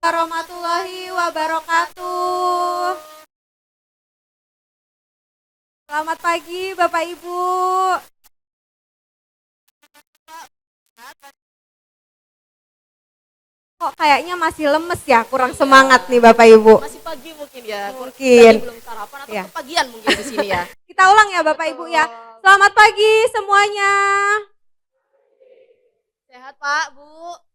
warahmatullahi wabarakatuh. Selamat pagi Bapak Ibu. Kok kayaknya masih lemes ya, kurang semangat nih Bapak Ibu. Masih pagi mungkin ya. Mungkin. Tadi belum sarapan atau kepagian mungkin di sini ya. Kita ulang ya Bapak Ibu ya. Selamat pagi semuanya. Sehat Pak, Bu.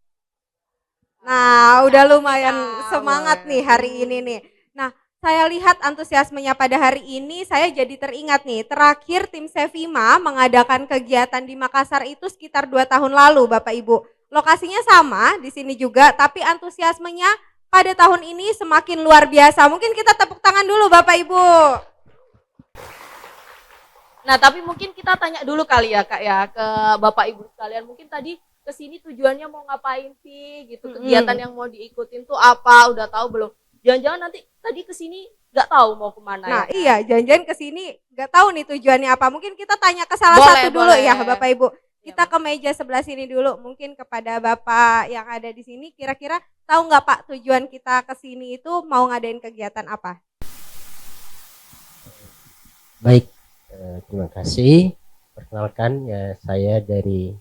Nah, udah lumayan semangat nih hari ini nih. Nah, saya lihat antusiasmenya pada hari ini, saya jadi teringat nih, terakhir tim Sevima mengadakan kegiatan di Makassar itu sekitar 2 tahun lalu Bapak Ibu. Lokasinya sama di sini juga, tapi antusiasmenya pada tahun ini semakin luar biasa. Mungkin kita tepuk tangan dulu Bapak Ibu. Nah, tapi mungkin kita tanya dulu kali ya Kak ya ke Bapak Ibu sekalian. Mungkin tadi kesini tujuannya mau ngapain sih gitu, kegiatan yang mau diikutin tuh apa, udah tahu belum? Jangan-jangan nanti tadi kesini nggak tahu mau kemana. Nah ya, iya, jangan-jangan kesini nggak tahu nih tujuannya apa. Mungkin kita tanya ke salah satu dulu ya Bapak Ibu. Kita ke meja sebelah sini dulu, mungkin kepada Bapak yang ada di sini, kira-kira tahu nggak Pak tujuan kita ke sini itu mau ngadain kegiatan apa? Baik, terima kasih. Perkenalkan ya, saya dari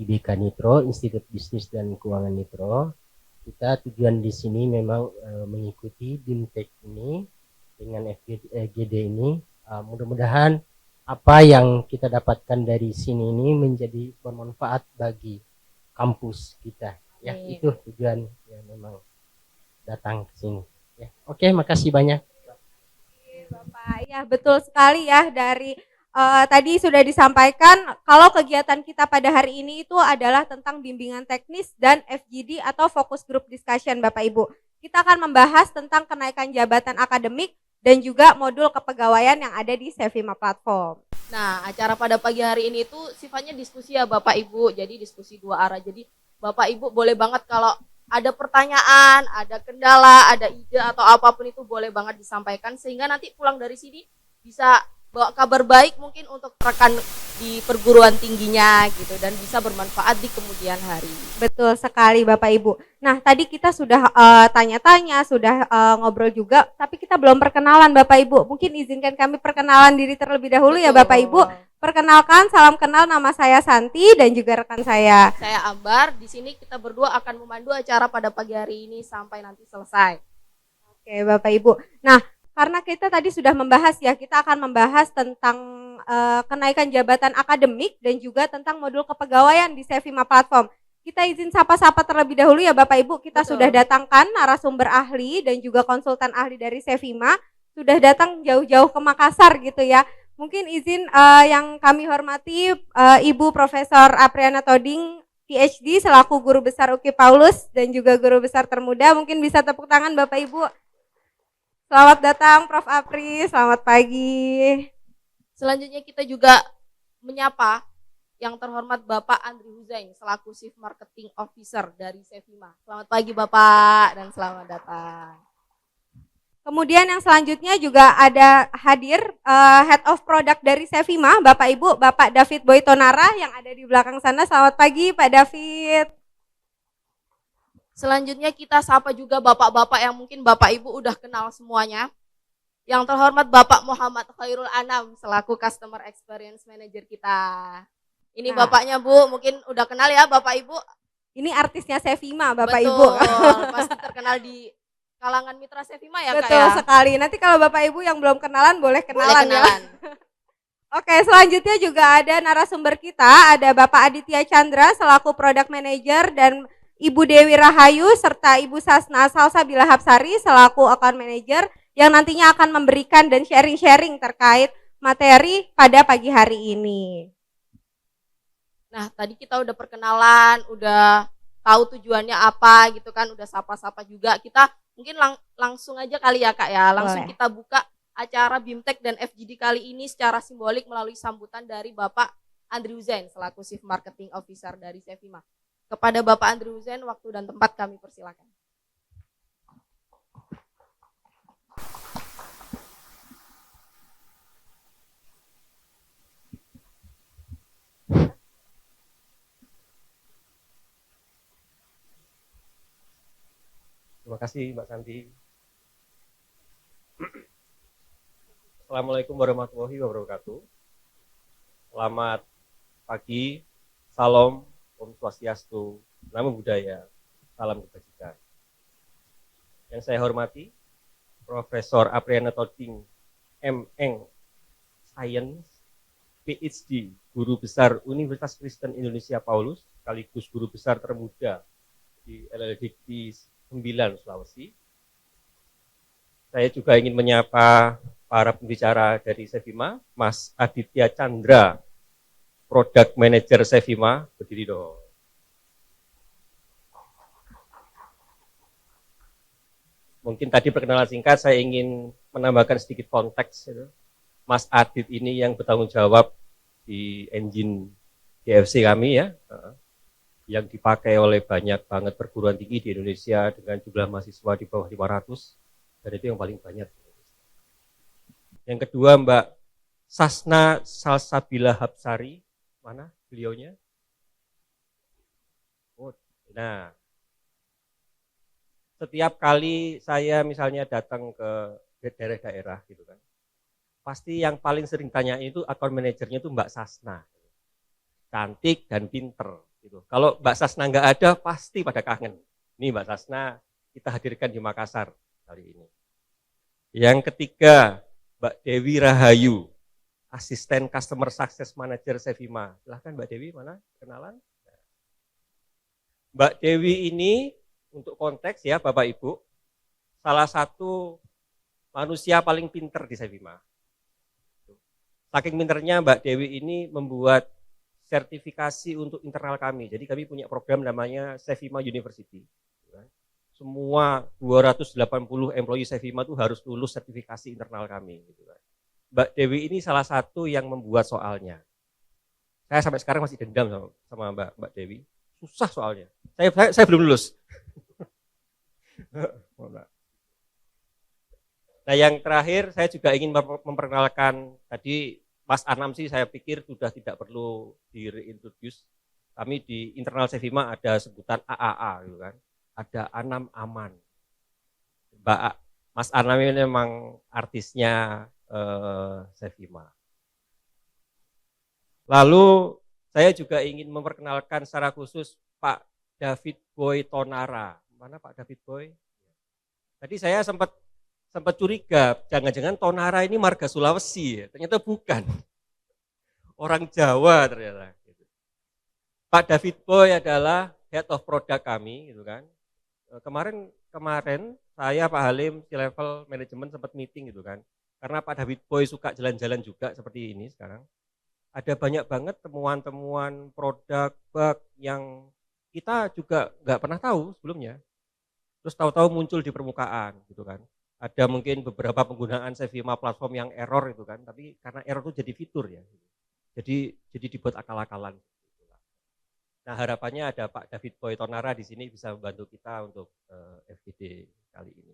IBK Nitro, Institut Bisnis dan Keuangan Nitro. Kita tujuan di sini memang mengikuti BIMTEK ini dengan FGD ini. Mudah-mudahan apa yang kita dapatkan dari sini ini menjadi bermanfaat bagi kampus kita. Ya, itu tujuan yang memang datang ke sini. Ya, oke, makasih banyak. Bapak, ya betul sekali ya dari tadi sudah disampaikan kalau kegiatan kita pada hari ini itu adalah tentang bimbingan teknis dan FGD atau Focus Group Discussion Bapak Ibu. Kita akan membahas tentang kenaikan jabatan akademik dan juga modul kepegawaian yang ada di Sevima Platform. Nah, acara pada pagi hari ini itu sifatnya diskusi ya Bapak Ibu, jadi diskusi dua arah. Jadi Bapak Ibu boleh banget kalau ada pertanyaan, ada kendala, ada ide atau apapun itu boleh banget disampaikan sehingga nanti pulang dari sini bisa bawa kabar baik mungkin untuk rekan di perguruan tingginya gitu dan bisa bermanfaat di kemudian hari. Betul sekali Bapak Ibu. Nah tadi kita sudah tanya-tanya, sudah ngobrol juga, tapi kita belum perkenalan Bapak Ibu. Mungkin izinkan kami perkenalan diri terlebih dahulu. Betul. Ya Bapak Ibu. Perkenalkan, salam kenal, nama saya Santi dan juga rekan saya. Saya Ambar. Di sini kita berdua akan memandu acara pada pagi hari ini sampai nanti selesai. Oke Bapak Ibu. Nah karena kita tadi sudah membahas ya, kita akan membahas tentang kenaikan jabatan akademik dan juga tentang modul kepegawaian di Sevima Platform. Kita izin sapa-sapa terlebih dahulu ya Bapak Ibu, kita Betul. Sudah datangkan narasumber ahli dan juga konsultan ahli dari Sevima, sudah datang jauh-jauh ke Makassar gitu ya. Mungkin izin yang kami hormati Ibu Profesor Apriana Toding, PhD selaku Guru Besar UKI Paulus dan juga Guru Besar Termuda, mungkin bisa tepuk tangan Bapak Ibu. Selamat datang Prof. Apri, selamat pagi. Selanjutnya kita juga menyapa yang terhormat Bapak Andri Huzain selaku Chief Marketing Officer dari Sevima. Selamat pagi Bapak dan selamat datang. Kemudian yang selanjutnya juga ada hadir Head of Product dari Sevima, Bapak Ibu, Bapak David Boytonara yang ada di belakang sana. Selamat pagi Pak David. Selanjutnya kita sapa juga bapak-bapak yang mungkin Bapak Ibu udah kenal semuanya. Yang terhormat Bapak Muhammad Khairul Anam selaku Customer Experience Manager kita. Ini bapaknya Bu, mungkin udah kenal ya Bapak Ibu. Ini artisnya Sevima Bapak Betul, Ibu. pasti terkenal di kalangan mitra Sevima ya Betul Kak ya. Betul sekali, nanti kalau Bapak Ibu yang belum kenalan boleh kenalan. Ya. Oke, selanjutnya juga ada narasumber kita, ada Bapak Aditya Chandra selaku Product Manager dan Ibu Dewi Rahayu serta Ibu Sasna Salsabila Hapsari selaku Account Manager yang nantinya akan memberikan dan sharing-sharing terkait materi pada pagi hari ini. Nah, tadi kita udah perkenalan, udah tahu tujuannya apa gitu kan, udah sapa-sapa juga. Kita mungkin langsung aja kali ya Kak ya, langsung Boleh. Kita buka acara BIMTEK dan FGD kali ini secara simbolik melalui sambutan dari Bapak Andri Huzain selaku Chief Marketing Officer dari Sevima. Kepada Bapak Andri Huzain, waktu dan tempat kami persilakan. Terima kasih Mbak Santi. Assalamualaikum warahmatullahi wabarakatuh. Selamat pagi, salam, Om Swastiastu, Namo Buddhaya, salam kebajikan. Yang saya hormati, Profesor Apriana Toding, M.Eng. Science, PhD, Guru Besar Universitas Kristen Indonesia Paulus, sekaligus Guru Besar termuda di LLDIKTI 9 Sulawesi. Saya juga ingin menyapa para pembicara dari Sevima, Mas Aditya Chandra, Product Manager Sevima, berdiri dong. Mungkin tadi perkenalan singkat, saya ingin menambahkan sedikit konteks. Mas Adit ini yang bertanggung jawab di engine GFC kami ya, yang dipakai oleh banyak banget perguruan tinggi di Indonesia dengan jumlah mahasiswa di bawah 500, dan itu yang paling banyak. Yang kedua Mbak Sasna Salsabila Hapsari, mana beliaunya? Oh, nah, setiap kali saya misalnya datang ke daerah-daerah gitu kan, pasti yang paling sering tanya itu account manajernya itu Mbak Sasna, cantik dan pinter gitu. Kalau Mbak Sasna nggak ada, pasti pada kangen. Ini Mbak Sasna kita hadirkan di Makassar kali ini. Yang ketiga Mbak Dewi Rahayu, asisten Customer Success Manager Sevima. Silahkan Mbak Dewi, mana kenalan? Mbak Dewi ini untuk konteks ya Bapak Ibu, salah satu manusia paling pinter di Sevima. Saking pinternya Mbak Dewi ini membuat sertifikasi untuk internal kami. Jadi kami punya program namanya Sevima University. Semua 280 employee Sevima itu harus lulus sertifikasi internal kami. Mbak Dewi ini salah satu yang membuat soalnya. Saya sampai sekarang masih dendam sama Mbak Dewi. Susah soalnya. Saya belum lulus. Nah yang terakhir saya juga ingin memperkenalkan, tadi Mas Anam sih saya pikir sudah tidak perlu di reintroduce. Kami di internal Sevima ada sebutan AAA gitu kan. Ada Anam Aman. Mas Anam ini memang artisnya Sevima. Lalu saya juga ingin memperkenalkan secara khusus Pak David Boy Tonara. Mana Pak David Boy? Tadi saya sempat curiga, jangan-jangan Tonara ini marga Sulawesi, ya. Ternyata bukan. Orang Jawa ternyata. Pak David Boy adalah head of product kami, gitu kan. Kemarin saya Pak Halim si level manajemen sempat meeting gitu kan. Karena Pak David Boy suka jalan-jalan juga seperti ini sekarang. Ada banyak banget temuan-temuan produk bug yang kita juga nggak pernah tahu sebelumnya. Terus tahu-tahu muncul di permukaan gitu kan. Ada mungkin beberapa penggunaan Sevima platform yang error itu kan, tapi karena error itu jadi fitur ya. Jadi dibuat akal-akalan. Nah, harapannya ada Pak David Boy Tonara di sini bisa membantu kita untuk FGD kali ini.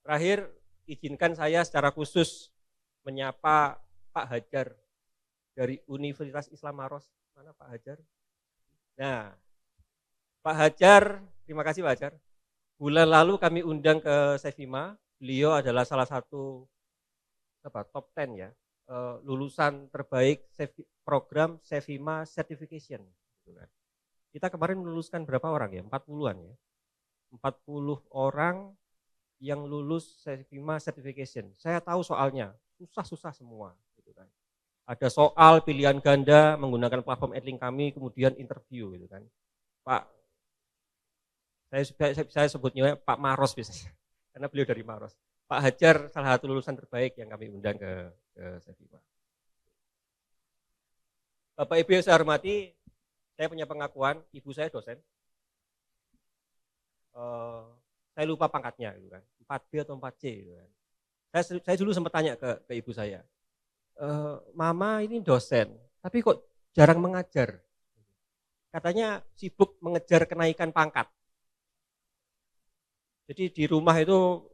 Terakhir, izinkan saya secara khusus menyapa Pak Hajar dari Universitas Islam Maros. Mana Pak Hajar? Nah, Pak Hajar, terima kasih Pak Hajar. Bulan lalu kami undang ke Sevima, beliau adalah salah satu top 10 ya, lulusan terbaik program Sevima Certification. Kita kemarin meluluskan berapa orang ya? 40-an ya. 40 orang yang lulus Sevima Certification. Saya tahu soalnya, susah-susah semua. Gitu kan. Ada soal pilihan ganda menggunakan platform Edlink kami, kemudian interview gitu kan. Pak, saya sebutnya Pak Maros biasanya, karena beliau dari Maros. Pak Hajar salah satu lulusan terbaik yang kami undang ke Sevima. Bapak Ibu yang saya hormati, saya punya pengakuan, ibu saya dosen. Saya lupa pangkatnya, gitu kan, 4B atau 4C. Gitu kan. Saya dulu sempat tanya ke ibu saya, Mama ini dosen, tapi kok jarang mengajar? Katanya sibuk mengejar kenaikan pangkat. Jadi di rumah itu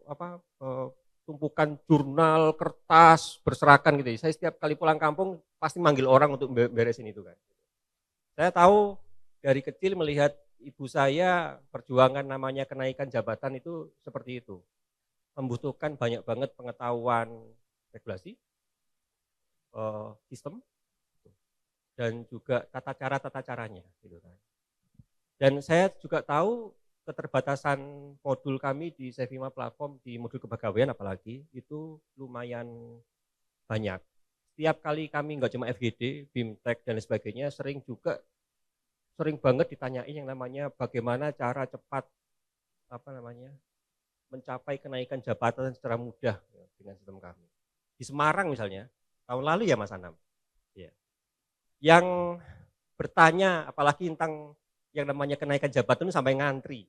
tumpukan jurnal, kertas, berserakan gitu. Saya setiap kali pulang kampung pasti manggil orang untuk beresin itu kan. Saya tahu dari kecil melihat ibu saya perjuangan namanya kenaikan jabatan itu seperti itu. Membutuhkan banyak banget pengetahuan regulasi, sistem, dan juga tata caranya. Gitu kan. Dan saya juga tahu keterbatasan modul kami di Sevima Platform, di modul kepegawaian apalagi, itu lumayan banyak. Setiap kali kami nggak cuma FGD, BIMTEK, dan sebagainya, sering banget ditanyain yang namanya bagaimana cara cepat mencapai kenaikan jabatan secara mudah ya, dengan sistem kami. Di Semarang misalnya, tahun lalu ya Mas Anam, ya, yang bertanya apalagi tentang yang namanya kenaikan jabatan itu sampai ngantri.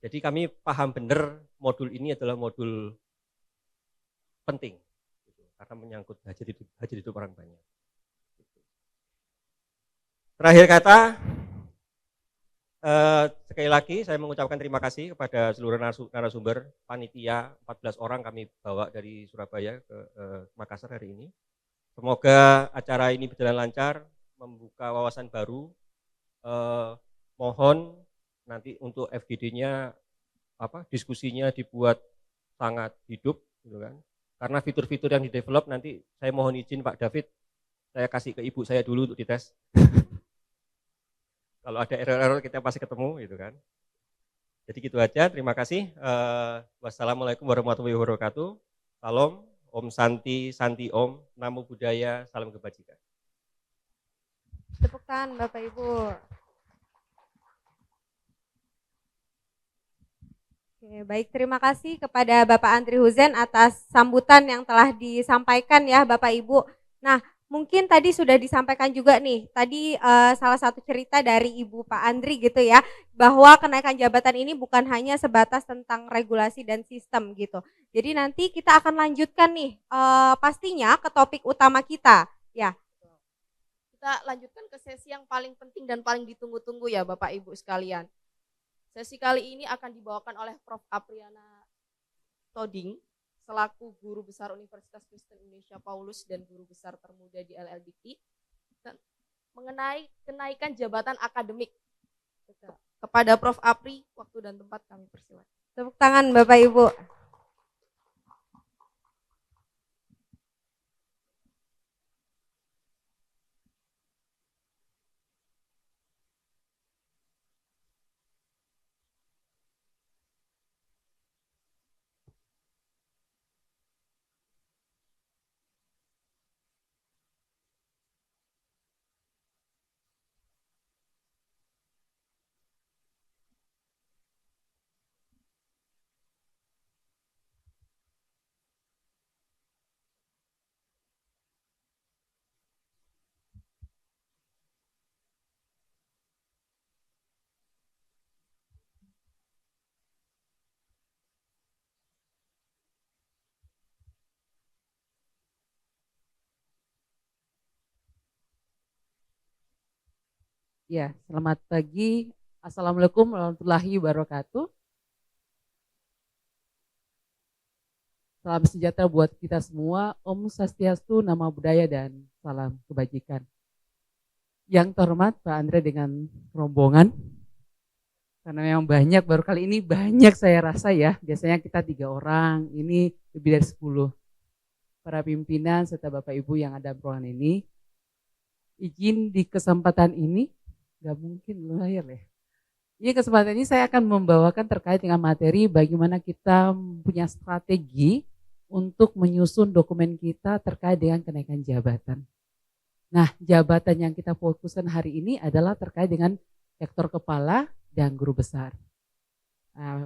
Jadi kami paham benar modul ini adalah modul penting, karena menyangkut hajat hidup orang banyak. Terakhir kata, sekali lagi saya mengucapkan terima kasih kepada seluruh narasumber, panitia 14 orang kami bawa dari Surabaya ke Makassar hari ini. Semoga acara ini berjalan lancar, membuka wawasan baru. Mohon nanti untuk FGD-nya diskusinya dibuat sangat hidup, gitu kan? Karena fitur-fitur yang di-develop nanti saya mohon izin Pak David, saya kasih ke ibu saya dulu untuk dites. Kalau ada error-error kita pasti ketemu, gitu kan? Jadi gitu aja. Terima kasih. Wassalamualaikum warahmatullahi wabarakatuh. Salam, Om Santi, Santi Om, Namo Buddhaya, salam kebajikan. Tepuk tangan Bapak Ibu. Oke, baik, terima kasih kepada Bapak Andri Huzen atas sambutan yang telah disampaikan ya Bapak Ibu. Nah, mungkin tadi sudah disampaikan juga nih, tadi salah satu cerita dari Ibu Pak Andri gitu ya, bahwa kenaikan jabatan ini bukan hanya sebatas tentang regulasi dan sistem gitu. Jadi nanti kita akan lanjutkan nih pastinya ke topik utama kita ya. Kita lanjutkan ke sesi yang paling penting dan paling ditunggu-tunggu ya Bapak Ibu sekalian. Sesi kali ini akan dibawakan oleh Prof. Apriana Toding, selaku Guru Besar Universitas Kristen Indonesia Paulus dan Guru Besar Termuda di LLDIKI, mengenai kenaikan jabatan akademik. Kepada Prof. Apri, waktu dan tempat kami persilakan. Tepuk tangan Bapak Ibu. Ya, selamat pagi. Assalamualaikum warahmatullahi wabarakatuh. Salam sejahtera buat kita semua. Om Swastiastu, Namo Buddhaya, dan salam kebajikan. Yang terhormat Pak Andre dengan rombongan. Karena memang banyak, baru kali ini banyak saya rasa ya. Biasanya kita 3 orang, ini lebih dari 10. Para pimpinan serta Bapak Ibu yang ada ruangan ini. Izin di kesempatan ini, gak mungkin layar ya. Ini kesempatan ini saya akan membawakan terkait dengan materi bagaimana kita punya strategi untuk menyusun dokumen kita terkait dengan kenaikan jabatan. Nah, jabatan yang kita fokuskan hari ini adalah terkait dengan rektor kepala dan guru besar. Nah,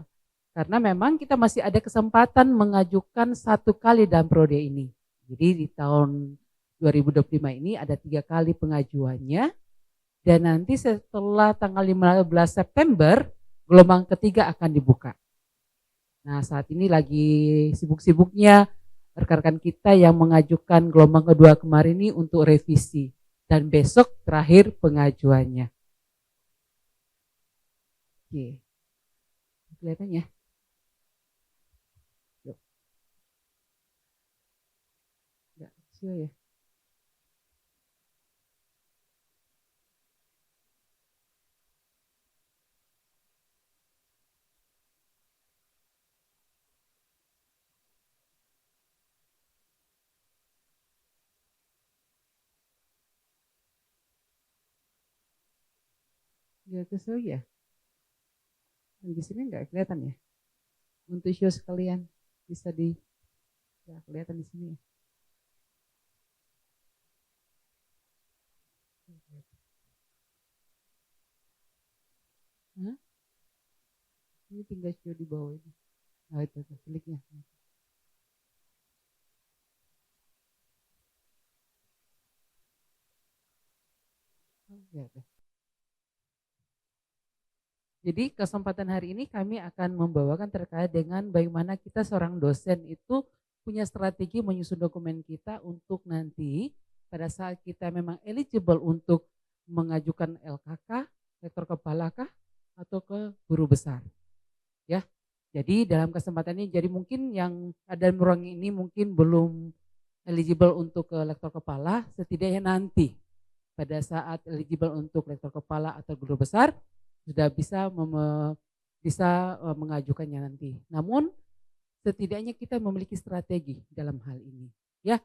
karena memang kita masih ada kesempatan mengajukan 1 kali dalam periode ini. Jadi di tahun 2025 ini ada 3 kali pengajuannya. Dan nanti setelah tanggal 15 September, gelombang ketiga akan dibuka. Nah, saat ini lagi sibuk-sibuknya rekan-rekan kita yang mengajukan gelombang kedua kemarin ini untuk revisi. Dan besok terakhir pengajuannya. Oke. Kelihatan ya? Yuk. Enggak, ya. Ya itu show ya. Di sini nggak kelihatan ya. Untuk show sekalian bisa ya, kelihatan di sini. Hah? Ini tinggal show di bawah ini. Nah itu kliknya. Ya, jadi kesempatan hari ini kami akan membawakan terkait dengan bagaimana kita seorang dosen itu punya strategi menyusun dokumen kita untuk nanti pada saat kita memang eligible untuk mengajukan LKK, rektor kepala kah, atau ke guru besar. Ya. Jadi dalam kesempatan ini, jadi mungkin yang ada di ruang ini mungkin belum eligible untuk ke rektor kepala, setidaknya nanti pada saat eligible untuk rektor kepala atau guru besar sudah bisa mengajukannya nanti. Namun setidaknya kita memiliki strategi dalam hal ini. Ya,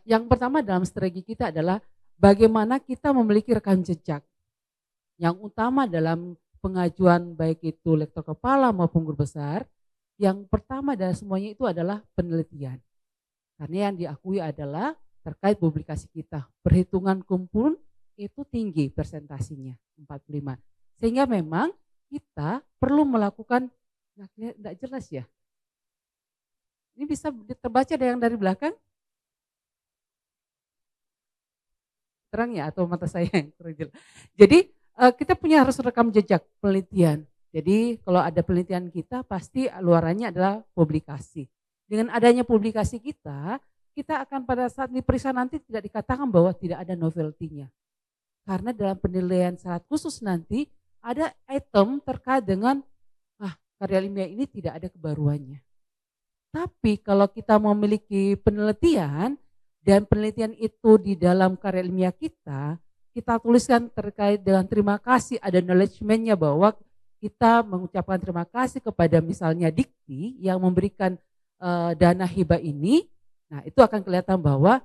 yang pertama dalam strategi kita adalah bagaimana kita memiliki rekam jejak. Yang utama dalam pengajuan baik itu rektor kepala maupun guru besar, yang pertama dari semuanya itu adalah penelitian. Karena yang diakui adalah terkait publikasi kita, perhitungan kumpul itu tinggi persentasinya 45. Sehingga memang kita perlu melakukan, enggak jelas ya. Ini bisa terbaca yang dari belakang? Terang ya atau mata saya yang kurang jelas. Jadi kita punya harus rekam jejak penelitian. Jadi kalau ada penelitian kita pasti luarannya adalah publikasi. Dengan adanya publikasi kita akan pada saat diperiksa nanti tidak dikatakan bahwa tidak ada novelty-nya. Karena dalam penilaian syarat khusus nanti ada item terkait dengan karya ilmiah ini tidak ada kebaruannya. Tapi kalau kita memiliki penelitian dan penelitian itu di dalam karya ilmiah kita tuliskan terkait dengan terima kasih, ada acknowledgement-nya bahwa kita mengucapkan terima kasih kepada misalnya Dikti yang memberikan dana hibah ini. Nah itu akan kelihatan bahwa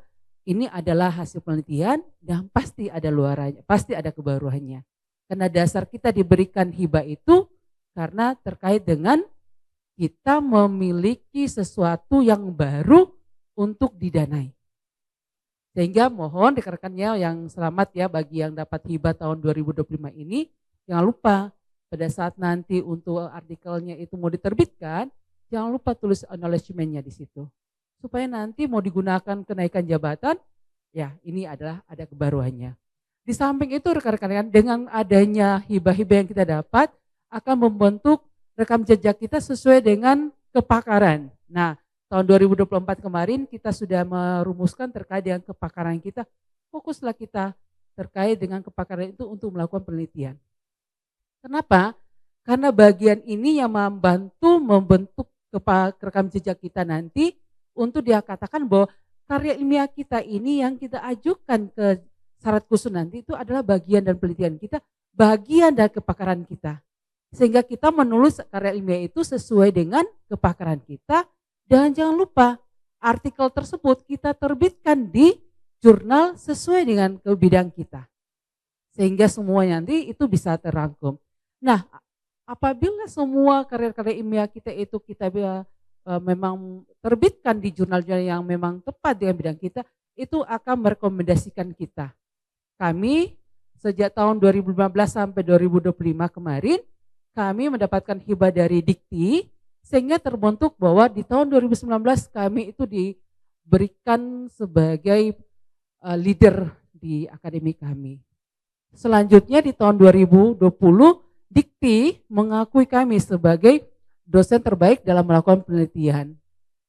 ini adalah hasil penelitian dan pasti ada luarannya, pasti ada kebaruannya. Karena dasar kita diberikan hibah itu karena terkait dengan kita memiliki sesuatu yang baru untuk didanai. Sehingga mohon rekan-rekannya yang selamat ya bagi yang dapat hibah tahun 2025 ini, jangan lupa pada saat nanti untuk artikelnya itu mau diterbitkan, jangan lupa tulis acknowledgement-nya di situ. Supaya nanti mau digunakan kenaikan jabatan, ya ini adalah ada kebaruannya. Di samping itu rekan-rekan dengan adanya hibah-hibah yang kita dapat akan membentuk rekam jejak kita sesuai dengan kepakaran. Nah, tahun 2024 kemarin kita sudah merumuskan terkait dengan kepakaran kita. Fokuslah kita terkait dengan kepakaran itu untuk melakukan penelitian. Kenapa? Karena bagian ini yang membentuk rekam jejak kita nanti untuk dia katakan bahwa karya ilmiah kita ini yang kita ajukan ke syarat khusus nanti itu adalah bagian dan penelitian kita, bagian dari kepakaran kita. Sehingga kita menulis karya ilmiah itu sesuai dengan kepakaran kita. Dan jangan lupa artikel tersebut kita terbitkan di jurnal sesuai dengan ke bidang kita. Sehingga semua nanti itu bisa terangkum. Nah, apabila semua karya-karya ilmiah kita itu kita memang terbitkan di jurnal-jurnal yang memang tepat dengan bidang kita, itu akan merekomendasikan kita. Kami sejak tahun 2015 sampai 2025 kemarin, kami mendapatkan hibah dari Dikti, sehingga terbentuk bahwa di tahun 2019 kami itu diberikan sebagai leader di akademi kami. Selanjutnya di tahun 2020, Dikti mengakui kami sebagai dosen terbaik dalam melakukan penelitian.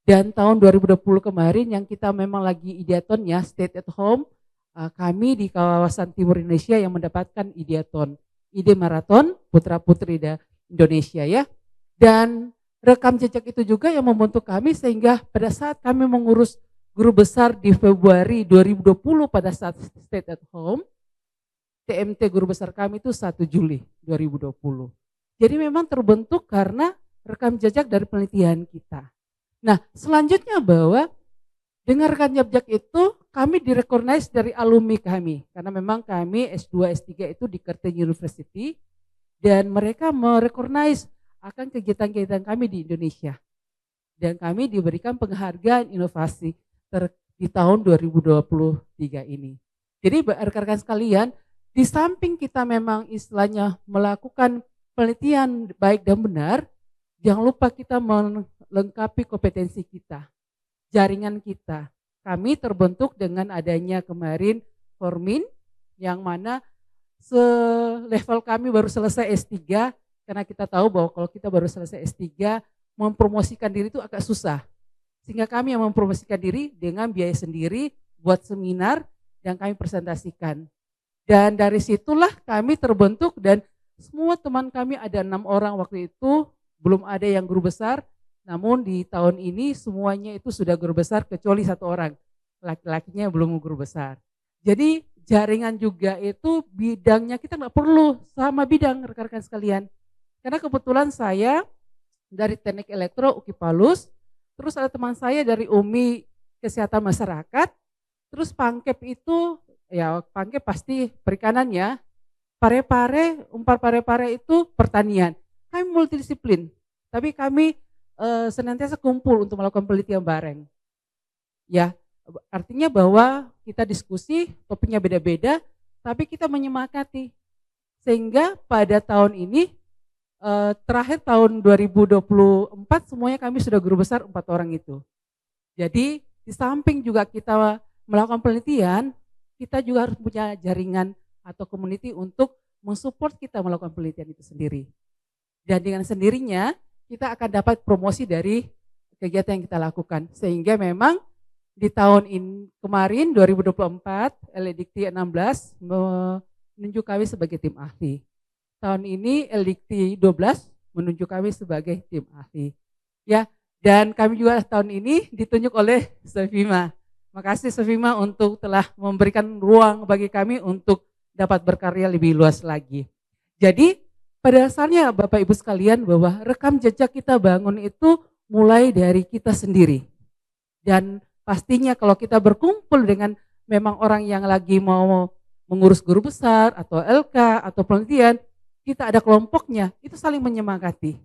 Dan tahun 2020 kemarin yang kita memang lagi ideaton ya, State at Home, kami di kawasan Timur Indonesia yang mendapatkan ideaton, ide maraton putra-putri Indonesia ya. Dan rekam jejak itu juga yang membentuk kami sehingga pada saat kami mengurus guru besar di Februari 2020 pada saat State at Home, TMT guru besar kami itu 1 Juli 2020. Jadi memang terbentuk karena rekam jejak dari penelitian kita. Nah selanjutnya bahwa Dengan rekam jejak itu kami direcognize dari alumni kami, karena memang kami S2, S3 itu di Curtin University, dan mereka merecognize akan kegiatan-kegiatan kami di Indonesia. Dan kami diberikan penghargaan inovasi di tahun 2023 ini. Jadi rekan-rekan sekalian, di samping kita memang istilahnya melakukan penelitian baik dan benar, jangan lupa kita melengkapi kompetensi kita, jaringan kita. Kami terbentuk dengan adanya kemarin Formin, yang mana level kami baru selesai S3, karena kita tahu bahwa kalau kita baru selesai S3, mempromosikan diri itu agak susah. Sehingga kami yang mempromosikan diri dengan biaya sendiri, buat seminar, dan kami presentasikan. Dan dari situlah kami terbentuk, dan semua teman kami ada 6 orang waktu itu, belum ada yang guru besar, namun di tahun ini semuanya itu sudah guru besar kecuali 1 orang, laki-lakinya belum guru besar. Jadi jaringan juga itu bidangnya kita nggak perlu sama bidang rekan-rekan sekalian. Karena kebetulan saya dari Teknik Elektro UKI Palus, terus ada teman saya dari UMI Kesehatan Masyarakat, terus Pangkep itu, ya Pangkep pasti perikanan ya, Parepare, Unpar Parepare itu pertanian. Kami multidisiplin, tapi kami senantiasa kumpul untuk melakukan penelitian bareng. Ya, artinya bahwa kita diskusi, topiknya beda-beda, tapi kita menyemangati. Sehingga pada tahun ini, terakhir tahun 2024 semuanya kami sudah guru besar 4 orang itu. Jadi di samping juga kita melakukan penelitian, kita juga harus punya jaringan atau community untuk mensupport kita melakukan penelitian itu sendiri. Dan dengan sendirinya kita akan dapat promosi dari kegiatan yang kita lakukan. Sehingga memang di tahun kemarin 2024 LDikti 16 menunjuk kami sebagai tim ahli. Tahun ini LDikti 12 menunjuk kami sebagai tim ahli. Ya, dan kami juga tahun ini ditunjuk oleh Sofima. Makasih Sofima untuk telah memberikan ruang bagi kami untuk dapat berkarya lebih luas lagi. Jadi pada dasarnya Bapak Ibu sekalian bahwa rekam jejak kita bangun itu mulai dari kita sendiri. Dan pastinya kalau kita berkumpul dengan memang orang yang lagi mau mengurus guru besar atau LK atau penelitian, kita ada kelompoknya, itu saling menyemangati.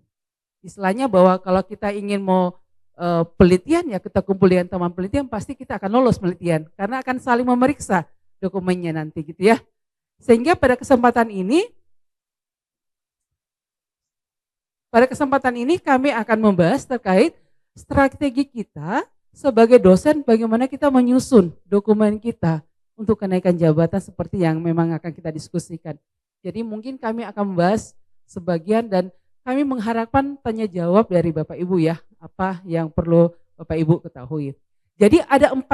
Istilahnya bahwa kalau kita ingin mau penelitian ya kita kumpul dengan teman penelitian, pasti kita akan lolos penelitian karena akan saling memeriksa dokumennya nanti gitu ya. Sehingga pada kesempatan ini kami akan membahas terkait strategi kita sebagai dosen bagaimana kita menyusun dokumen kita untuk kenaikan jabatan seperti yang memang akan kita diskusikan. Jadi mungkin kami akan membahas sebagian dan kami mengharapkan tanya jawab dari Bapak Ibu ya, apa yang perlu Bapak Ibu ketahui. Jadi ada 4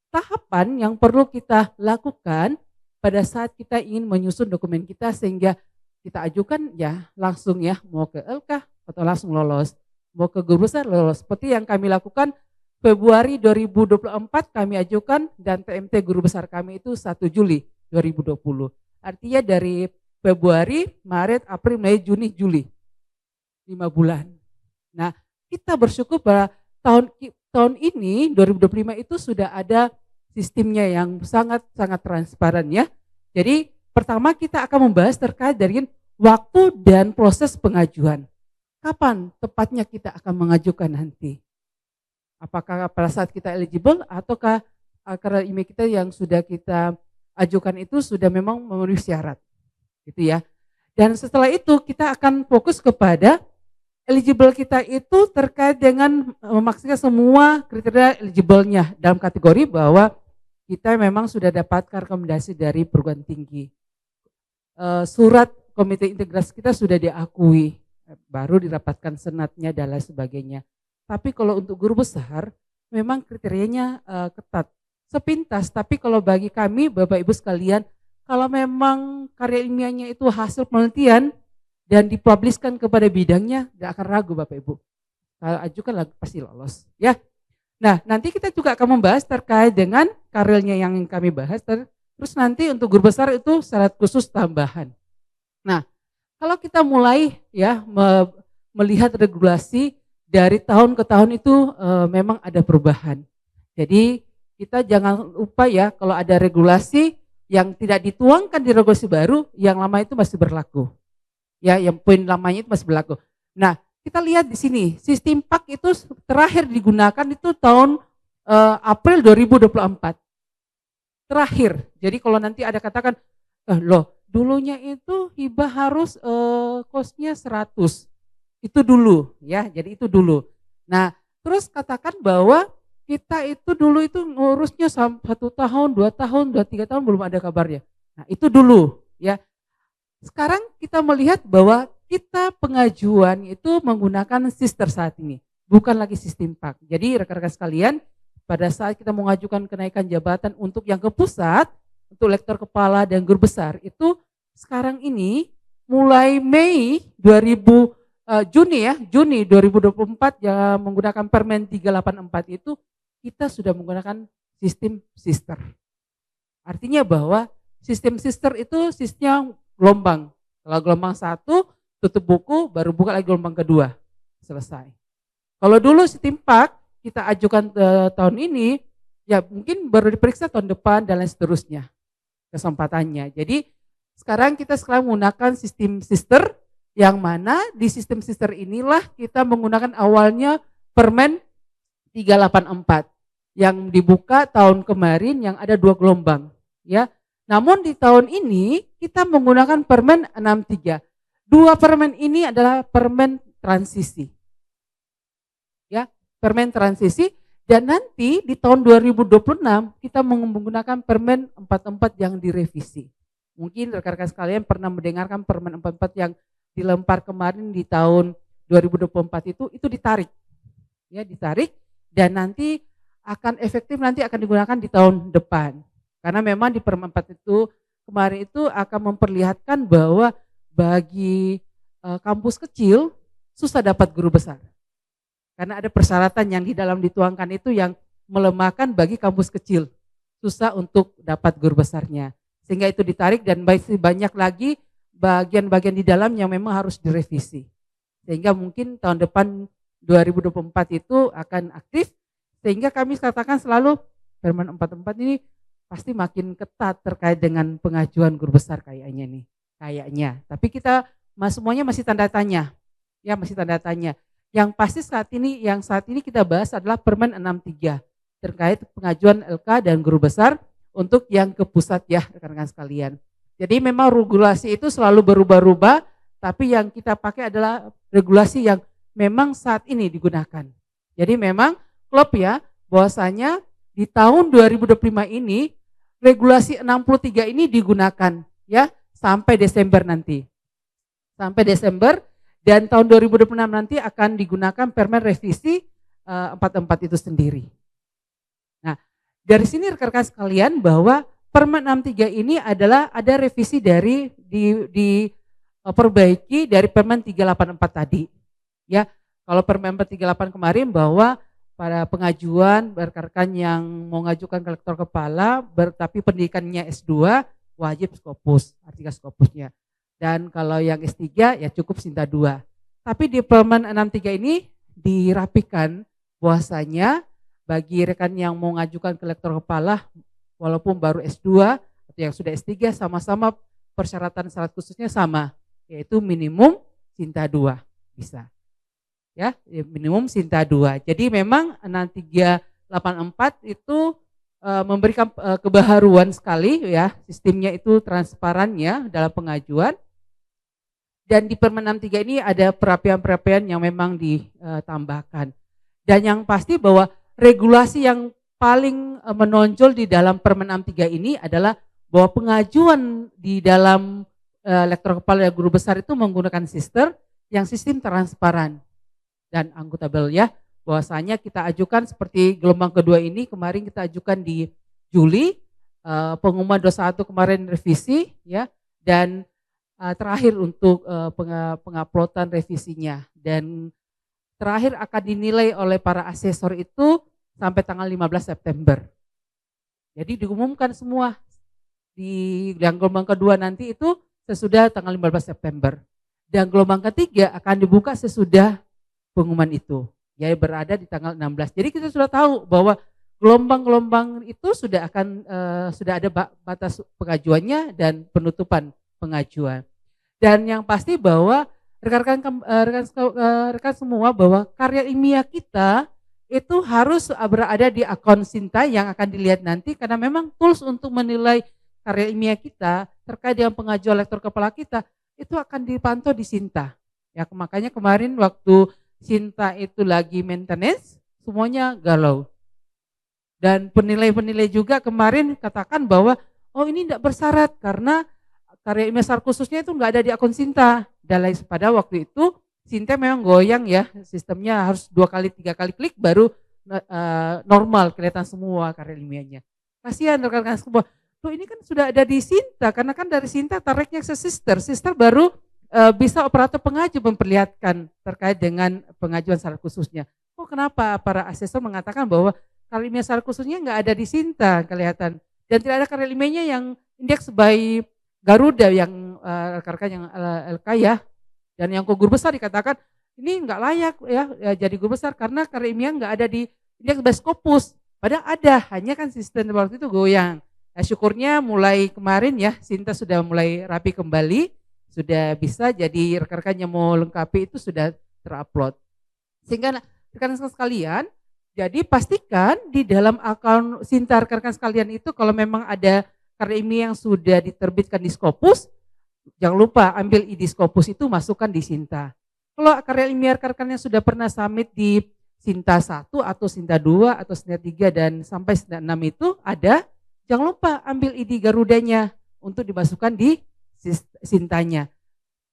tahapan yang perlu kita lakukan pada saat kita ingin menyusun dokumen kita sehingga kita ajukan ya langsung ya, mau ke LK atau langsung lolos, mau ke guru besar lolos. Seperti yang kami lakukan Februari 2024 kami ajukan dan TMT guru besar kami itu 1 Juli 2020. Artinya dari Februari, Maret, April, Mei, Juni, Juli. 5 bulan. Nah, kita bersyukur bahwa tahun ini 2025 itu sudah ada sistemnya yang sangat transparan ya. Jadi pertama kita akan membahas terkait dari waktu dan proses pengajuan. Kapan tepatnya kita akan mengajukan nanti? Apakah pada saat kita eligible ataukah karena email kita yang sudah kita ajukan itu sudah memang memenuhi syarat? Gitu ya. Dan setelah itu kita akan fokus kepada eligible kita itu terkait dengan memaksimalkan semua kriteria eligible-nya dalam kategori bahwa kita memang sudah dapatkan rekomendasi dari perguruan tinggi. Surat komite integrasi kita sudah diakui, baru didapatkan senatnya dan lain sebagainya. Tapi kalau untuk guru besar memang kriterianya ketat. Sepintas, tapi kalau bagi kami Bapak Ibu sekalian, kalau memang karya ilmiahnya itu hasil penelitian dan dipublishkan kepada bidangnya, tidak akan ragu Bapak Ibu. Kalau ajukan pasti lolos. Ya. Nah, nanti kita juga akan membahas terkait dengan karyanya yang kami bahas. Terus nanti untuk guru besar itu syarat khusus tambahan. Nah, kalau kita mulai ya melihat regulasi dari tahun ke tahun itu memang ada perubahan. Jadi kita jangan lupa ya kalau ada regulasi yang tidak dituangkan di regulasi baru, yang lama itu masih berlaku. Ya, yang poin lamanya itu masih berlaku. Nah, kita lihat di sini, sistem PAK itu terakhir digunakan itu tahun April 2024. Terakhir. Jadi kalau nanti ada katakan, loh dulunya itu hibah harus kosnya 100. Itu dulu ya, jadi itu dulu. Nah, terus katakan bahwa kita itu dulu itu ngurusnya 1 tahun, 2 tahun, 3 tahun belum ada kabarnya. Nah, itu dulu ya. Sekarang kita melihat bahwa kita pengajuan itu menggunakan sister saat ini, bukan lagi sistem PAK. Jadi rekan-rekan sekalian, pada saat kita mengajukan kenaikan jabatan untuk yang ke pusat, untuk lektor kepala dan guru besar, itu sekarang ini mulai Juni 2024 yang menggunakan Permen 384 itu kita sudah menggunakan sistem sister. Artinya bahwa sistem sister itu sistemnya gelombang. Kalau gelombang 1 tutup buku, baru buka lagi gelombang kedua. Selesai. Kalau dulu sistem PAK kita ajukan tahun ini, ya mungkin baru diperiksa tahun depan dan lain seterusnya kesempatannya. Jadi sekarang kita menggunakan sistem sister, yang mana di sistem sister inilah kita menggunakan awalnya Permen 384 yang dibuka tahun kemarin yang ada 2 gelombang ya. Namun di tahun ini kita menggunakan Permen 63. 2 permen ini adalah permen transisi. Ya, permen transisi, dan nanti di tahun 2026 kita menggunakan Permen 44 yang direvisi. Mungkin rekan-rekan sekalian pernah mendengarkan Permen 44 yang dilempar kemarin di tahun 2024 itu ditarik. Ya, ditarik dan nanti akan efektif nanti akan digunakan di tahun depan. Karena memang di Permen 4 itu kemarin itu akan memperlihatkan bahwa bagi kampus kecil susah dapat guru besar. Karena ada persyaratan yang di dalam dituangkan itu yang melemahkan bagi kampus kecil. Susah untuk dapat guru besarnya. Sehingga itu ditarik dan banyak lagi bagian-bagian di dalam yang memang harus direvisi. Sehingga mungkin tahun depan 2024 itu akan aktif. Sehingga kami katakan selalu Permen 44 ini pasti makin ketat terkait dengan pengajuan guru besar kayaknya nih. Kayaknya. Tapi kita semuanya masih tanda tanya. Ya, masih tanda tanya. Yang pasti saat ini kita bahas adalah Permen 63 terkait pengajuan LK dan guru besar untuk yang ke pusat ya rekan-rekan sekalian. Jadi memang regulasi itu selalu berubah-ubah, tapi yang kita pakai adalah regulasi yang memang saat ini digunakan. Jadi memang klop ya bahwasanya di tahun 2025 ini regulasi 63 ini digunakan ya sampai Desember nanti. Sampai Desember. Dan tahun 2026 nanti akan digunakan Permen revisi 44 itu sendiri. Nah, dari sini rekan-rekan sekalian bahwa Permen 63 ini adalah ada revisi dari diperbaiki dari Permen 384 tadi. Ya, kalau Permen 384 kemarin bahwa pada pengajuan rekan-rekan yang mau mengajukan ke lektor kepala tapi pendidikannya S2 wajib Scopus, artikel Scopusnya. Dan kalau yang S3 ya cukup Sinta 2. Tapi di Permen 63 ini dirapikan bahwasanya bagi rekan yang mau mengajukan ke lektor kepala walaupun baru S2 atau yang sudah S3 sama-sama persyaratan syarat khususnya sama, yaitu minimum Sinta 2 bisa. Ya, minimum Sinta 2. Jadi memang 6384 itu memberikan kebaharuan sekali ya, sistemnya itu transparan ya dalam pengajuan. Dan di Permen 63 ini ada perapian-perapian yang memang ditambahkan. Dan yang pasti bahwa regulasi yang paling menonjol di dalam Permen 63 ini adalah bahwa pengajuan di dalam lektor kepala dan guru besar itu menggunakan sister yang sistem transparan dan akuntabel ya. Bahwasanya kita ajukan seperti gelombang kedua ini kemarin kita ajukan di Juli, pengumuman 21 kemarin revisi ya, dan terakhir untuk penguploadan revisinya, dan terakhir akan dinilai oleh para asesor itu sampai tanggal 15 September. Jadi diumumkan semua di yang gelombang kedua nanti itu sesudah tanggal 15 September. Dan gelombang ketiga akan dibuka sesudah pengumuman itu. Ya berada di tanggal 16. Jadi kita sudah tahu bahwa gelombang-gelombang itu sudah ada batas pengajuannya dan penutupan pengajuan. Dan yang pasti bahwa rekan semua bahwa karya ilmiah kita itu harus berada di akun Sinta yang akan dilihat nanti, karena memang tools untuk menilai karya ilmiah kita terkait dengan pengajuan lektor kepala kita itu akan dipantau di Sinta. Ya, makanya kemarin waktu Sinta itu lagi maintenance semuanya galau. Dan penilai-penilai juga kemarin katakan bahwa oh ini tidak bersyarat karena karya ilmiah secara khususnya itu nggak ada di akun Sinta. Dan pada waktu itu Sinta memang goyang ya, sistemnya harus 2 kali 3 kali klik baru normal kelihatan semua karya ilmiahnya. Kasihan rekan-rekan semua. Loh ini kan sudah ada di Sinta, karena kan dari Sinta tariknya ke sister baru bisa operator pengaju memperlihatkan terkait dengan pengajuan syarat khususnya. Oh kenapa para asesor mengatakan bahwa karya ilmiah syarat khususnya nggak ada di Sinta kelihatan, dan tidak ada karya ilmiahnya yang indeks by Garuda yang rekan-rekan yang LK ya, dan yang guru besar dikatakan ini nggak layak ya jadi guru besar karena karya ilmiah nggak ada di indeks by Scopus. Padahal ada, hanya kan sistem waktu itu goyang. Nah, syukurnya mulai kemarin ya Sinta sudah mulai rapi kembali, sudah bisa, jadi rekan-rekan yang mau lengkapi itu sudah terupload. Sehingga rekan-rekan sekalian, jadi pastikan di dalam akun Sinta rekan-rekan sekalian itu kalau memang ada karya ilmiah yang sudah diterbitkan di Scopus, jangan lupa ambil ID Scopus itu masukkan di Sinta. Kalau karya ilmiah rekan-rekan yang sudah pernah submit di Sinta 1 atau Sinta 2 atau Sinta 3 dan sampai Sinta 6 itu ada, jangan lupa ambil ID Garudanya untuk dimasukkan di Sintanya.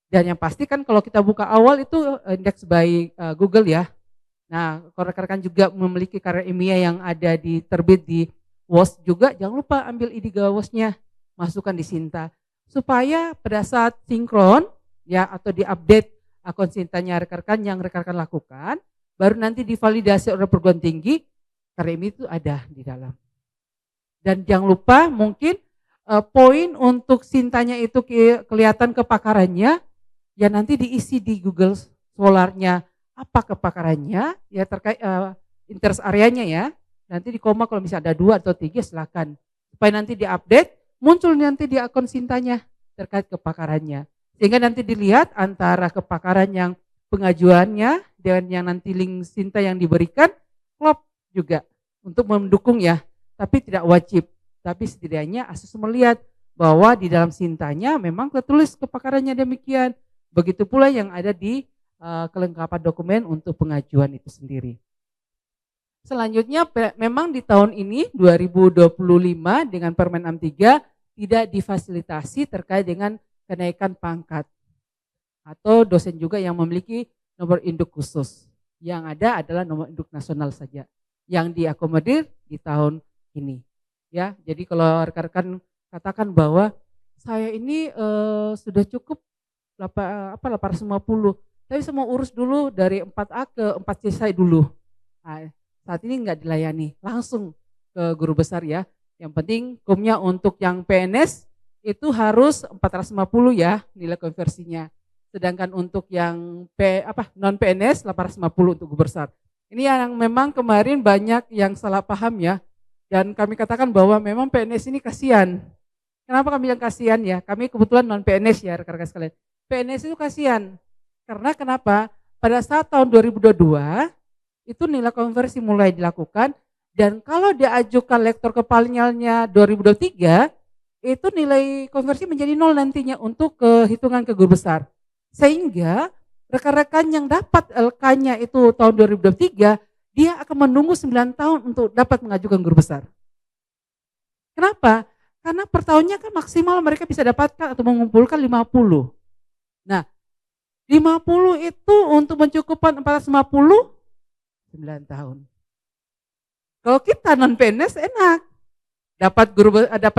Dan yang pasti kan kalau kita buka awal itu indeks by Google ya. Nah, kalau rekan-rekan juga memiliki karya ilmiah yang ada terbit di WOS juga, jangan lupa ambil ID WOS-nya, masukkan di Sinta. Supaya pada saat sinkron ya atau diupdate akun Sintanya rekan-rekan yang rekan-rekan lakukan, baru nanti divalidasi oleh perguruan tinggi, karya ilmiah itu ada di dalam. Dan jangan lupa mungkin poin untuk Sintanya itu kelihatan kepakarannya, ya nanti diisi di Google Scholar-nya apa kepakarannya, ya terkait interest areanya ya. Nanti di koma kalau misalnya ada 2 atau 3 silakan. Supaya nanti diupdate, muncul nanti di akun Sintanya terkait kepakarannya. Sehingga nanti dilihat antara kepakaran yang pengajuannya dengan yang nanti link Sinta yang diberikan, klop juga untuk mendukung ya. Tapi tidak wajib. Tapi setidaknya asesor melihat bahwa di dalam Sintanya memang tertulis kepakarannya demikian. Begitu pula yang ada di kelengkapan dokumen untuk pengajuan itu sendiri. Selanjutnya memang di tahun ini 2025 dengan Permen 63 tidak difasilitasi terkait dengan kenaikan pangkat atau dosen juga yang memiliki nomor induk khusus. Yang ada adalah nomor induk nasional saja yang diakomodir di tahun ini. Ya, jadi kalau rekan-rekan katakan bahwa saya ini sudah cukup 850, tapi saya mau urus dulu dari 4A ke 4C saya dulu. Nah, saat ini enggak dilayani, langsung ke guru besar ya. Yang penting kumnya untuk yang PNS itu harus 450 ya nilai konversinya. Sedangkan untuk yang non PNS 850 untuk guru besar. Ini yang memang kemarin banyak yang salah paham ya. Dan kami katakan bahwa memang PNS ini kasihan. Kenapa kami bilang kasihan ya? Kami kebetulan non PNS ya rekan-rekan sekalian. PNS itu kasihan. Karena kenapa? Pada saat tahun 2022 itu nilai konversi mulai dilakukan, dan kalau diajukan lektor kepalanya 2023 itu nilai konversi menjadi 0 nantinya untuk kehitungan ke guru besar. Sehingga rekan-rekan yang dapat LK-nya itu tahun 2023 dia akan menunggu 9 tahun untuk dapat mengajukan guru besar. Kenapa? Karena per tahunnya kan maksimal mereka bisa dapatkan atau mengumpulkan 50. Nah, 50 itu untuk mencukupkan 450 9 tahun. Kalau kita non PNS enak. Dapat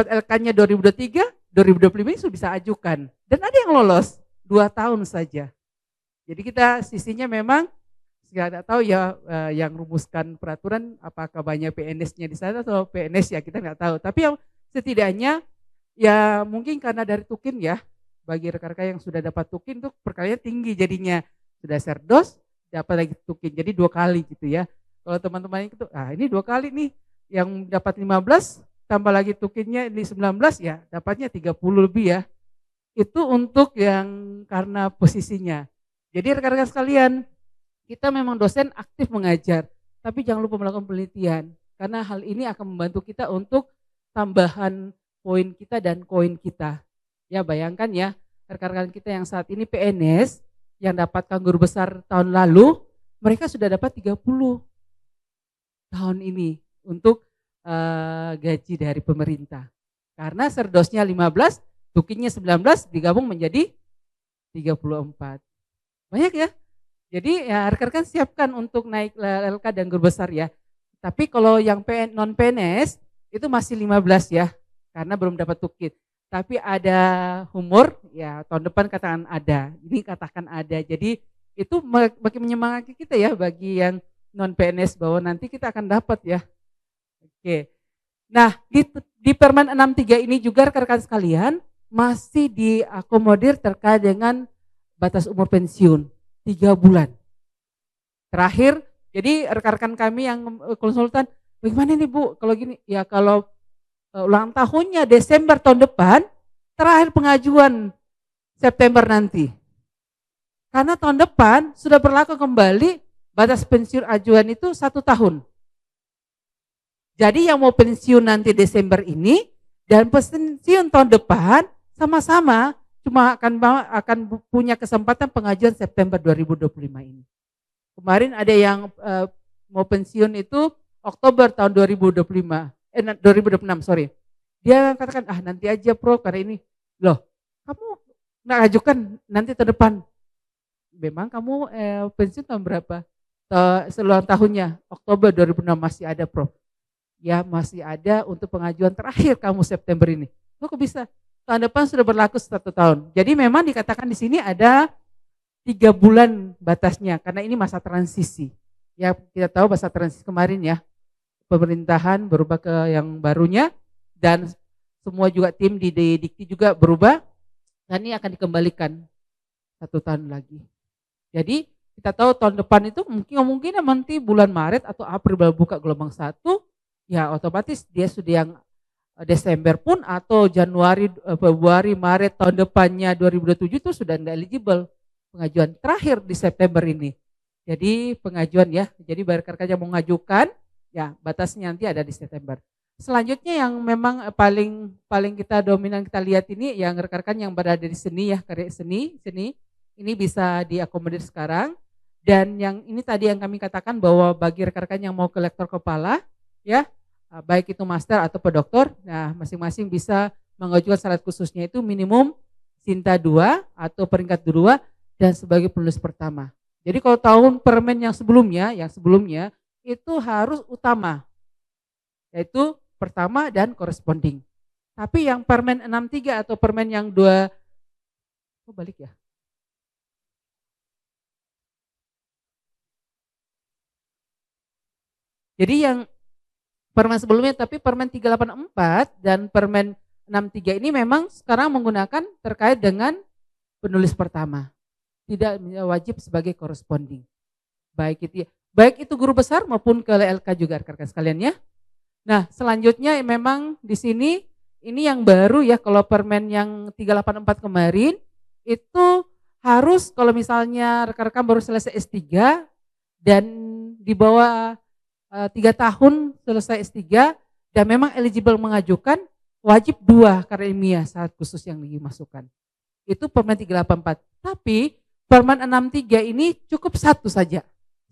LK-nya 2023, 2025 sudah bisa ajukan. Dan ada yang lolos 2 tahun saja. Jadi kita sisinya memang tidak tahu ya yang rumuskan peraturan apakah banyak PNS-nya di sana atau PNS ya kita nggak tahu. Tapi yang setidaknya ya mungkin karena dari Tukin ya, bagi rekan-rekan yang sudah dapat Tukin itu perkaliannya tinggi jadinya. Sudah serdos dapat lagi Tukin, jadi 2 kali gitu ya. Kalau teman-teman itu, ini 2 kali nih, yang dapat 15 tambah lagi tukinnya di 19 ya dapatnya 30 lebih ya. Itu untuk yang karena posisinya. Jadi rekan-rekan sekalian, kita memang dosen aktif mengajar, tapi jangan lupa melakukan penelitian. Karena hal ini akan membantu kita untuk tambahan poin kita dan koin kita. Ya bayangkan ya, rekan-rekan kita yang saat ini PNS, yang dapatkan guru besar tahun lalu, mereka sudah dapat 30 tahun ini untuk gaji dari pemerintah. Karena serdosnya 15, tukinnya 19 digabung menjadi 34. Banyak ya. Jadi ya rekan-rekan siapkan untuk naik LK dan guru besar ya. Tapi kalau yang non PNS itu masih 15 ya. Karena belum dapat tukin. Tapi ada humor ya tahun depan katakan ada. Ini katakan ada. Jadi itu bagi menyemangati kita ya bagi yang non PNS bahwa nanti kita akan dapat ya. Oke. Nah, di Permen 63 ini juga rekan-rekan sekalian masih diakomodir terkait dengan batas umur pensiun 3 bulan. Terakhir, jadi rekan-rekan kami yang konsultan, bagaimana nih Bu kalau gini? Ya kalau ulang tahunnya Desember tahun depan, terakhir pengajuan September nanti. Karena tahun depan sudah berlaku kembali batas pensiun ajuan itu 1 tahun. Jadi yang mau pensiun nanti Desember ini dan pensiun tahun depan sama-sama cuma akan punya kesempatan pengajuan September 2025 ini. Kemarin ada yang mau pensiun itu Oktober tahun 2026 sorry. Dia katakan nanti aja Prof karena ini. Loh, kamu nggak ajukan nanti tahun depan. Memang kamu pensiun tahun berapa? Seluruh tahunnya Oktober 2006 masih ada Prof. Ya masih ada untuk pengajuan terakhir kamu September ini. Kok bisa? Tahun depan sudah berlaku 1 tahun. Jadi memang dikatakan di sini ada 3 bulan batasnya karena ini masa transisi. Ya kita tahu masa transisi kemarin ya. Pemerintahan berubah ke yang barunya dan semua juga tim di Dikti juga berubah dan ini akan dikembalikan 1 tahun lagi. Jadi kita tahu tahun depan itu mungkin nanti bulan Maret atau April baru buka gelombang 1. Ya otomatis dia sudah yang Desember pun atau Januari, Februari, Maret tahun depannya 2027 itu sudah tidak eligible pengajuan terakhir di September ini. Jadi pengajuan ya, jadi rekan-rekan yang mau mengajukan ya batasnya nanti ada di September. Selanjutnya yang memang paling kita dominan kita lihat ini yang rekan-rekan yang berada di seni ya, karya seni ini bisa diakomodir sekarang. Dan yang ini tadi yang kami katakan bahwa bagi rekan-rekan yang mau ke lektor kepala ya, baik itu master atau doktor, nah masing-masing bisa mengajukan syarat khususnya itu minimum Sinta 2 atau peringkat 2 dan sebagai penulis pertama. Jadi kalau tahun permen yang sebelumnya itu harus utama, yaitu pertama dan corresponding. Tapi yang permen 63 atau permen yang 2, balik ya. Jadi yang permen sebelumnya, tapi permen 384 dan permen 63 ini memang sekarang menggunakan terkait dengan penulis pertama. Tidak wajib sebagai corresponding. Baik itu guru besar maupun ke LK juga rekan-rekan sekalian ya. Nah, selanjutnya memang di sini ini yang baru ya, kalau permen yang 384 kemarin itu harus kalau misalnya rekan-rekan baru selesai S3 dan di bawah 3 tahun selesai S3 dan memang eligible mengajukan wajib 2 karya ilmiah syarat khusus yang dimasukkan. Itu permen 384. Tapi permen 63 ini cukup 1 saja.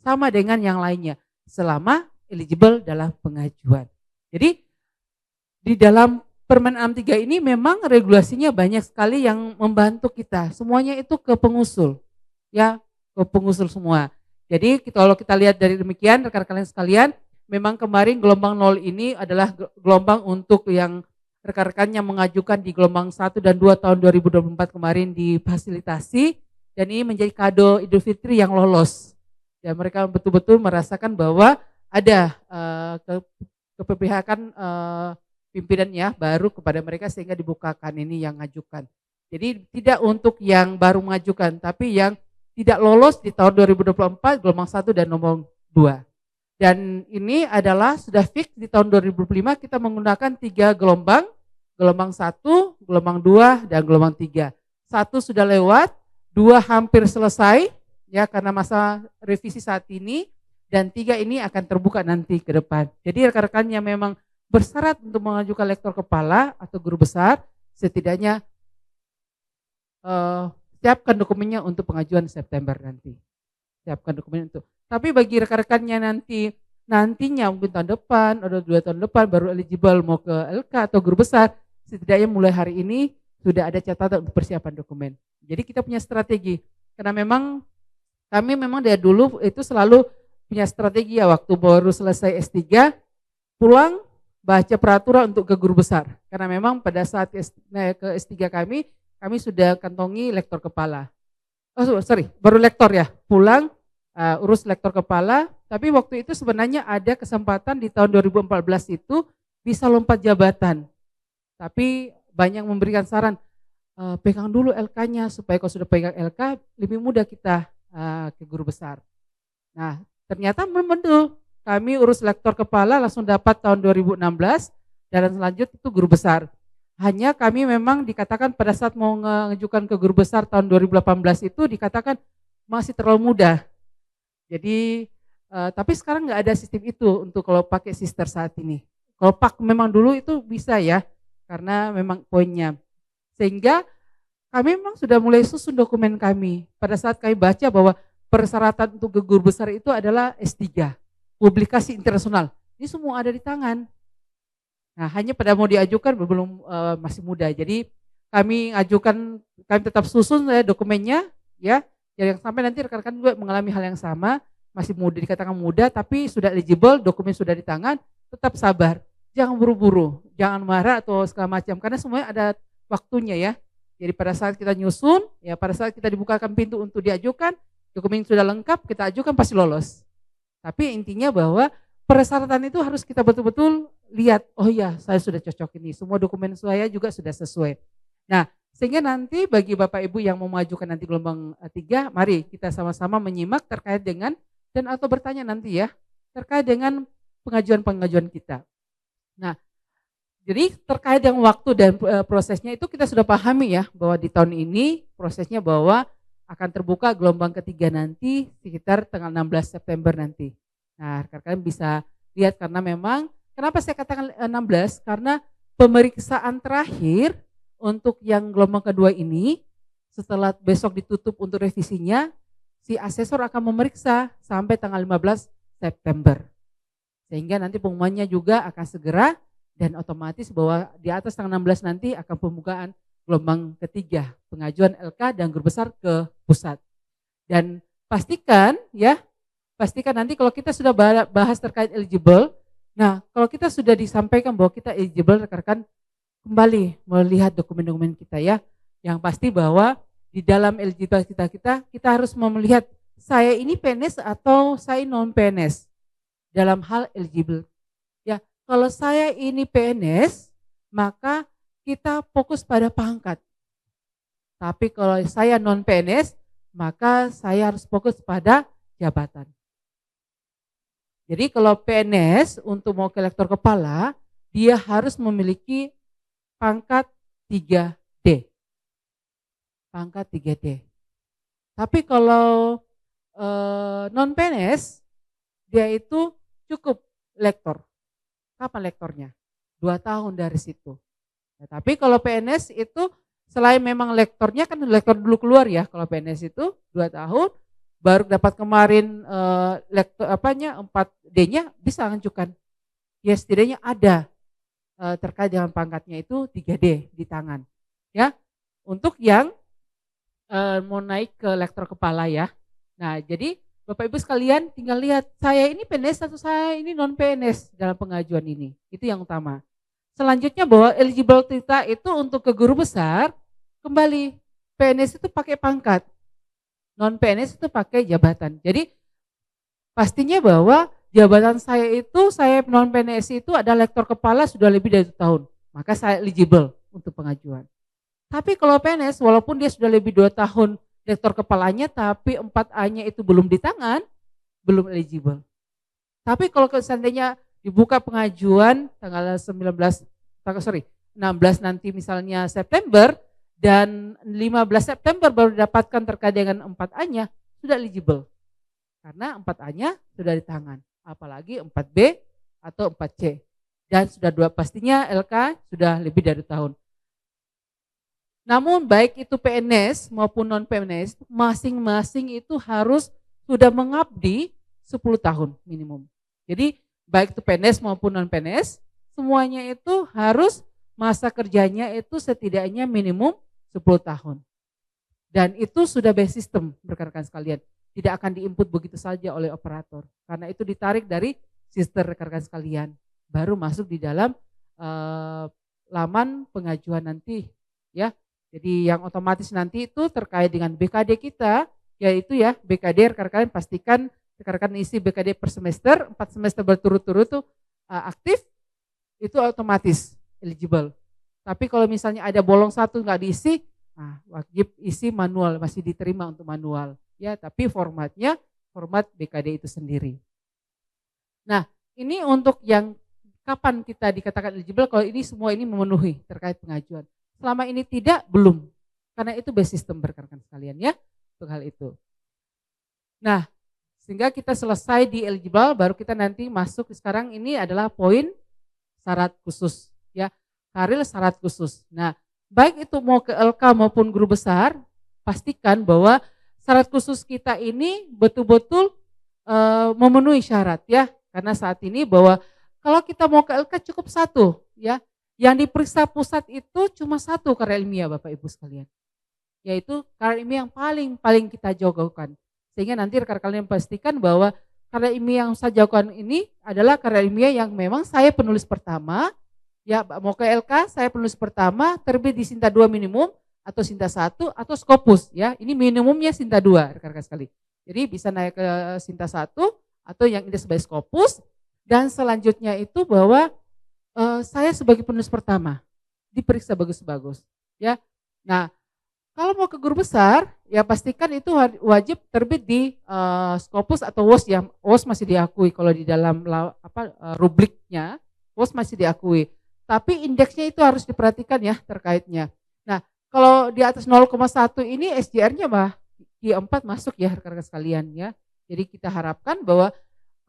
Sama dengan yang lainnya selama eligible dalam pengajuan. Jadi di dalam permen 63 ini memang regulasinya banyak sekali yang membantu kita. Semuanya itu ke pengusul. Ya, ke pengusul semua. Jadi kalau kita lihat dari demikian rekan-rekan sekalian, memang kemarin gelombang 0 ini adalah gelombang untuk yang rekan-rekan yang mengajukan di gelombang 1 dan 2 tahun 2024 kemarin difasilitasi dan ini menjadi kado Idul Fitri yang lolos. Dan mereka betul-betul merasakan bahwa ada keberpihakan pimpinannya baru kepada mereka sehingga dibukakan ini yang ngajukan. Jadi tidak untuk yang baru mengajukan tapi yang tidak lolos di tahun 2024 gelombang 1 dan nomor 2. Dan ini adalah sudah fix di tahun 2005 kita menggunakan 3 gelombang, gelombang 1, gelombang 2, dan gelombang 3. 1 sudah lewat, 2 hampir selesai, ya karena masa revisi saat ini, dan 3 ini akan terbuka nanti ke depan. Jadi rekan-rekan yang memang bersyarat untuk mengajukan lektor kepala atau guru besar, setidaknya siapkan dokumennya untuk pengajuan September nanti. Siapkan dokumen untuk. Tapi bagi rekan-rekannya nantinya mungkin tahun depan atau 2 tahun depan baru eligible mau ke LK atau guru besar, setidaknya mulai hari ini sudah ada catatan untuk persiapan dokumen. Jadi kita punya strategi karena memang kami memang dari dulu itu selalu punya strategi ya, waktu baru selesai S3 pulang baca peraturan untuk ke guru besar karena memang pada saat ke S3 kami sudah kantongi lektor kepala. Baru lektor ya, pulang urus lektor kepala, tapi waktu itu sebenarnya ada kesempatan di tahun 2014 itu bisa lompat jabatan. Tapi banyak memberikan saran, pegang dulu LK-nya supaya kalau sudah pegang LK lebih mudah kita ke guru besar. Nah, ternyata betul, kami urus lektor kepala langsung dapat tahun 2016 dan selanjutnya itu guru besar. Hanya kami memang dikatakan pada saat mau mengajukan ke guru besar tahun 2018 itu dikatakan masih terlalu muda. Jadi tapi sekarang nggak ada sistem itu untuk kalau pakai sister saat ini. Kalau pak memang dulu itu bisa ya karena memang poinnya. Sehingga kami memang sudah mulai susun dokumen kami. Pada saat kami baca bahwa persyaratan untuk ke guru besar itu adalah S3, publikasi internasional. Ini semua ada di tangan. Nah, hanya pada mau diajukan belum masih muda. Jadi kami tetap susun dokumennya ya. Yang sampai nanti rekan-rekan juga mengalami hal yang sama, masih muda dikatakan muda tapi sudah eligible, dokumen sudah di tangan, tetap sabar. Jangan buru-buru, jangan marah atau segala macam karena semuanya ada waktunya ya. Jadi pada saat kita nyusun, ya pada saat kita dibukakan pintu untuk diajukan, dokumen sudah lengkap, kita ajukan pasti lolos. Tapi intinya bahwa persyaratan itu harus kita betul-betul lihat, oh ya saya sudah cocok ini, semua dokumen saya juga sudah sesuai. Nah, sehingga nanti bagi Bapak Ibu yang mau mengajukan nanti gelombang 3, mari kita sama-sama menyimak terkait dengan dan atau bertanya nanti ya, terkait dengan pengajuan kita. Nah, jadi terkait dengan waktu dan prosesnya itu kita sudah pahami ya, bahwa di tahun ini prosesnya bahwa akan terbuka gelombang ketiga nanti sekitar tanggal 16 September nanti. Nah, rekan-rekan bisa lihat karena memang, kenapa saya katakan 16? Karena pemeriksaan terakhir untuk yang gelombang kedua ini, setelah besok ditutup untuk revisinya, si asesor akan memeriksa sampai tanggal 15 September. Sehingga nanti pengumumannya juga akan segera dan otomatis bahwa di atas tanggal 16 nanti akan pembukaan gelombang ketiga, pengajuan LK dan guru besar ke pusat. Dan pastikan nanti kalau kita sudah bahas terkait eligible, nah kalau kita sudah disampaikan bahwa kita eligible, rekan-rekan kembali melihat dokumen-dokumen kita ya, yang pasti bahwa di dalam eligibilitas kita harus melihat saya ini PNS atau saya non PNS dalam hal eligible. Ya, kalau saya ini PNS maka kita fokus pada pangkat. Tapi kalau saya non PNS maka saya harus fokus pada jabatan. Jadi kalau PNS untuk mau ke lektor kepala dia harus memiliki pangkat 3D. Pangkat 3D. Tapi kalau non PNS dia itu cukup lektor. Kapan lektornya? 2 tahun dari situ. Nah, tapi kalau PNS itu selain memang lektornya kan lektor dulu keluar ya. Kalau PNS itu 2 tahun baru dapat kemarin lektor 4D-nya bisa ajukan. Ya setidaknya ada terkait dengan pangkatnya itu 3D di tangan. Ya. Untuk yang mau naik ke lektor kepala ya. Nah, jadi Bapak Ibu sekalian tinggal lihat saya ini PNS atau saya ini non PNS dalam pengajuan ini. Itu yang utama. Selanjutnya bahwa eligible kita itu untuk ke guru besar kembali PNS itu pakai pangkat. Non PNS itu pakai jabatan. Jadi pastinya bahwa jabatan saya itu, saya non PNS itu ada lektor kepala sudah lebih dari 1 tahun. Maka saya eligible untuk pengajuan. Tapi kalau PNS walaupun dia sudah lebih 2 tahun lektor kepalanya tapi 4A-nya itu belum di tangan, belum eligible. Tapi kalau seandainya dibuka pengajuan tanggal 16 nanti misalnya September dan 15 September baru didapatkan terkait dengan 4A-nya, sudah eligible. Karena 4A-nya sudah di tangan, apalagi 4B atau 4C. Dan sudah pastinya LK sudah lebih dari tahun. Namun baik itu PNS maupun non-PNS, masing-masing itu harus sudah mengabdi 10 tahun minimum. Jadi baik itu PNS maupun non-PNS, semuanya itu harus masa kerjanya itu setidaknya minimum 10 tahun. Dan itu sudah by system rekan-rekan sekalian. Tidak akan diinput begitu saja oleh operator. Karena itu ditarik dari sister rekan-rekan sekalian. Baru masuk di dalam laman pengajuan nanti ya. Jadi yang otomatis nanti itu terkait dengan BKD kita, yaitu ya BKD rekan-rekan pastikan rekan-rekan isi BKD per semester, 4 semester berturut-turut tuh aktif, itu otomatis eligible. Tapi kalau misalnya ada bolong satu nggak diisi, nah wajib isi manual, masih diterima untuk manual ya, tapi formatnya format BKD itu sendiri. Nah ini untuk yang kapan kita dikatakan eligible, kalau ini semua ini memenuhi terkait pengajuan. Selama ini tidak, belum. Karena itu base system rekan-rekan sekalian ya, untuk hal itu. Nah, sehingga kita selesai di eligible, baru kita nanti masuk sekarang ini adalah poin syarat khusus ya, karir syarat khusus. Nah, baik itu mau ke LK maupun guru besar, pastikan bahwa syarat khusus kita ini betul-betul memenuhi syarat ya. Karena saat ini bahwa kalau kita mau ke LK cukup satu ya, yang diperiksa pusat itu cuma satu karya ilmiah Bapak Ibu sekalian, yaitu karya ilmiah yang paling kita jagokan. Sehingga nanti rekan-rekan pastikan bahwa karya ilmiah yang saya jagokan ini adalah karya ilmiah yang memang saya penulis pertama, ya mau ke LK saya penulis pertama, terbit di Sinta 2 minimum, atau Sinta 1, atau Scopus ya, ini minimumnya Sinta 2 rekan-rekan sekali. Jadi bisa naik ke Sinta 1, atau yang indeks by Scopus, dan selanjutnya itu bahwa saya sebagai penulis pertama diperiksa bagus-bagus ya. Nah kalau mau ke guru besar ya pastikan itu wajib terbit di Scopus atau WOS ya. WOS masih diakui kalau di dalam rubriknya, WOS masih diakui. Tapi indeksnya itu harus diperhatikan ya terkaitnya. Nah kalau di atas 0,1 ini SJR-nya mah Q4 masuk ya rekan-rekan sekalian ya. Jadi kita harapkan bahwa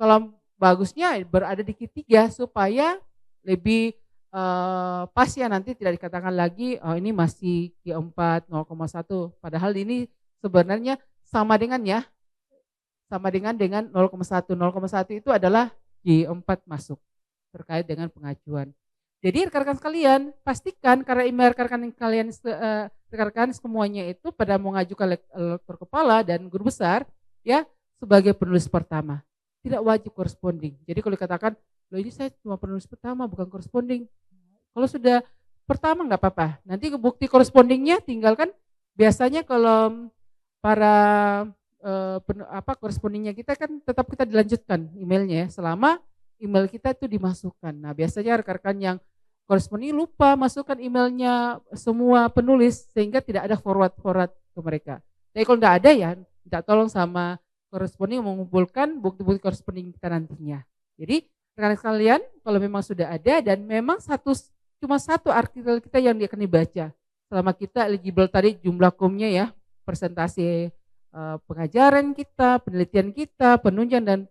kalau bagusnya berada di Q3 supaya lebih pas ya, nanti tidak dikatakan lagi oh ini masih Q4 0,1, padahal ini sebenarnya sama dengan 0,1 itu adalah Q4 masuk terkait dengan pengajuan. Jadi rekan-rekan sekalian pastikan karena email rekan-rekan semuanya itu pada mengajukan lektor kepala dan guru besar ya sebagai penulis pertama. Tidak wajib corresponding. Jadi kalau dikatakan, loh ini saya cuma penulis pertama bukan corresponding. Kalau sudah pertama nggak apa-apa. Nanti bukti correspondingnya tinggalkan. Biasanya kalau para correspondingnya kita kan tetap kita dilanjutkan emailnya ya, selama email kita itu dimasukkan. Nah biasanya rekan-rekan yang corresponding lupa masukkan emailnya semua penulis sehingga tidak ada forward ke mereka. Tapi kalau nggak ada ya minta tolong sama corresponding mengumpulkan bukti-bukti corresponding kita nantinya. Jadi rekan-rekan sekalian kalau memang sudah ada dan memang cuma satu artikel kita yang akan dibaca. Selama kita eligible tadi jumlah komnya ya, presentasi pengajaran kita, penelitian kita, penunjang dan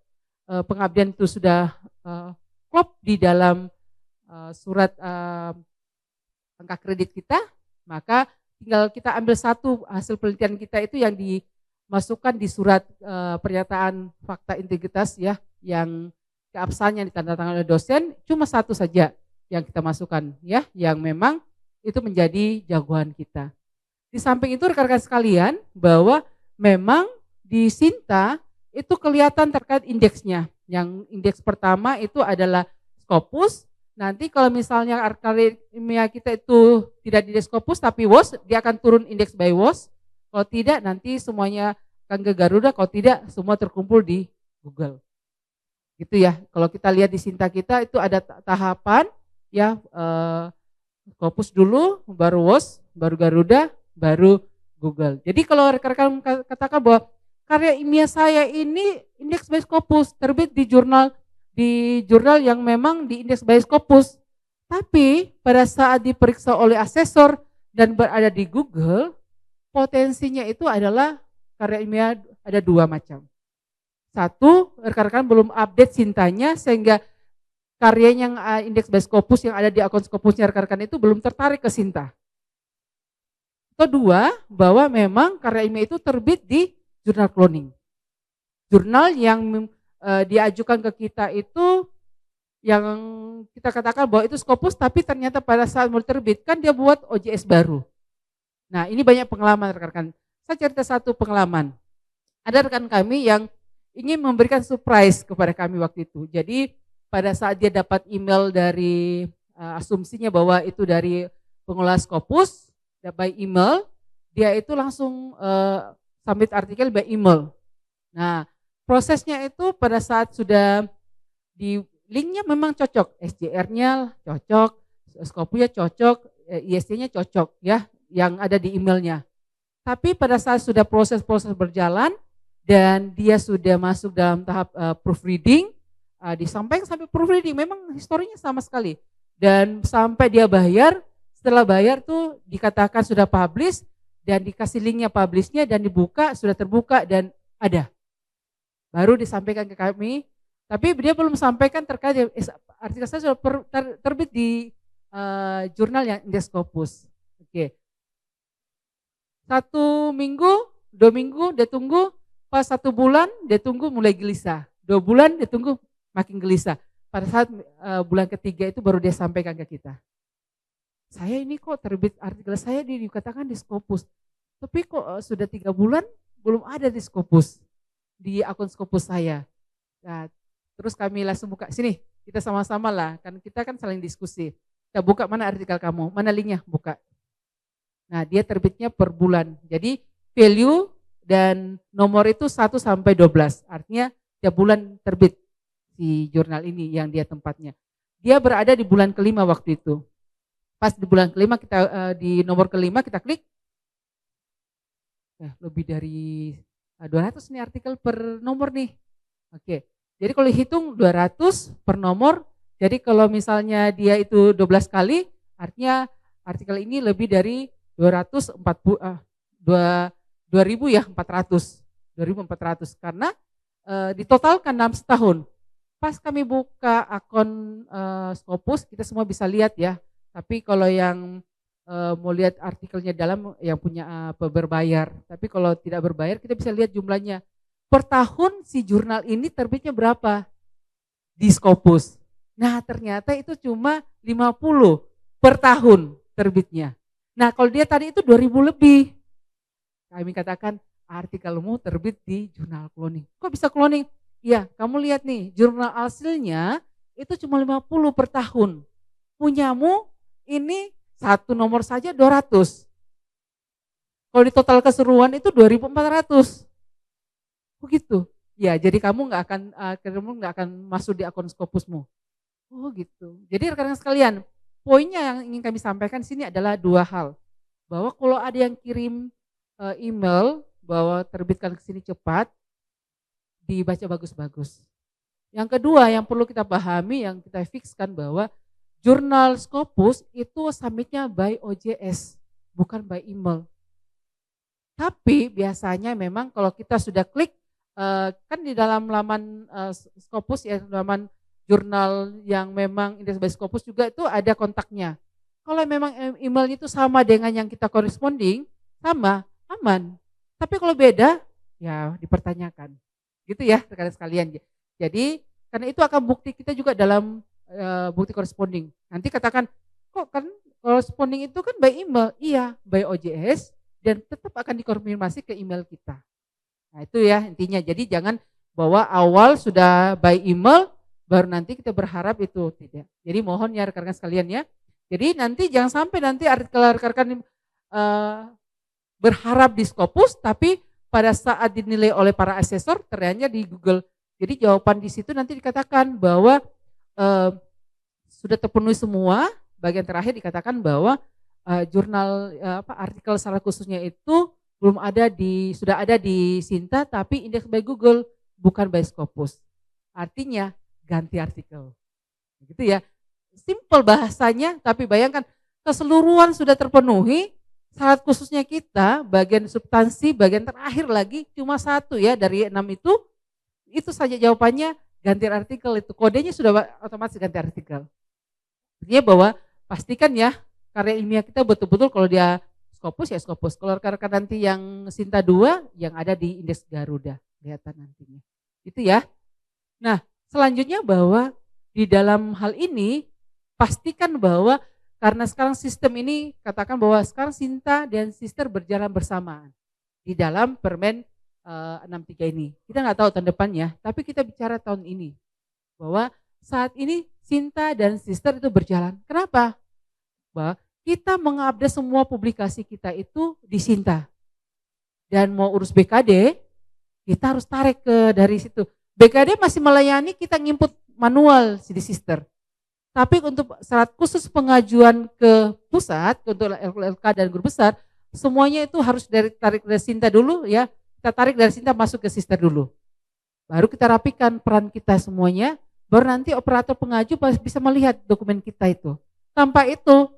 pengabdian itu sudah klop di dalam surat angka kredit kita, maka tinggal kita ambil satu hasil penelitian kita itu yang dimasukkan di surat pernyataan fakta integritas ya, yang keabsahannya ditandatangani oleh dosen, cuma satu saja yang kita masukkan ya, yang memang itu menjadi jagoan kita. Di samping itu rekan-rekan sekalian bahwa memang di Sinta itu kelihatan terkait indeksnya. Yang indeks pertama itu adalah Scopus. Nanti kalau misalnya karya ilmiah kita itu tidak di Scopus tapi WOS, dia akan turun indeks by WOS. Kalau tidak nanti semuanya akan ke Garuda, kalau tidak semua terkumpul di Google. Gitu ya. Kalau kita lihat di Sinta kita itu ada tahapan ya, Scopus dulu, baru WOS, baru Garuda, baru Google. Jadi kalau rekan-rekan katakan bahwa karya ilmiah saya ini indeks by Scopus terbit di jurnal di jurnal yang memang diindeks by Scopus. Tapi pada saat diperiksa oleh asesor dan berada di Google, potensinya itu adalah karya ilmiah ada 2 macam. Satu, rekan-rekan belum update Sintanya sehingga karya yang indeks by Scopus yang ada di akun Scopusnya rekan-rekan itu belum tertarik ke Sinta. Kedua, bahwa memang karya ilmiah itu terbit di jurnal cloning. Jurnal yang diajukan ke kita itu yang kita katakan bahwa itu Scopus, tapi ternyata pada saat mau terbit kan dia buat OJS baru. Nah, ini banyak pengalaman rekan-rekan. Saya cerita satu pengalaman. Ada rekan kami yang ingin memberikan surprise kepada kami waktu itu. Jadi pada saat dia dapat email dari asumsinya bahwa itu dari pengelola Scopus by email, dia itu langsung submit artikel by email. Nah, prosesnya itu pada saat sudah di linknya memang cocok, SJR-nya cocok, Scopusnya cocok, IST-nya cocok ya, yang ada di emailnya. Tapi pada saat sudah proses-proses berjalan dan dia sudah masuk dalam tahap proofreading, disampaikan sampai proofreading, memang historinya sama sekali. Dan sampai dia bayar, setelah bayar tuh dikatakan sudah publish dan dikasih linknya publishnya dan dibuka, sudah terbuka dan ada. Baru disampaikan ke kami, tapi dia belum sampaikan terkait artikel saya sudah terbit di jurnal yang indeks Scopus. Oke. 1 minggu, 2 minggu dia tunggu, pas 1 bulan dia tunggu mulai gelisah. 2 bulan dia tunggu makin gelisah. Pada saat bulan ketiga itu baru dia sampaikan ke kita. Saya ini kok terbit artikel saya dikatakan di Scopus. Tapi kok sudah 3 bulan belum ada di Scopus. Di akun Scopus saya. Nah, terus kami langsung buka, sini kita sama-sama lah. Kan kita kan saling diskusi. Kita buka mana artikel kamu, mana linknya, buka. Nah, dia terbitnya per bulan. Jadi value dan nomor itu 1 sampai 12. Artinya tiap bulan terbit si jurnal ini yang dia tempatnya. Dia berada di bulan kelima waktu itu. Pas di bulan kelima kita di nomor kelima kita klik. Lebih dari 200 nih artikel per nomor nih. Oke. Jadi kalau hitung 200 per nomor, jadi kalau misalnya dia itu 12 kali, artinya artikel ini lebih dari 2.400 karena ditotalkan 6 tahun. Pas kami buka akun Scopus, kita semua bisa lihat ya. Tapi kalau yang mau lihat artikelnya dalam yang punya berbayar. Tapi kalau tidak berbayar kita bisa lihat jumlahnya. Per tahun si jurnal ini terbitnya berapa di Scopus. Nah ternyata itu cuma 50 per tahun terbitnya. Nah kalau dia tadi itu 2.000 lebih. Kami katakan artikelmu terbit di jurnal cloning. Kok bisa cloning? Iya kamu lihat nih jurnal hasilnya itu cuma 50 per tahun. Punyamu ini satu nomor saja 200. Kalau di total keseluruhan itu 2.400. Begitu. Ya, jadi kamu nggak akan masuk di akun Scopusmu. Oh gitu. Jadi rekan-rekan sekalian, poinnya yang ingin kami sampaikan di sini adalah 2 hal. Bahwa kalau ada yang kirim email bahwa terbitkan ke sini cepat, dibaca bagus-bagus. Yang kedua yang perlu kita pahami, yang kita fixkan bahwa jurnal Scopus itu submitnya by OJS, bukan by email. Tapi biasanya memang kalau kita sudah klik, kan di dalam laman Scopus ya, laman jurnal yang memang indeks by Scopus juga itu ada kontaknya. Kalau memang emailnya itu sama dengan yang kita corresponding, sama, aman. Tapi kalau beda, ya dipertanyakan. Gitu ya rekan-rekan sekalian. Jadi karena itu akan bukti kita juga dalam bukti corresponding. Nanti katakan, kok kan corresponding itu kan by email? Iya, by OJS dan tetap akan dikonfirmasi ke email kita. Nah itu ya intinya. Jadi jangan bahwa awal sudah by email, baru nanti kita berharap itu tidak. Jadi mohon ya rekan-rekan sekalian ya. Jadi nanti jangan sampai nanti artikel rekan-rekan berharap di Scopus, tapi pada saat dinilai oleh para asesor ternyata di Google. Jadi jawaban di situ nanti dikatakan bahwa sudah terpenuhi semua. Bagian terakhir dikatakan bahwa jurnal artikel salah khususnya itu belum ada sudah ada di Sinta tapi indeks by Google bukan by Scopus. Artinya ganti artikel. Gitu ya. Simple bahasanya, tapi bayangkan keseluruhan sudah terpenuhi, syarat khususnya kita, bagian substansi, bagian terakhir lagi cuma satu ya dari 6 itu saja jawabannya ganti artikel itu. Kodenya sudah otomatis ganti artikel. Artinya bahwa pastikan ya karya ilmiah kita betul-betul kalau dia Scopus ya Scopus. Kalau rekan-rekan nanti yang Sinta 2 yang ada di indeks Garuda, kelihatan nantinya. Itu ya. Nah, selanjutnya bahwa di dalam hal ini pastikan bahwa karena sekarang sistem ini katakan bahwa sekarang Sinta dan Sister berjalan bersamaan di dalam Permen 63 ini. Kita nggak tahu tahun depan ya, tapi kita bicara tahun ini bahwa saat ini Sinta dan Sister itu berjalan. Kenapa? Bahwa kita mengupdate semua publikasi kita itu di Sinta. Dan mau urus BKD, kita harus tarik ke dari situ. BKD masih melayani kita nginput manual di Sister. Tapi untuk syarat khusus pengajuan ke pusat, untuk LK dan guru besar, semuanya itu harus tarik dari Sinta dulu ya. Kita tarik dari Sinta masuk ke Sister dulu. Baru kita rapikan peran kita semuanya, baru nanti operator pengaju bisa melihat dokumen kita itu. Tanpa itu,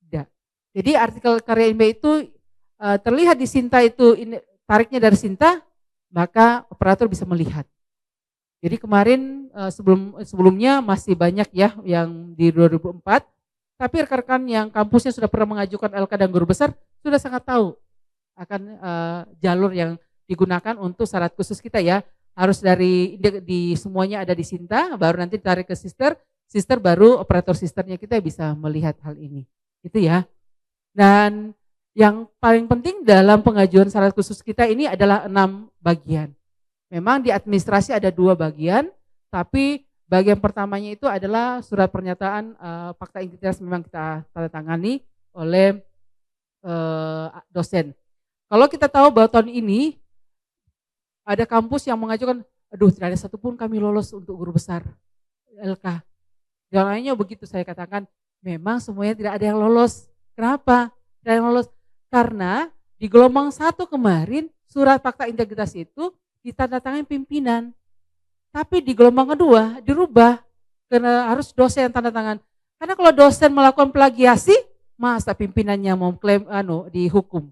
tidak. Jadi artikel karya ilmiah itu terlihat di Sinta itu, tariknya dari Sinta, maka operator bisa melihat. Jadi kemarin sebelumnya masih banyak ya yang di 2004, tapi rekan-rekan yang kampusnya sudah pernah mengajukan LK dan guru besar sudah sangat tahu akan jalur yang digunakan untuk syarat khusus kita ya. Harus di semuanya ada di Sinta, baru nanti ditarik ke Sister, Sister baru operator Sisternya kita bisa melihat hal ini. Itu ya. Dan yang paling penting dalam pengajuan syarat khusus kita ini adalah 6 bagian. Memang di administrasi ada 2 bagian, tapi bagian pertamanya itu adalah surat pernyataan fakta integritas memang kita tanda tangani oleh dosen. Kalau kita tahu bahwa tahun ini ada kampus yang mengajukan, aduh tidak ada satupun kami lolos untuk guru besar LK. Yang lainnya begitu saya katakan, memang semuanya tidak ada yang lolos. Kenapa? Tidak ada yang lolos. Karena di gelombang 1 kemarin surat fakta integritas itu ditandatangani pimpinan. Tapi di gelombang kedua dirubah karena harus dosen yang tanda tangan. Karena kalau dosen melakukan plagiasi, masa pimpinannya mau klaim dihukum.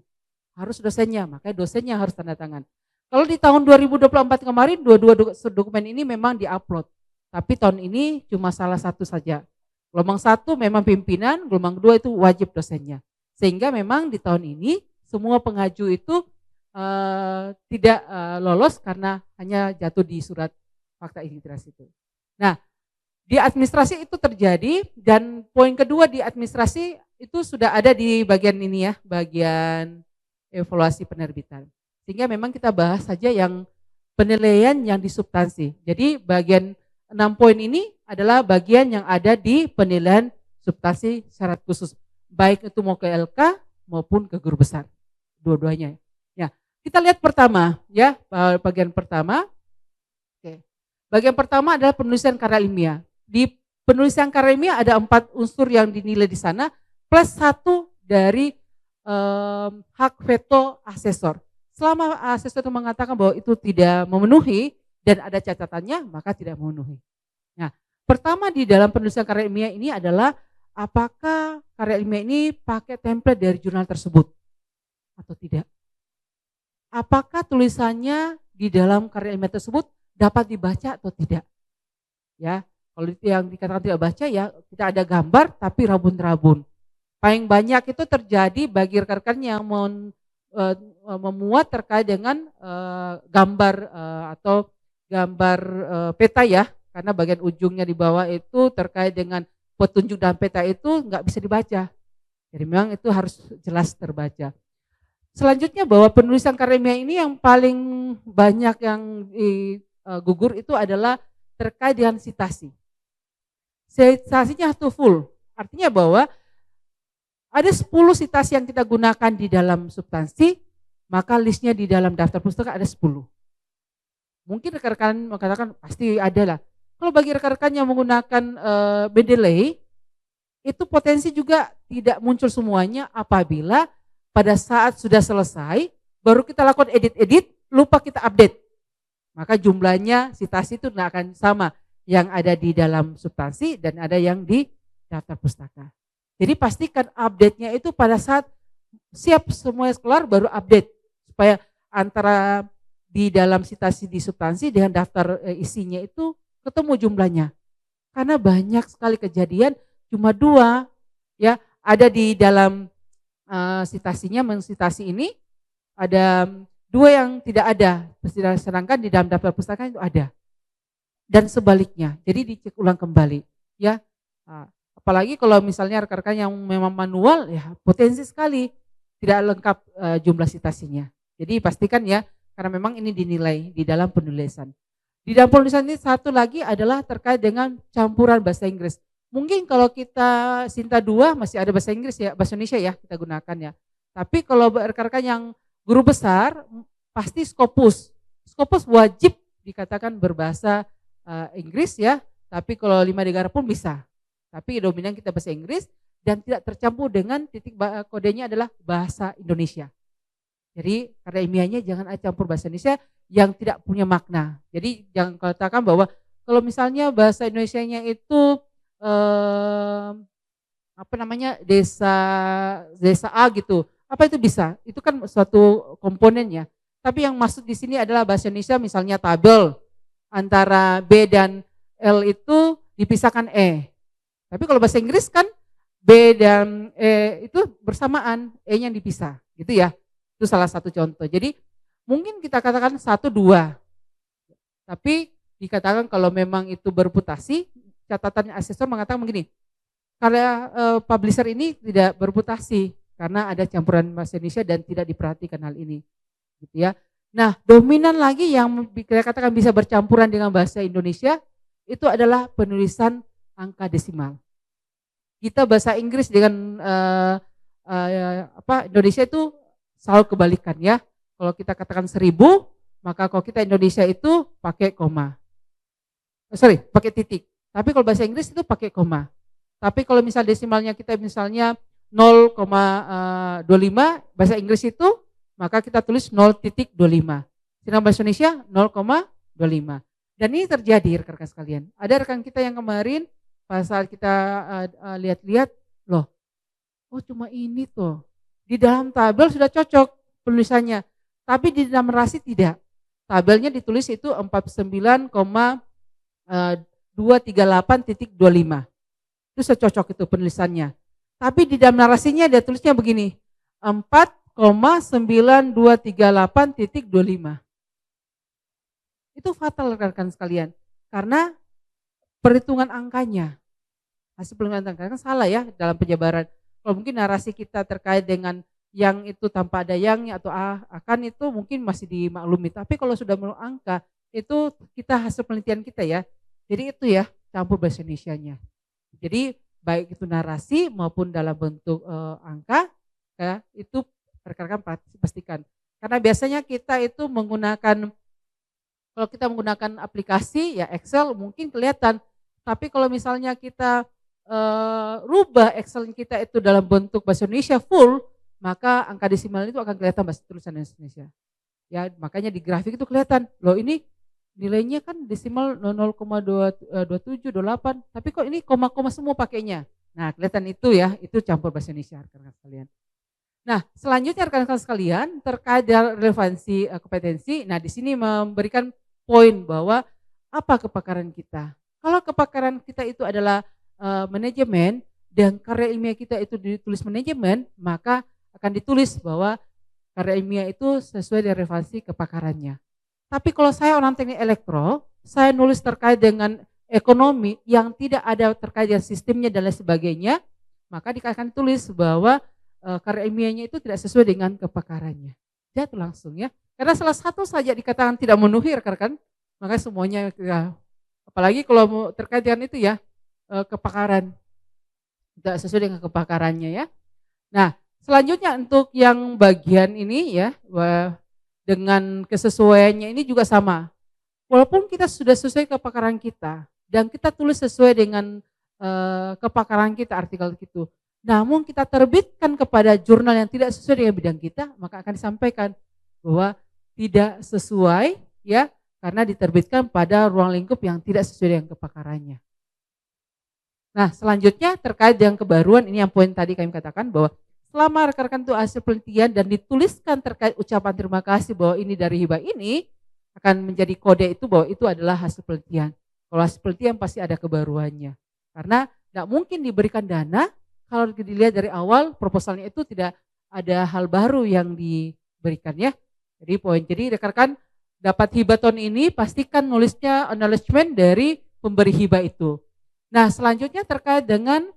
Harus dosennya, makanya dosennya harus tanda tangan. Kalau di tahun 2024 kemarin dua-dua dokumen ini memang diupload. Tapi tahun ini cuma salah satu saja. Gelombang 1 memang pimpinan, gelombang 2 itu wajib dosennya. Sehingga memang di tahun ini semua pengaju itu tidak lolos karena hanya jatuh di surat fakta integritas itu. Nah, di administrasi itu terjadi dan poin kedua di administrasi itu sudah ada di bagian ini ya, bagian evaluasi penerbitan. Sehingga memang kita bahas saja yang penilaian yang di substansi. Jadi bagian 6 poin ini adalah bagian yang ada di penilaian substansi syarat khusus. Baik itu mau ke LK maupun ke guru besar. Dua-duanya. Ya, kita lihat pertama ya, bagian pertama. Oke. Bagian pertama adalah penulisan karya ilmiah. Di penulisan karya ilmiah ada 4 unsur yang dinilai di sana plus 1 dari hak veto asesor. Selama asesor itu mengatakan bahwa itu tidak memenuhi dan ada catatannya, maka tidak memenuhi. Nah, pertama di dalam penulisan karya ilmiah ini adalah apakah karya ilmiah ini pakai template dari jurnal tersebut atau tidak. Apakah tulisannya di dalam karya ilmiah tersebut dapat dibaca atau tidak. Ya, kalau yang dikatakan tidak baca ya kita ada gambar tapi rabun-rabun. Paling banyak itu terjadi bagi rekan-rekan yang memuat terkait dengan gambar atau gambar peta ya, karena bagian ujungnya di bawah itu terkait dengan petunjuk dan peta itu nggak bisa dibaca. Jadi memang itu harus jelas terbaca. Selanjutnya bahwa penulisan karya ilmiah ini yang paling banyak yang gugur itu adalah terkait dengan sitasi. Sitasinya harus full, artinya bahwa ada 10 sitasi yang kita gunakan di dalam substansi, maka listnya di dalam daftar pustaka ada 10. Mungkin rekan-rekan mengatakan pasti ada lah. Kalau bagi rekan-rekan yang menggunakan Mendeley, itu potensi juga tidak muncul semuanya apabila pada saat sudah selesai, baru kita lakukan edit-edit, lupa kita update. Maka jumlahnya sitasi itu tidak akan sama. yang ada di dalam substansi dan ada yang di daftar pustaka. Jadi pastikan update-nya itu pada saat siap semuanya keluar baru update, supaya antara di dalam citasi di substansi dengan daftar isinya itu ketemu jumlahnya. Karena banyak sekali kejadian cuma 2 ya, ada di dalam citasinya, mensitasi ini ada 2 yang tidak ada, sedangkan di dalam daftar pustaka itu ada. Dan sebaliknya, jadi dicek ulang kembali ya. Apalagi kalau misalnya rekan-rekan yang memang manual ya, potensi sekali tidak lengkap jumlah citasinya. Jadi pastikan ya, karena memang ini dinilai di dalam penulisan. Di dalam penulisan ini satu lagi adalah terkait dengan campuran bahasa Inggris. Mungkin kalau kita Sinta 2 masih ada bahasa Inggris ya, bahasa Indonesia ya kita gunakan ya. Tapi kalau rekan-rekan yang guru besar pasti Scopus. Scopus wajib dikatakan berbahasa Inggris ya, tapi kalau 5 negara pun bisa. Tapi dominan kita bahasa Inggris dan tidak tercampur dengan titik kodenya adalah bahasa Indonesia. Jadi karya ilmiahnya jangan campur bahasa Indonesia yang tidak punya makna. Jadi jangan katakan bahwa kalau misalnya bahasa Indonesianya itu desa A gitu. Apa itu bisa? Itu kan suatu komponennya. Tapi yang maksud di sini adalah bahasa Indonesia misalnya tabel antara B dan L itu dipisahkan E. Tapi kalau bahasa Inggris kan B dan E itu bersamaan, E-nya dipisah, gitu ya. Itu salah satu contoh. Jadi mungkin kita katakan 1, 2. Tapi dikatakan kalau memang itu berputasi, catatannya asesor mengatakan begini, karya publisher ini tidak berputasi karena ada campuran bahasa Indonesia dan tidak diperhatikan hal ini, gitu ya. Nah, dominan lagi yang kita katakan bisa bercampuran dengan bahasa Indonesia itu adalah penulisan angka desimal. Kita bahasa Inggris dengan Indonesia itu selalu kebalikan ya. Kalau kita katakan 1000, maka kalau kita Indonesia itu pakai koma. Pakai titik. Tapi kalau bahasa Inggris itu pakai koma. Tapi kalau misal desimalnya kita misalnya 0,25, bahasa Inggris itu maka kita tulis 0.25. Sedangkan bahasa Indonesia 0,25. Dan ini terjadi rekan-rekan sekalian. Ada rekan kita yang kemarin pas saat kita lihat-lihat, loh, oh cuma ini tuh. Di dalam tabel sudah cocok penulisannya, tapi di dalam narasi tidak. Tabelnya ditulis itu 49,238.25. Itu secocok itu penulisannya. Tapi di dalam narasinya dia tulisnya begini, 4,9238.25. Itu fatal rekan-rekan sekalian. Karena perhitungan angkanya, hasil pengambilan angka kan salah ya dalam penjabaran. Kalau mungkin narasi kita terkait dengan yang itu tanpa ada yangnya atau akan itu mungkin masih dimaklumi. Tapi kalau sudah menurut angka itu kita hasil penelitian kita ya. Jadi itu ya campur bahasa Indonesianya. Jadi baik itu narasi maupun dalam bentuk angka ya, itu rekan-rekan pastikan. Karena biasanya kita itu menggunakan, kalau kita menggunakan aplikasi ya Excel mungkin kelihatan. Tapi kalau misalnya kita rubah Excel kita itu dalam bentuk bahasa Indonesia full, maka angka desimal itu akan kelihatan bahasa tulisan Indonesia. Ya, makanya di grafik itu kelihatan, loh ini nilainya kan desimal 0,2728, tapi kok ini koma-koma semua pakainya. Nah, kelihatan itu ya, itu campur bahasa Indonesia rekan-rekan sekalian. Nah, selanjutnya rekan-rekan sekalian terkait relevansi kompetensi. Nah, di sini memberikan poin bahwa apa kepakaran kita. Kalau kepakaran kita itu adalah manajemen dan karya ilmiah kita itu ditulis manajemen, maka akan ditulis bahwa karya ilmiah itu sesuai dengan relevansi kepakarannya. Tapi kalau saya orang teknik elektro, saya nulis terkait dengan ekonomi yang tidak ada terkait dengan sistemnya dan lain sebagainya, maka akan ditulis bahwa karya ilmiahnya itu tidak sesuai dengan kepakarannya. Jatuh langsung ya. Karena salah satu saja dikatakan tidak memenuhi rekan-rekan, maka semuanya ya, apalagi kalau mau terkait dengan itu ya, kepakaran. Tidak sesuai dengan kepakarannya ya. Nah, selanjutnya untuk yang bagian ini ya, dengan kesesuaiannya ini juga sama. Walaupun kita sudah sesuai kepakaran kita dan kita tulis sesuai dengan kepakaran kita artikel itu, namun kita terbitkan kepada jurnal yang tidak sesuai dengan bidang kita, maka akan disampaikan bahwa tidak sesuai ya, karena diterbitkan pada ruang lingkup yang tidak sesuai dengan kepakarannya. Nah, selanjutnya terkait dengan kebaruan, ini yang poin tadi kami katakan bahwa selama rekan-rekan itu hasil penelitian dan dituliskan terkait ucapan terima kasih bahwa ini dari hibah ini, akan menjadi kode itu bahwa itu adalah hasil penelitian. Kalau hasil penelitian pasti ada kebaruannya. Karena tidak mungkin diberikan dana kalau dilihat dari awal proposalnya itu tidak ada hal baru yang diberikan ya. Jadi rekan-rekan dapat hibah tahun ini pastikan nulisnya acknowledgement dari pemberi hibah itu. Nah, selanjutnya terkait dengan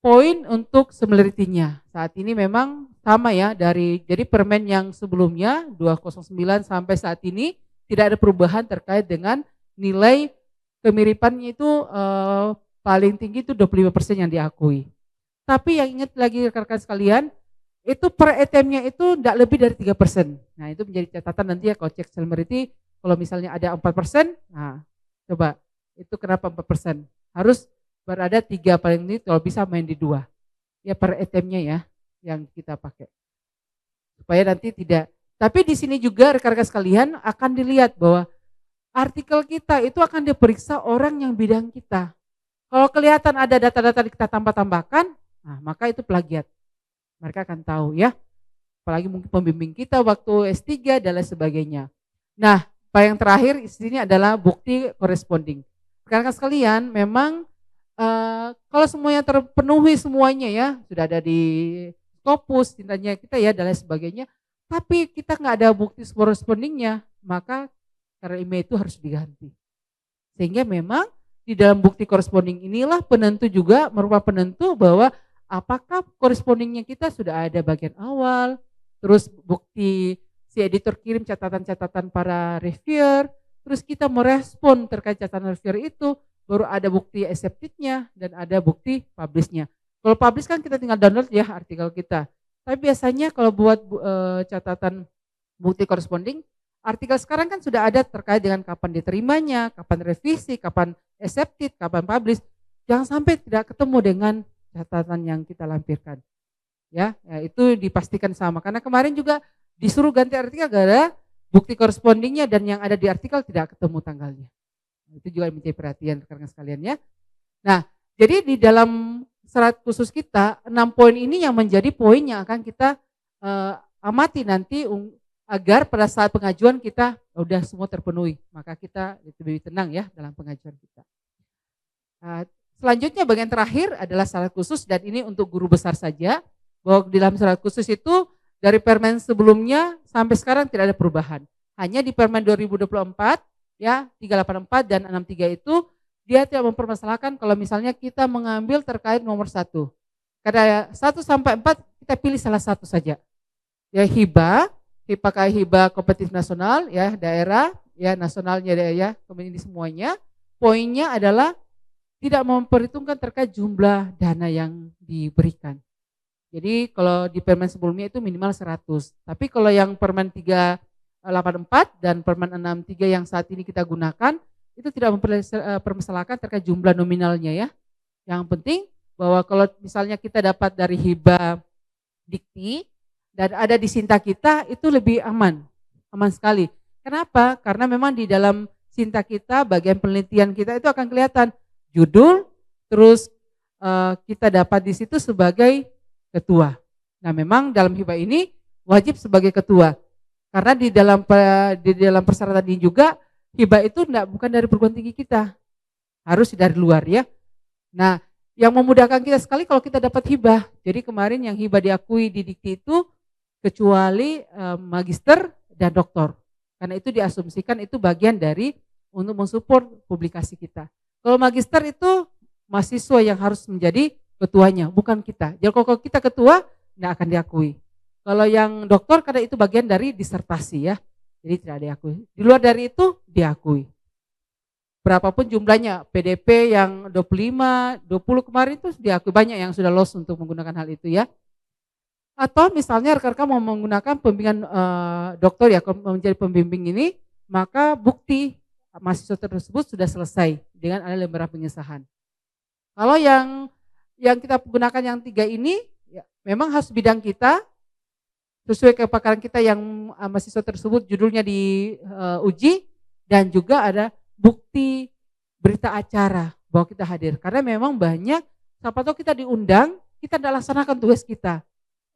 poin untuk similarity-nya. Saat ini memang sama ya, jadi permen yang sebelumnya 209 sampai saat ini tidak ada perubahan terkait dengan nilai kemiripannya itu paling tinggi itu 25% yang diakui. Tapi yang ingat lagi rekan-rekan sekalian, itu per itemnya itu tidak lebih dari 3%. Nah, itu menjadi catatan nanti ya kalau cek similarity, kalau misalnya ada 4%, nah coba itu kenapa 4%? Harus berada 3 paling ini kalau bisa main di 2. Ya per itemnya ya yang kita pakai. Supaya nanti tidak. Tapi di sini juga rekan-rekan sekalian akan dilihat bahwa artikel kita itu akan diperiksa orang yang bidang kita. Kalau kelihatan ada data-data kita tambah-tambahkan, nah maka itu plagiat. Mereka akan tahu ya. Apalagi mungkin pembimbing kita waktu S3 dan lain sebagainya. Nah, yang terakhir di sini adalah bukti corresponding. Rekan-rekan sekalian, memang kalau semuanya terpenuhi semuanya ya, sudah ada di Scopus, tintanya kita ya dan lain sebagainya. Tapi kita nggak ada bukti correspondingnya, maka karena email itu harus diganti. Sehingga memang di dalam bukti corresponding inilah penentu juga merupakan penentu bahwa apakah correspondingnya kita sudah ada bagian awal, terus bukti si editor kirim catatan-catatan para reviewer, terus kita merespon terkait catatan reviewer itu, baru ada bukti accepted-nya dan ada bukti publish-nya. Kalau publish kan kita tinggal download ya artikel kita. Tapi biasanya kalau buat catatan bukti corresponding, artikel sekarang kan sudah ada terkait dengan kapan diterimanya, kapan revisi, kapan accepted, kapan publish. Jangan sampai tidak ketemu dengan catatan yang kita lampirkan. Ya itu dipastikan sama. Karena kemarin juga disuruh ganti artikel gara bukti correspondingnya dan yang ada di artikel tidak ketemu tanggalnya. Itu juga menjadi perhatian rekan-rekan sekalian ya. Nah, jadi di dalam syarat khusus kita 6 poin ini yang menjadi poin yang akan kita amati nanti agar pada saat pengajuan kita udah semua terpenuhi, maka kita lebih tenang ya dalam pengajuan kita. Selanjutnya bagian terakhir adalah syarat khusus dan ini untuk guru besar saja, bahwa di dalam syarat khusus itu dari permen sebelumnya sampai sekarang tidak ada perubahan. Hanya di permen 2024 ya 384 dan 63 itu dia tidak mempermasalahkan kalau misalnya kita mengambil terkait nomor 1. Karena 1 sampai 4 kita pilih salah satu saja. Ya hibah kompetitif nasional ya daerah ya nasionalnya ya ini semuanya. Poinnya adalah tidak memperhitungkan terkait jumlah dana yang diberikan. Jadi kalau di permen sebelumnya itu minimal 100. Tapi kalau yang permen 384 dan permen 63 yang saat ini kita gunakan itu tidak mempermasalahkan terkait jumlah nominalnya ya. Yang penting bahwa kalau misalnya kita dapat dari hibah dikti dan ada di Sinta kita itu lebih aman sekali. Kenapa? Karena memang di dalam Sinta kita bagian penelitian kita itu akan kelihatan judul, terus kita dapat di situ sebagai ketua. Nah memang dalam hibah ini wajib sebagai ketua. Karena di dalam persyaratan ini juga hibah itu bukan dari perguruan tinggi kita, harus dari luar ya. Nah yang memudahkan kita sekali kalau kita dapat hibah. Jadi kemarin yang hibah diakui di dikti itu kecuali magister dan doktor. Karena itu diasumsikan itu bagian dari untuk mensupport publikasi kita. Kalau magister itu mahasiswa yang harus menjadi ketuanya, bukan kita. Jadi kalau kita ketua, tidak akan diakui. Kalau yang doktor karena itu bagian dari disertasi ya, jadi tidak diakui. Di luar dari itu diakui. Berapapun jumlahnya, PDP yang 25, 20 kemarin itu diakui, banyak yang sudah lolos untuk menggunakan hal itu ya. Atau misalnya rekan-rekan mau menggunakan pembimbingan dokter ya, menjadi pembimbing ini, maka bukti mahasiswa tersebut sudah selesai dengan ada lembaran pengesahan. Kalau yang kita gunakan yang 3 ini, ya, memang harus bidang kita sesuai kepakaran kita yang mahasiswa tersebut judulnya diuji, dan juga ada bukti berita acara bahwa kita hadir. Karena memang banyak, siapa tahu kita diundang, kita tidak laksanakan tugas kita.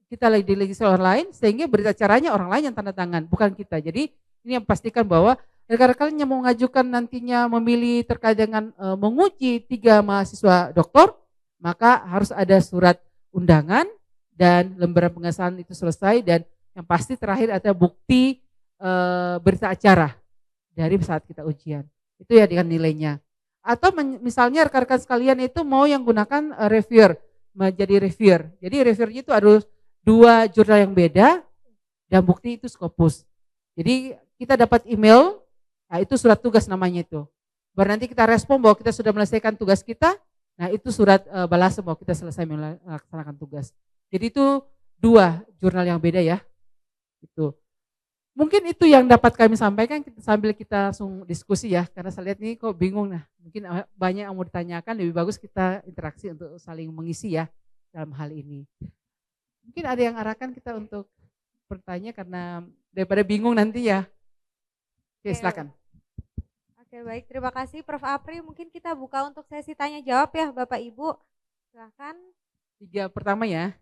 Kita lagi di legislator lain, sehingga berita acaranya orang lain yang tanda tangan, bukan kita. Jadi ini yang pastikan bahwa rekan-rekan yang mau mengajukan nantinya memilih terkait dengan menguji 3 mahasiswa doktor, maka harus ada surat undangan dan lembaran pengesahan itu selesai, dan yang pasti terakhir ada bukti berita acara dari saat kita ujian. Itu ya dengan nilainya. Atau misalnya rekan-rekan sekalian itu mau yang gunakan reviewer, menjadi reviewer. Jadi reviewernya itu harus 2 jurnal yang beda dan bukti itu Scopus. Jadi kita dapat email, nah itu surat tugas namanya itu. Baru nanti kita respon bahwa kita sudah menyelesaikan tugas kita, nah itu surat balasan bahwa kita selesai melaksanakan tugas. Jadi itu 2 jurnal yang beda ya. Itu. Mungkin itu yang dapat kami sampaikan sambil kita langsung diskusi ya, karena saya lihat ini kok bingung. Nah, mungkin banyak yang mau ditanyakan, lebih bagus kita interaksi untuk saling mengisi ya dalam hal ini. Mungkin ada yang arahkan kita untuk bertanya karena daripada bingung nanti ya. Oke, silakan. Oke, baik, terima kasih Prof. Apri. Mungkin kita buka untuk sesi tanya jawab ya Bapak Ibu. Silakan. 3 pertama ya.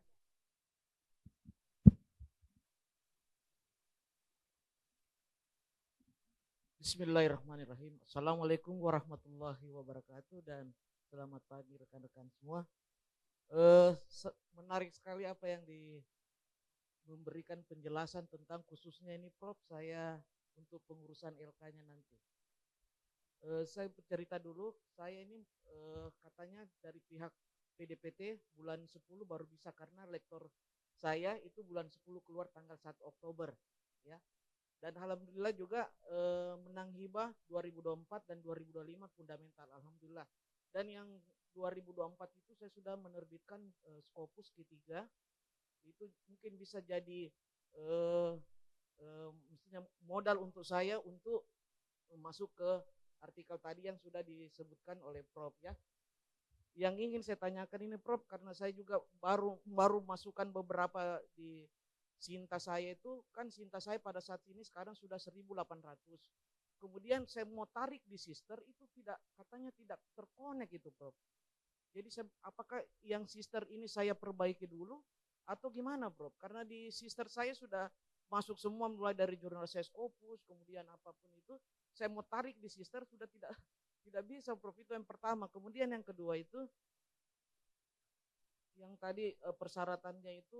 Bismillahirrahmanirrahim. Assalamualaikum warahmatullahi wabarakatuh dan selamat pagi rekan-rekan semua. Menarik sekali apa yang memberikan penjelasan tentang khususnya ini Prof, saya untuk pengurusan LK-nya nanti. Saya bercerita dulu, saya ini katanya dari pihak PDPT bulan 10 baru bisa karena lektor saya itu bulan 10 keluar tanggal 1 Oktober ya. Dan alhamdulillah juga menang hibah 2024 dan 2025 fundamental, alhamdulillah. Dan yang 2024 itu saya sudah menerbitkan Scopus ketiga, itu mungkin bisa jadi misalnya modal untuk saya untuk masuk ke artikel tadi yang sudah disebutkan oleh Prof ya. Yang ingin saya tanyakan ini Prof, karena saya juga baru masukkan beberapa di Sinta saya itu, kan Sinta saya pada saat ini sekarang sudah 1.800. Kemudian saya mau tarik di sister itu katanya tidak terkonek itu Prof. Jadi apakah yang sister ini saya perbaiki dulu atau gimana Prof? Karena di sister saya sudah masuk semua mulai dari jurnal saya Scopus, kemudian apapun itu, saya mau tarik di sister sudah tidak bisa Prof. Itu yang pertama. Kemudian yang kedua itu, yang tadi persyaratannya itu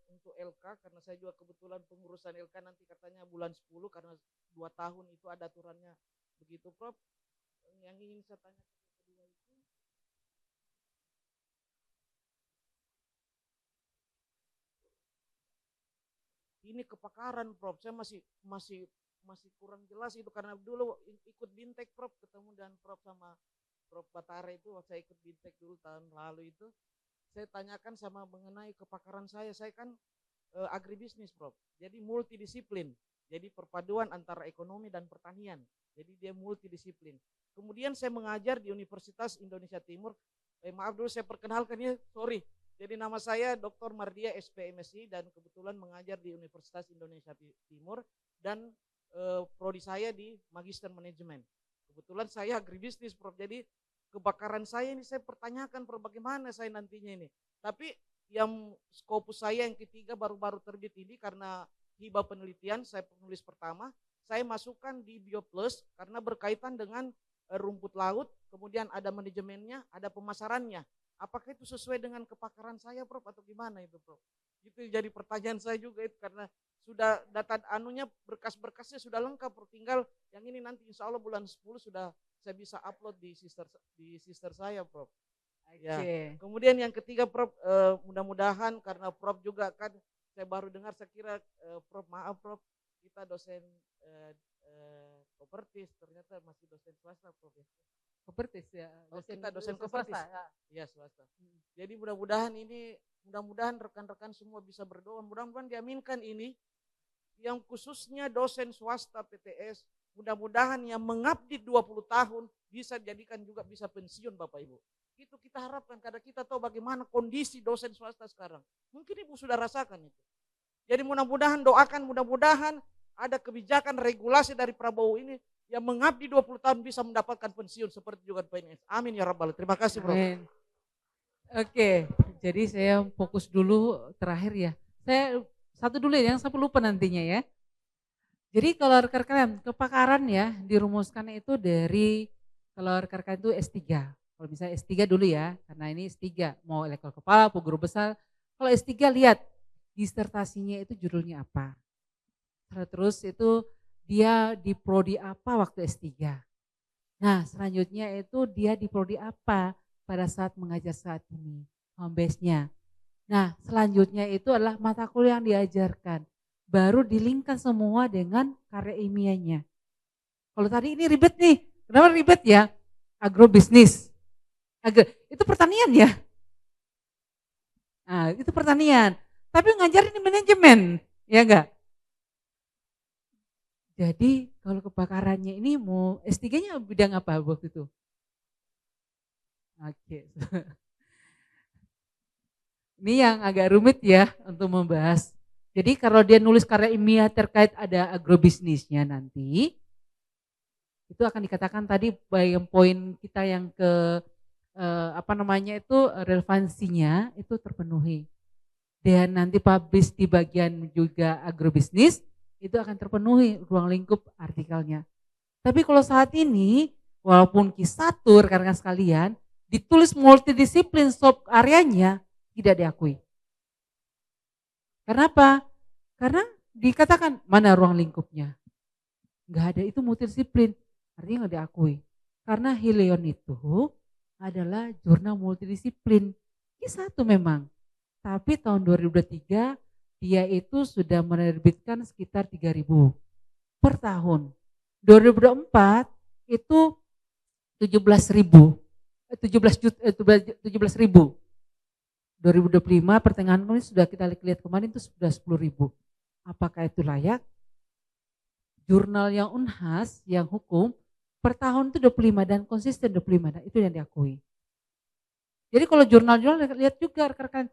untuk LK, karena saya juga kebetulan pengurusan LK nanti katanya bulan 10 karena 2 tahun itu ada aturannya begitu Prof. Yang ingin saya tanya kedua itu, ini kepakaran Prof, saya masih kurang jelas itu karena dulu ikut Bintek Prof, ketemu dengan Prof sama Prof Batara itu, saya ikut Bintek dulu tahun lalu itu. Saya tanyakan sama mengenai kepakaran saya kan agribisnis Prof, jadi multidisiplin, jadi perpaduan antara ekonomi dan pertanian, jadi dia multidisiplin. Kemudian saya mengajar di Universitas Indonesia Timur, maaf dulu saya perkenalkan ya, sorry, jadi nama saya Dr. Mardia SPMSI dan kebetulan mengajar di Universitas Indonesia Timur dan prodi saya di Magister Manajemen. Kebetulan saya agribisnis Prof, jadi kebakaran saya ini saya pertanyakan bagaimana saya nantinya ini. Tapi yang Scopus saya yang ketiga baru-baru terbit ini karena hibah penelitian, saya penulis pertama, saya masukkan di BioPlus karena berkaitan dengan rumput laut, kemudian ada manajemennya, ada pemasarannya. Apakah itu sesuai dengan kepakaran saya Prof atau gimana itu Prof? Itu jadi pertanyaan saya juga itu karena sudah data berkas-berkasnya sudah lengkap, tinggal yang ini nanti insya Allah bulan 10 sudah saya bisa upload di sister saya Prof. Ya. Kemudian yang ketiga Prof, mudah-mudahan karena Prof juga kan saya baru dengar, saya kira Prof maaf Prof, kita dosen Kopertis ternyata masih dosen swasta Prof ya. Kopertis ya. Kita dosen Kopertis. Ya swasta. Jadi mudah-mudahan rekan-rekan semua bisa berdoa, mudah-mudahan diaminkan ini yang khususnya dosen swasta PTS, mudah-mudahan yang mengabdi 20 tahun bisa dijadikan juga bisa pensiun Bapak Ibu. Itu kita harapkan karena kita tahu bagaimana kondisi dosen swasta sekarang. Mungkin Ibu sudah rasakan itu. Jadi mudah-mudahan doakan, mudah-mudahan ada kebijakan regulasi dari Prabowo ini yang mengabdi 20 tahun bisa mendapatkan pensiun seperti juga PNS. Amin ya Rabbal. Terima kasih Bro. Amin. Oke, jadi saya fokus dulu terakhir ya. Saya satu dulu ya, yang sampai lupa nantinya ya. Jadi kalau rekan-rekan kepakaran ya dirumuskan itu dari kalau rekan-rekan itu S3. Kalau misalnya S3 dulu ya, karena ini S3 mau lektor kepala, mau guru besar. Kalau S3 lihat disertasinya itu judulnya apa. Terus itu dia di prodi apa waktu S3. Nah selanjutnya itu dia di prodi apa pada saat mengajar saat ini, home base-nya. Nah selanjutnya itu adalah mata kuliah yang diajarkan. Baru dilingkan semua dengan karya ilmiahnya. Kalau tadi ini ribet nih, kenapa ribet ya? Agrobisnis. Itu pertanian ya? Nah itu pertanian. Tapi ngajarin di manajemen, ya enggak? Jadi kalau kebakarannya ini mau S3-nya bidang apa waktu itu? Oke. Ini yang agak rumit ya untuk membahas. Jadi kalau dia nulis karya ilmiah terkait ada agrobisnisnya nanti, itu akan dikatakan tadi bagian poin kita yang ke relevansinya itu terpenuhi. Dan nanti publish di bagian juga agrobisnis, itu akan terpenuhi ruang lingkup artikelnya. Tapi kalau saat ini, walaupun Kisatur karena sekalian, ditulis multidisiplin sub areanya tidak diakui. Kenapa? Karena dikatakan mana ruang lingkupnya. Enggak ada, itu multidisiplin, artinya enggak diakui. Karena Helion itu adalah jurnal multidisiplin. Q1 memang. Tapi tahun 2023 dia itu sudah menerbitkan sekitar 3.000 per tahun. 2024 itu 17.000. 2025 pertengahan kemarin sudah kita lihat kemarin itu sudah 10.000. Apakah itu layak? Jurnal yang Unhas, yang hukum, per tahun itu 25 dan konsisten 25, dan itu yang diakui. Jadi kalau jurnal-jurnal lihat juga rekan-rekan,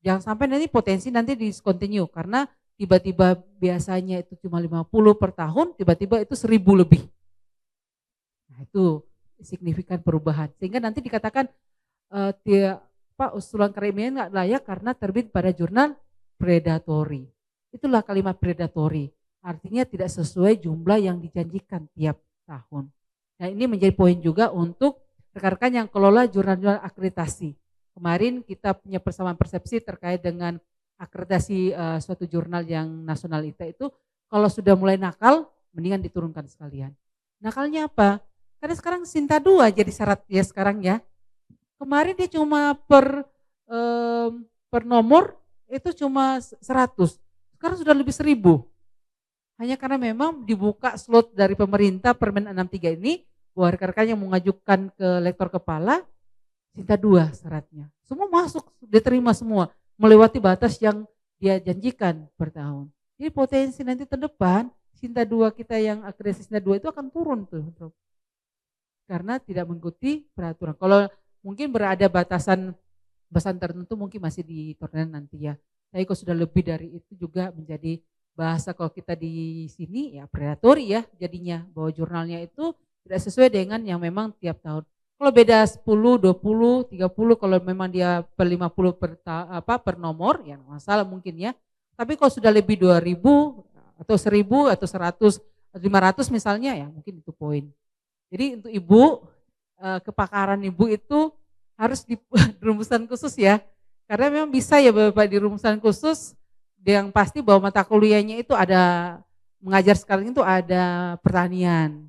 jangan sampai nanti potensi nanti discontinue, karena tiba-tiba biasanya itu cuma 50 per tahun, tiba-tiba itu 1.000 lebih. Nah itu signifikan perubahan, sehingga nanti dikatakan usulan karya ilmiah nggak layak karena terbit pada jurnal predatory. Itulah kalimat predatory, artinya tidak sesuai jumlah yang dijanjikan tiap tahun. Nah ini menjadi poin juga untuk rekan-rekan yang kelola jurnal-jurnal akreditasi. Kemarin kita punya persamaan persepsi terkait dengan akreditasi suatu jurnal yang nasional itu kalau sudah mulai nakal, mendingan diturunkan sekalian. Nakalnya apa? Karena sekarang Sinta 2 jadi syarat ya sekarang ya. Kemarin dia cuma per nomor itu cuma 100, sekarang sudah lebih 1.000. Hanya karena memang dibuka slot dari pemerintah Permen 63 ini, bahwa rekan-rekan yang mengajukan ke lektor kepala, Sinta 2 syaratnya. Semua masuk, diterima semua, melewati batas yang dia janjikan per tahun. Jadi potensi nanti ke depan, Sinta 2 kita yang akreditasi Sinta 2 itu akan turun tuh. Karena tidak mengikuti peraturan. Kalau mungkin berada batasan tertentu mungkin masih ditoleran nanti ya. Tapi kalau sudah lebih dari itu juga menjadi bahasa kalau kita di sini ya predatory ya jadinya, bahwa jurnalnya itu tidak sesuai dengan yang memang tiap tahun. Kalau beda 10, 20, 30 kalau memang dia per 50 per nomor ya masalah mungkin ya. Tapi kalau sudah lebih 2.000 atau 1.000 atau 100, 500 misalnya ya mungkin itu poin. Jadi untuk ibu, kepakaran ibu itu harus di rumusan khusus ya. Karena memang bisa ya Bapak di rumusan khusus, yang pasti bahwa mata kuliahnya itu ada, mengajar sekarang itu ada pertanian.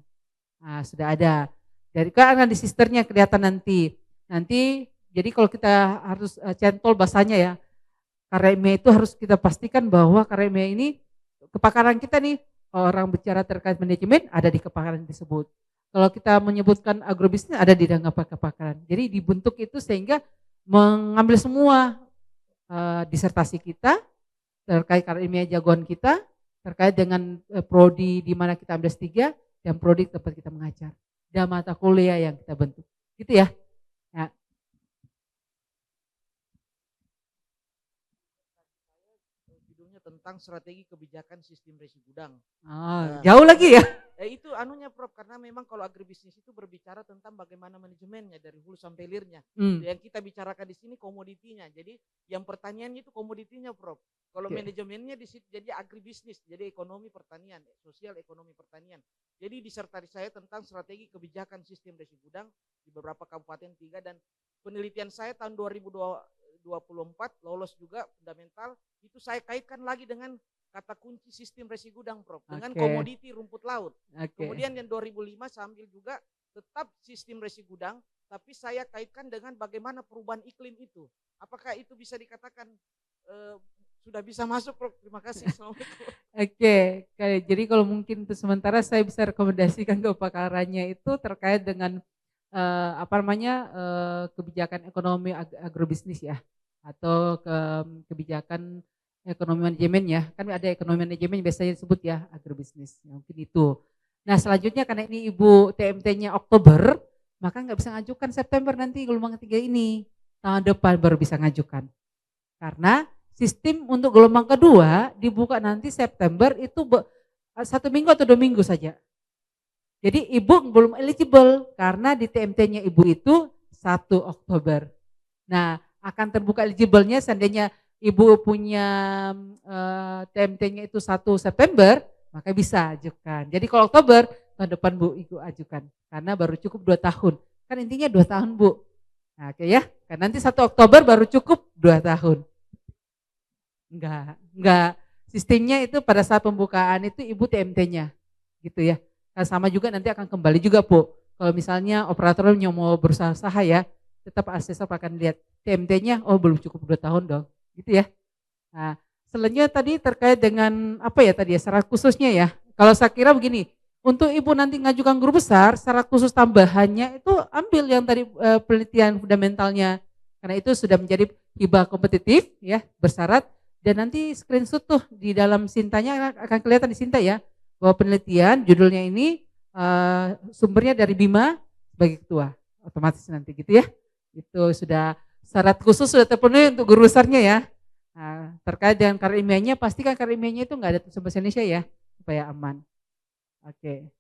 Nah, sudah ada. Dari kan analisisnya kelihatan nanti. Jadi kalau kita harus centol bahasanya ya, karya ilmiah itu harus kita pastikan bahwa karya ilmiah ini, kepakaran kita nih, orang bicara terkait manajemen ada di kepakaran tersebut. Kalau kita menyebutkan agrobisnis ada di dalam kepakaran. Jadi dibentuk itu sehingga mengambil semua disertasi kita terkait karya ilmiah jagoan kita, terkait dengan prodi di mana kita ambil S3 dan prodi tempat kita mengajar. Dan mata kuliah yang kita bentuk. Gitu ya. Nah. Judulnya tentang tentang strategi kebijakan sistem resi gudang. Jauh lagi ya. Itu anunya Prof, karena memang kalau agribisnis itu berbicara tentang bagaimana manajemennya dari hulu sampai hilirnya. Yang kita bicarakan di sini komoditinya. Jadi yang pertaniannya itu komoditinya Prof. Kalau manajemennya di situ jadi agribisnis, jadi ekonomi pertanian, sosial ekonomi pertanian. Jadi disertai saya tentang strategi kebijakan sistem resi gudang di beberapa kabupaten 3, dan penelitian saya tahun 2024 lolos juga fundamental, itu saya kaitkan lagi dengan kata kunci sistem resi gudang Prof, dengan komoditi rumput laut. Kemudian yang 2005 saya ambil juga tetap sistem resi gudang, tapi saya kaitkan dengan bagaimana perubahan iklim itu. Apakah itu bisa dikatakan sudah bisa masuk Prof? Terima kasih. Assalamualaikum. Jadi kalau mungkin untuk sementara saya bisa rekomendasikan kepakarannya itu terkait dengan kebijakan ekonomi agrobisnis ya, atau kebijakan ekonomi manajemen ya, kan ada ekonomi manajemen biasanya disebut ya agrobisnis, mungkin itu. Nah selanjutnya karena ini Ibu TMT-nya Oktober, maka nggak bisa ngajukan September nanti gelombang ketiga ini, tahun depan baru bisa ngajukan. Karena sistem untuk gelombang kedua dibuka nanti September itu 1 minggu atau 2 minggu saja. Jadi Ibu belum eligible karena di TMT-nya Ibu itu 1 Oktober. Nah akan terbuka eligible-nya seandainya Ibu punya TMT-nya itu 1 September, maka bisa ajukan. Jadi kalau Oktober, tahun depan Bu Ibu ajukan. Karena baru cukup 2 tahun. Kan intinya 2 tahun Bu. Nah, ya, kan nanti 1 Oktober baru cukup 2 tahun. Enggak. Sistemnya itu pada saat pembukaan itu Ibu TMT-nya. Gitu ya. Nah, sama juga nanti akan kembali juga Bu. Kalau misalnya operator yang mau berusaha ya, tetap asesor akan lihat TMT-nya, oh belum cukup 2 tahun dong. Gitu ya. Nah, selanjutnya tadi terkait dengan syarat khususnya ya. Kalau saya kira begini, untuk Ibu nanti ngajukan guru besar, syarat khusus tambahannya itu ambil yang tadi penelitian fundamentalnya. Karena itu sudah menjadi hibah kompetitif ya, bersyarat, dan nanti screenshot tuh di dalam Sintanya akan kelihatan di Sinta ya, bahwa penelitian judulnya ini sumbernya dari Bima sebagai ketua, otomatis nanti gitu ya. Itu sudah syarat khusus sudah terpenuhi untuk guru besarnya ya. Nah, terkait dengan karya ilmiahnya, pastikan karya ilmiahnya itu enggak ada tulisan bahasa Indonesia ya, supaya aman. Oke,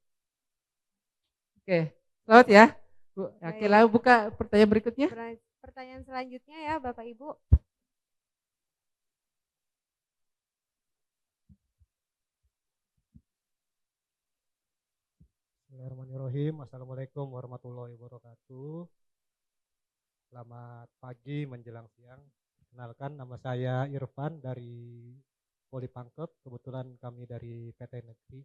selamat ya Bu. Oke, lalu buka pertanyaan berikutnya. Pertanyaan selanjutnya ya Bapak Ibu. Bismillahirrahmanirrahim. Assalamualaikum warahmatullahi wabarakatuh. Selamat pagi menjelang siang. Kenalkan, nama saya Irfan dari Poli Pangkep. Kebetulan kami dari PT Negeri.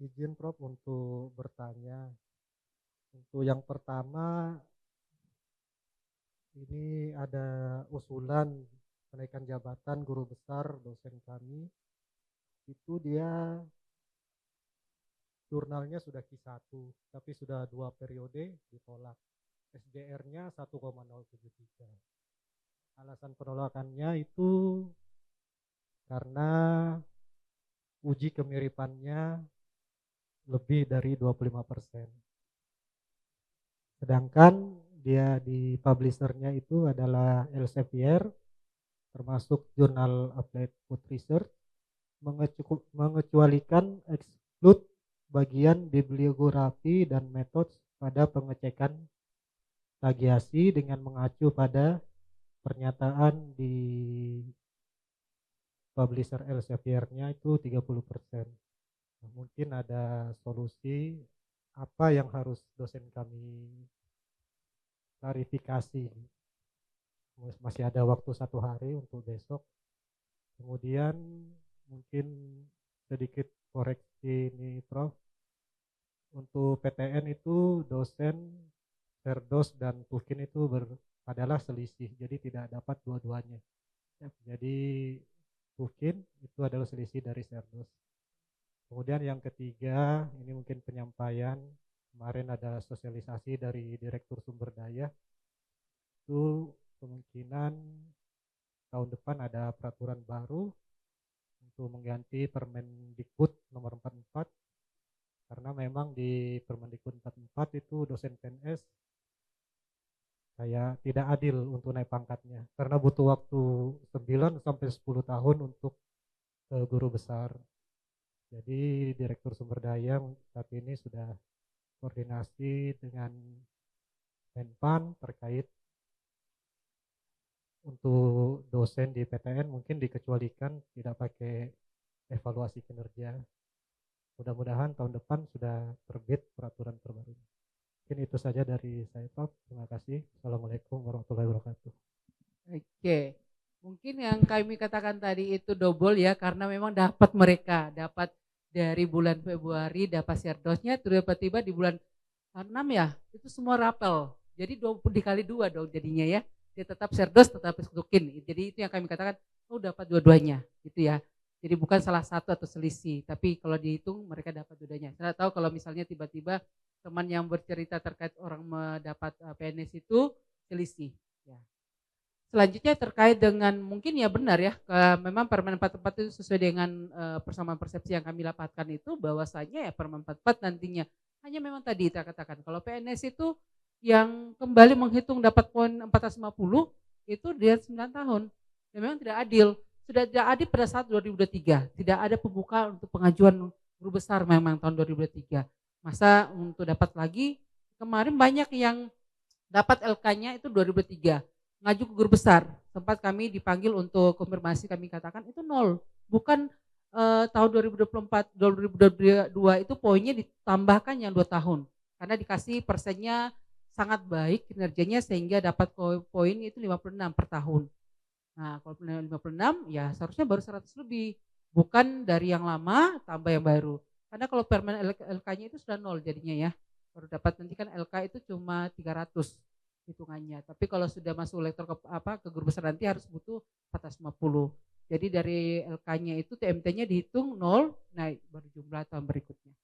Izin Prof untuk bertanya. Untuk yang pertama, ini ada usulan kenaikan jabatan guru besar dosen kami. Itu dia jurnalnya sudah Q1, tapi sudah 2 periode ditolak. SDR-nya 1,073. Alasan penolakannya itu karena uji kemiripannya lebih dari 25%. Sedangkan dia di publishernya itu adalah Elsevier, termasuk jurnal Applied Food Research, mengecualikan exclude bagian bibliografi dan metode pada pengecekan plagiasi dengan mengacu pada pernyataan di publisher Elsevier-nya itu 30%. Nah, mungkin ada solusi apa yang harus dosen kami klarifikasi. Masih ada waktu 1 hari untuk besok. Kemudian mungkin sedikit koreksi ini Prof. Untuk PTN itu dosen Serdos dan Tukin itu adalah selisih, jadi tidak dapat dua-duanya. Jadi Tukin itu adalah selisih dari Serdos. Kemudian yang ketiga, ini mungkin penyampaian, kemarin ada sosialisasi dari Direktur Sumber Daya, itu kemungkinan tahun depan ada peraturan baru untuk mengganti Permendikbud nomor 44, karena memang di Permendikbud 44 itu dosen PNS kayak tidak adil untuk naik pangkatnya karena butuh waktu 9 sampai 10 tahun untuk ke guru besar. Jadi Direktur Sumber Daya saat ini sudah koordinasi dengan Menpan terkait untuk dosen di PTN mungkin dikecualikan tidak pakai evaluasi kinerja. Mudah-mudahan tahun depan sudah terbit peraturan terbaru. Mungkin itu saja dari saya, Prof. Terima kasih. Assalamualaikum warahmatullahi wabarakatuh. Oke, mungkin yang kami katakan tadi itu double ya, karena memang dapat dari bulan Februari dapat share-dosnya, tiba-tiba di bulan 6 ya, itu semua rapel. Jadi 20 dikali 2 dong jadinya ya. Dia tetap share-dos, tetap masukin. Jadi itu yang kami katakan, dapat dua-duanya gitu ya. Jadi bukan salah satu atau selisih, tapi kalau dihitung mereka dapat dua-duanya. Saya tahu kalau misalnya tiba-tiba teman yang bercerita terkait orang mendapat PNS itu selisih. Ya. Selanjutnya terkait dengan mungkin ya benar ya, memang Permen 44 itu sesuai dengan persamaan persepsi yang kami dapatkan itu bahwasanya ya Permen 44 nantinya hanya memang tadi kita katakan kalau PNS itu yang kembali menghitung dapat poin 450 itu dia 9 tahun. Dan memang tidak adil. Sudah tidak adil pada saat 2023. Tidak ada pembuka untuk pengajuan guru besar memang tahun 2023. Masa untuk dapat lagi kemarin banyak yang dapat LK-nya itu 2003. Ngaju ke guru besar, sempat kami dipanggil untuk konfirmasi, kami katakan itu 0, bukan tahun 2024, 2022 itu poinnya ditambahkan yang 2 tahun, karena dikasih persennya sangat baik kinerjanya sehingga dapat poin itu 56 per tahun. Nah kalau 56 ya seharusnya baru 100 lebih, bukan dari yang lama tambah yang baru, karena kalau permen LK-nya itu sudah 0 jadinya ya, baru dapat nanti kan LK itu cuma 300 hitungannya. Tapi kalau sudah masuk lektor ke guru besar nanti harus butuh 450. Jadi dari LK-nya itu TMT-nya dihitung 0, nah baru jumlah tahun berikutnya.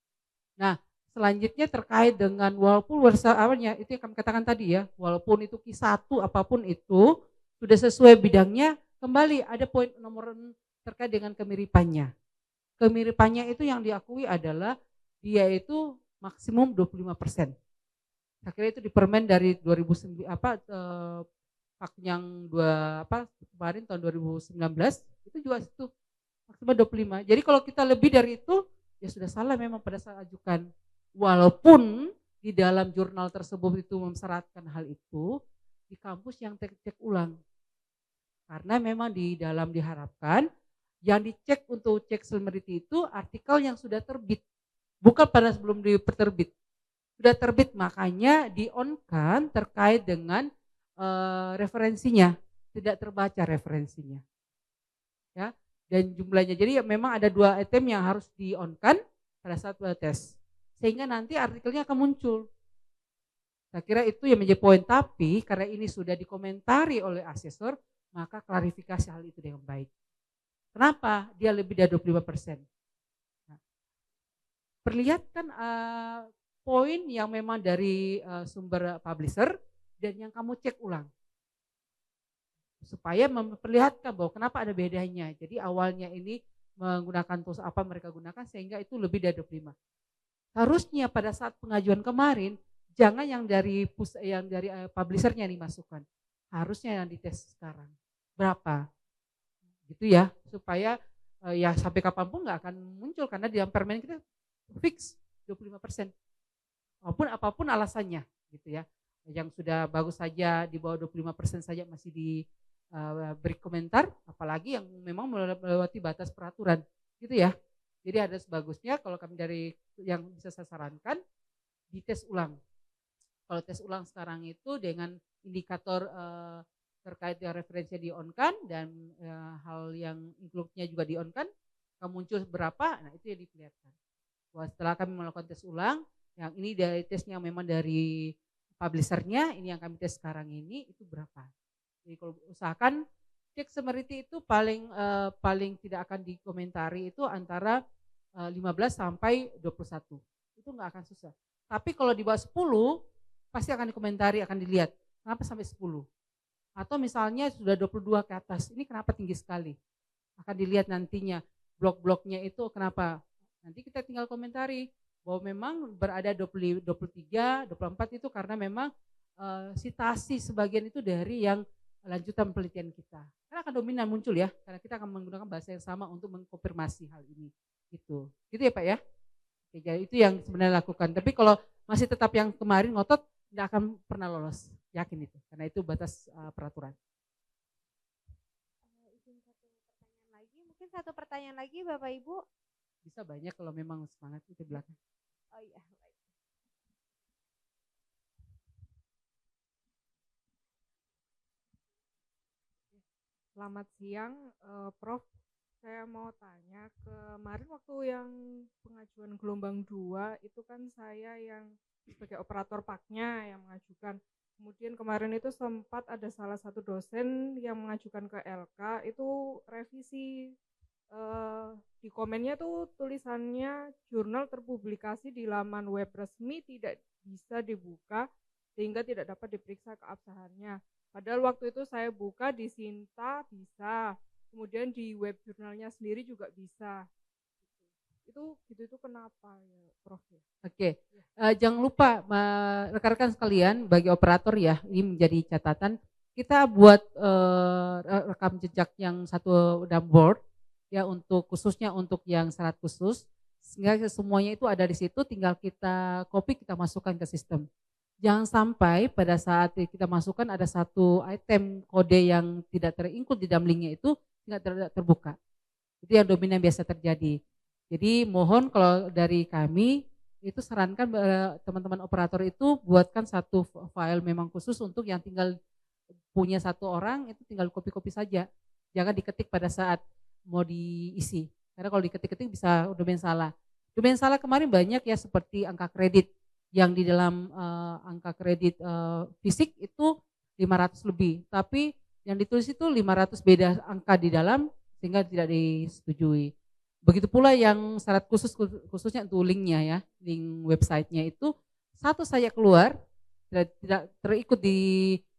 Nah, selanjutnya terkait dengan walaupun awalnya itu yang kami katakan tadi ya, walaupun itu Q1 apapun itu sudah sesuai bidangnya, kembali ada poin nomor terkait dengan kemiripannya. Kemiripannya itu yang diakui adalah dia itu maksimum 25%. Saya kira itu di permen dari 2009 pak yang kemarin tahun 2019 itu juga itu maksimal 25. Jadi kalau kita lebih dari itu ya sudah salah memang pada saat ajukan. Walaupun di dalam jurnal tersebut itu mensyaratkan hal itu, di kampus yang cek ulang. Karena memang di dalam diharapkan yang dicek untuk cek selebriti itu artikel yang sudah terbit, bukan pada sebelum diterbit. Sudah terbit, makanya di-on-kan terkait dengan referensinya, tidak terbaca referensinya. Ya, dan jumlahnya. Jadi memang ada 2 item yang harus di-on-kan pada saat tes. Sehingga nanti artikelnya akan muncul. Saya kira itu yang menjadi poin, tapi karena ini sudah dikomentari oleh asesor, maka klarifikasi hal itu dengan baik. Kenapa dia lebih dari 25%? Nah, perlihatkan poin yang memang dari sumber publisher dan yang kamu cek ulang. Supaya memperlihatkan bahwa kenapa ada bedanya. Jadi awalnya ini menggunakan tools apa mereka gunakan sehingga itu lebih dari 25. Harusnya pada saat pengajuan kemarin jangan yang dari publishernya dimasukkan. Harusnya yang dites sekarang. Berapa? Gitu ya, supaya ya sampai kapanpun nggak akan muncul karena di dalam permen kita fix 25%. Apapun alasannya gitu ya. Yang sudah bagus saja di bawah 25% saja masih diberi komentar, apalagi yang memang melewati batas peraturan gitu ya. Jadi ada sebagusnya kalau kami dari yang bisa saya sarankan dites ulang. Kalau tes ulang sekarang itu dengan indikator terkait dengan referensinya di-on-kan dan hal yang include-nya juga di-on-kan, akan muncul berapa, nah itu yang diperlihatkan. Bahwa setelah kami melakukan tes ulang, yang ini dari tesnya memang dari publishernya, ini yang kami tes sekarang ini itu berapa. Jadi kalau usahakan cek semeriti itu paling tidak akan dikomentari itu antara 15 sampai 21. Itu nggak akan susah. Tapi kalau di bawah 10 pasti akan dikomentari, akan dilihat kenapa sampai 10. Atau misalnya sudah 22 ke atas, ini kenapa tinggi sekali. Akan dilihat nantinya blok-bloknya itu kenapa. Nanti kita tinggal komentari bahwa memang berada 23, 24 itu karena memang sitasi sebagian itu dari yang lanjutan penelitian kita. Karena akan dominan muncul ya, karena kita akan menggunakan bahasa yang sama untuk mengkonfirmasi hal ini. Gitu ya Pak ya. Oke, jadi itu yang sebenarnya lakukan. Tapi kalau masih tetap yang kemarin ngotot, tidak akan pernah lolos, yakin itu, karena itu batas peraturan. Mungkin satu pertanyaan lagi Bapak Ibu. Bisa banyak kalau memang semangat itu di belakang. Oh iya. Selamat siang, Prof. Saya mau tanya, kemarin waktu yang pengajuan gelombang 2 itu kan saya yang sebagai operator PAK-nya yang mengajukan. Kemudian kemarin itu sempat ada salah satu dosen yang mengajukan ke LK itu revisi, di komennya tuh tulisannya jurnal terpublikasi di laman web resmi tidak bisa dibuka sehingga tidak dapat diperiksa keabsahannya. Padahal waktu itu saya buka di Sinta bisa, kemudian di web jurnalnya sendiri juga bisa. Itu kenapa ya, Prof? Oke, jangan lupa rekan-rekan sekalian, bagi operator ya, ini menjadi catatan. Kita buat rekam jejak yang satu dashboard ya, untuk khususnya untuk yang syarat khusus, sehingga semuanya itu ada di situ, tinggal kita copy, kita masukkan ke sistem. Jangan sampai pada saat kita masukkan ada satu item kode yang tidak terinclude di dalam linknya itu tidak terbuka. Itu yang dominan biasa terjadi. Jadi mohon kalau dari kami itu sarankan teman-teman operator itu buatkan satu file memang khusus untuk yang tinggal punya satu orang, itu tinggal copy-copy saja. Jangan diketik pada saat mau diisi. Karena kalau diketik-ketik bisa domain salah. Domain salah kemarin banyak ya, seperti angka kredit. Yang di dalam angka kredit fisik itu 500 lebih, tapi yang ditulis itu 500 beda angka di dalam sehingga tidak disetujui. Begitu pula yang syarat khususnya untuk linknya ya, link websitenya itu satu saja keluar tidak terikut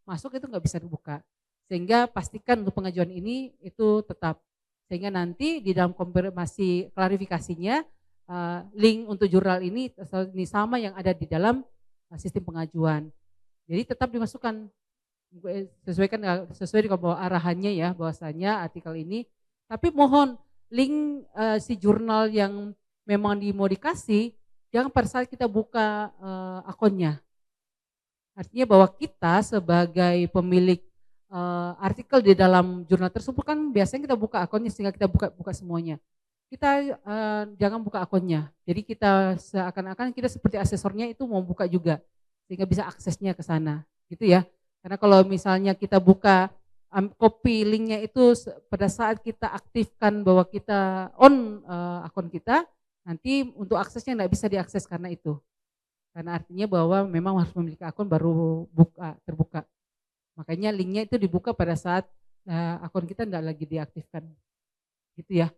masuk itu nggak bisa dibuka. Sehingga pastikan untuk pengajuan ini itu tetap, sehingga nanti di dalam konfirmasi klarifikasinya link untuk jurnal ini sama yang ada di dalam sistem pengajuan. Jadi tetap dimasukkan sesuai dengan arahannya ya, bahwasanya artikel ini. Tapi mohon link si jurnal yang memang mau dikasih, jangan pada saat kita buka akunnya. Artinya bahwa kita sebagai pemilik artikel di dalam jurnal tersebut kan biasanya kita buka akunnya sehingga kita buka semuanya. Kita jangan buka akunnya. Jadi kita seakan-akan kita seperti asesornya itu mau buka juga sehingga bisa aksesnya ke sana, gitu ya. Karena kalau misalnya kita buka copy linknya itu pada saat kita aktifkan bahwa kita on akun kita, nanti untuk aksesnya tidak bisa diakses karena itu. Karena artinya bahwa memang harus memiliki akun baru terbuka. Makanya linknya itu dibuka pada saat akun kita tidak lagi diaktifkan, gitu ya.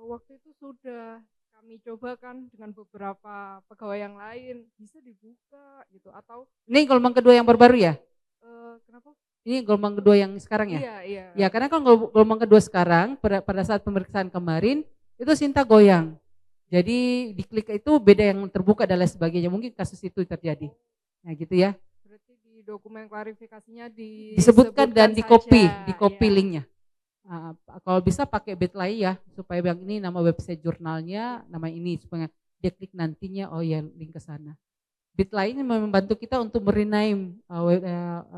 Waktu itu sudah kami coba kan dengan beberapa pegawai yang lain, bisa dibuka gitu atau ini gelombang kedua yang baru ya? Kenapa? Ini gelombang kedua yang sekarang ya? Iya. Ya karena kan gelombang kedua sekarang pada saat pemeriksaan kemarin itu Sinta goyang. Jadi diklik itu beda yang terbuka dan lain sebagainya, mungkin kasus itu terjadi. Nah gitu ya. Berarti di dokumen klarifikasinya disebutkan dan di copy ya. linknya. Kalau bisa pakai Bitly ya, supaya yang ini nama website jurnalnya, nama ini supaya dia klik nantinya, oh ya link ke sana. Bitly ini membantu kita untuk merename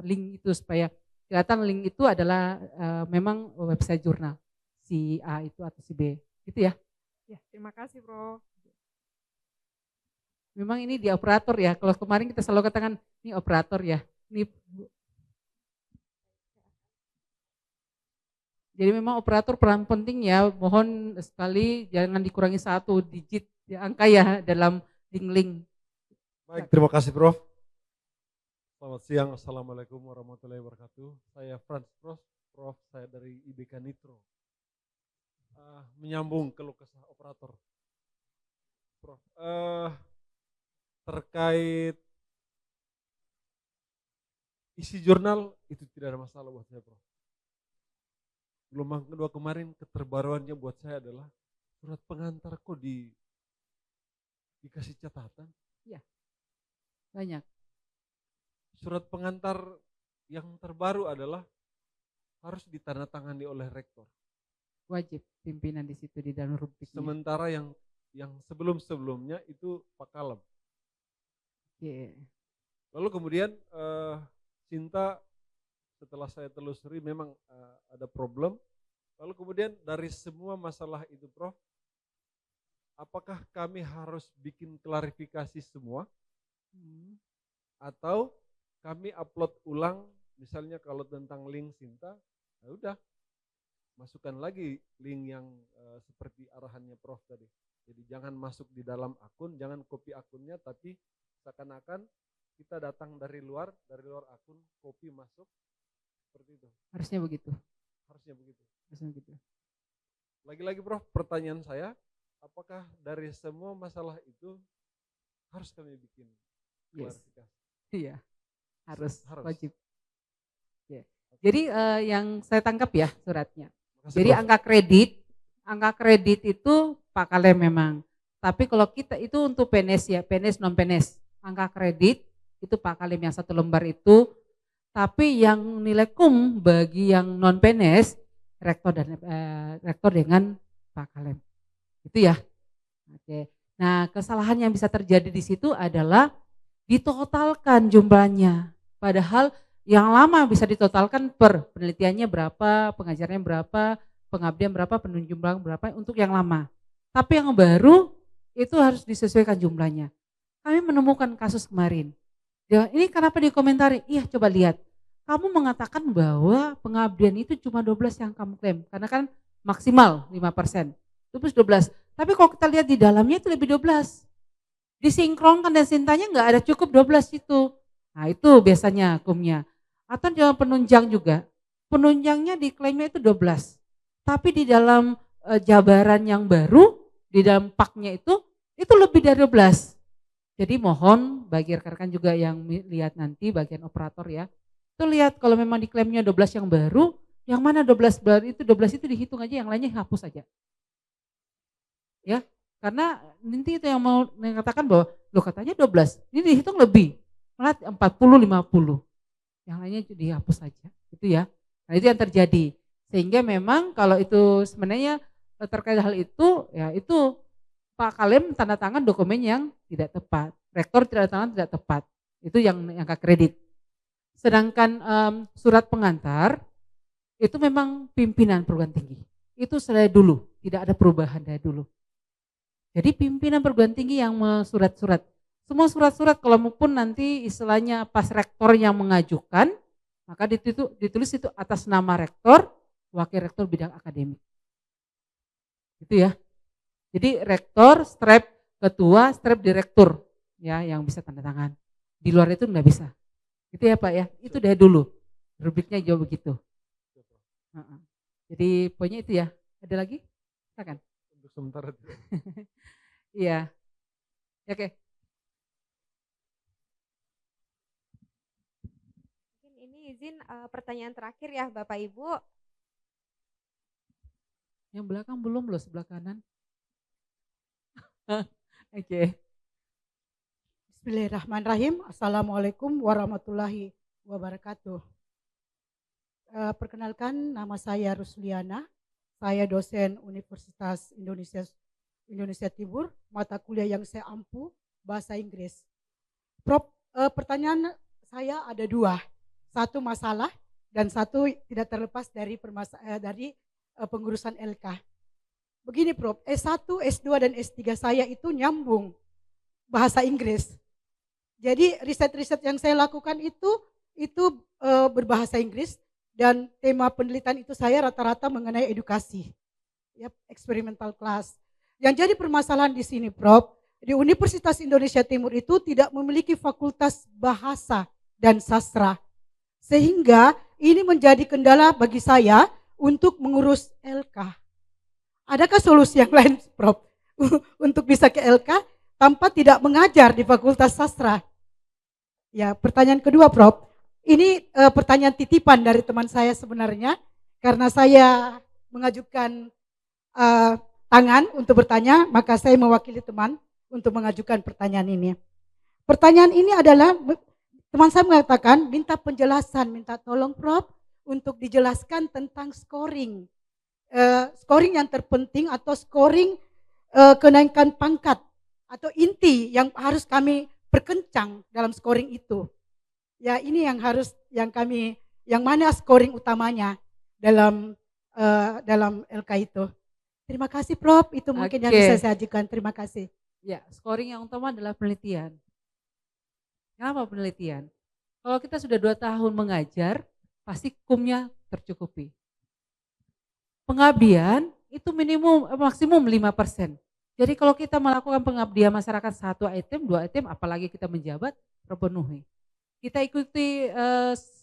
link itu supaya kelihatan link itu adalah memang website jurnal si A itu atau si B, gitu ya. Ya, terima kasih, Prof. Memang ini di operator ya. Kalau kemarin kita selalu katakan ini operator ya. Ini jadi memang operator peran penting ya, mohon sekali jangan dikurangi 1 digit ya, angka ya dalam link-link. Baik, terima kasih Prof. Selamat siang, Assalamualaikum warahmatullahi wabarakatuh. Saya Franz Prof, saya dari IBK Nitro. Menyambung ke kesah operator. Prof, terkait isi jurnal itu tidak ada masalah buat saya Prof. Gelombang kedua kemarin keterbaruannya buat saya adalah surat pengantar kok dikasih catatan. Iya, banyak. surat pengantar yang terbaru adalah harus ditandatangani oleh rektor. Wajib pimpinan di situ di dalam rubriknya. Sementara yang sebelum-sebelumnya itu Pak Kalem. Oke. Lalu kemudian Sinta setelah saya telusuri memang ada problem. Lalu kemudian dari semua masalah itu Prof, apakah kami harus bikin klarifikasi semua? Atau kami upload ulang, misalnya kalau tentang link Sinta, ya udah masukkan lagi link yang seperti arahannya Prof tadi. Jadi jangan masuk di dalam akun, jangan copy akunnya, tapi seakan-akan kita datang dari luar akun, copy masuk, seperti itu. Harusnya begitu. Harusnya begitu. Harusnya begitu. Lagi-lagi Prof, pertanyaan saya, apakah dari semua masalah itu harus kami bikin klarifikasi? Iya, harus. Wajib. Ya. Oke. Jadi yang saya tangkap ya suratnya. Makasih, Jadi Prof. angka kredit itu Pak Kalem memang. Tapi kalau kita itu untuk PNS ya, PNS non PNS. Angka kredit itu Pak Kalem yang 1 lembar itu. Tapi yang nilai kum bagi yang non PNS rektor dengan Pak Kalem. Itu ya. Oke. Nah, kesalahan yang bisa terjadi di situ adalah ditotalkan jumlahnya. Padahal yang lama bisa ditotalkan per penelitiannya berapa, pengajarnya berapa, pengabdian berapa, penunjukan berapa untuk yang lama. Tapi yang baru itu harus disesuaikan jumlahnya. Kami menemukan kasus kemarin. Ya, ini kenapa dikomentari? Iya, coba lihat. Kamu mengatakan bahwa pengabdian itu cuma 12 yang kamu klaim. Karena kan maksimal 5%. Terus 12. Tapi kalau kita lihat di dalamnya itu lebih 12. Disinkronkan dan Sintanya nggak ada cukup 12 itu. Nah itu biasanya hukumnya. Atau dalam penunjang juga. Penunjangnya diklaimnya itu 12. Tapi di dalam jabaran yang baru, di dalam paknya itu lebih dari 12. Jadi mohon bagi rekan-rekan juga yang lihat nanti bagian operator ya. Itu lihat kalau memang diklaimnya 12 yang baru, yang mana 12 baru itu 12 itu dihitung aja, yang lainnya hapus aja. Ya, karena nanti itu yang mau mengatakan bahwa lo katanya 12, ini dihitung lebih, malah 40-50. Yang lainnya dihapus saja, gitu ya. Nah itu yang terjadi. Sehingga memang kalau itu sebenarnya terkait hal itu, ya itu Pak Kalem tanda tangan dokumen yang tidak tepat. Rektor tanda tangan tidak tepat. Itu yang angka kredit. Sedangkan surat pengantar itu memang pimpinan perguruan tinggi. Itu dari dulu, tidak ada perubahan dari dulu. Jadi pimpinan perguruan tinggi yang surat-surat. Semua surat-surat kalau maupun nanti istilahnya pas rektor yang mengajukan, maka ditulis itu atas nama rektor, wakil rektor bidang akademik. Gitu ya. Jadi rektor, strap ketua, strap direktur ya yang bisa tanda tangan. Di luar itu enggak bisa. Gitu ya Pak ya. Itu dari dulu. Rubriknya jauh begitu. Jadi poinnya itu ya. Ada lagi? Silakan. Untuk sementara. Iya. Oke. Mungkin ini izin pertanyaan terakhir ya Bapak Ibu. Yang belakang belum loh, sebelah kanan. Oke. Bismillahirrahmanirrahim. Assalamualaikum warahmatullahi wabarakatuh. Perkenalkan, nama saya Rusliana. Saya dosen Universitas Indonesia Timur. Mata kuliah yang saya ampu bahasa Inggris. Prof, pertanyaan saya ada 2. Satu masalah dan satu tidak terlepas dari pengurusan LK. Begini Prof, S1, S2 dan S3 saya itu nyambung bahasa Inggris. Jadi riset-riset yang saya lakukan itu berbahasa Inggris dan tema penelitian itu saya rata-rata mengenai edukasi. Ya, experimental class. Yang jadi permasalahan di sini Prof, di Universitas Indonesia Timur itu tidak memiliki fakultas bahasa dan sastra. Sehingga ini menjadi kendala bagi saya untuk mengurus LK. Adakah solusi yang lain, Prof, untuk bisa ke LK tanpa tidak mengajar di Fakultas Sastra? Ya, pertanyaan kedua, Prof. Ini pertanyaan titipan dari teman saya sebenarnya, karena saya mengajukan tangan untuk bertanya, maka saya mewakili teman untuk mengajukan pertanyaan ini. Pertanyaan ini adalah teman saya mengatakan minta penjelasan, minta tolong Prof untuk dijelaskan tentang scoring. Scoring yang terpenting atau scoring kenaikan pangkat atau inti yang harus kami perkencang dalam scoring itu. Ya ini yang harus yang mana scoring utamanya dalam LK itu. Terima kasih Prof, itu mungkin yang bisa saya ajukan. Terima kasih. Ya, scoring yang utama adalah penelitian. Kenapa penelitian? Kalau kita sudah 2 tahun mengajar, pasti kumnya tercukupi. Pengabdian itu maksimum 5%. Jadi kalau kita melakukan pengabdian masyarakat 1 item, 2 item, apalagi kita menjabat, terpenuhi. Kita ikuti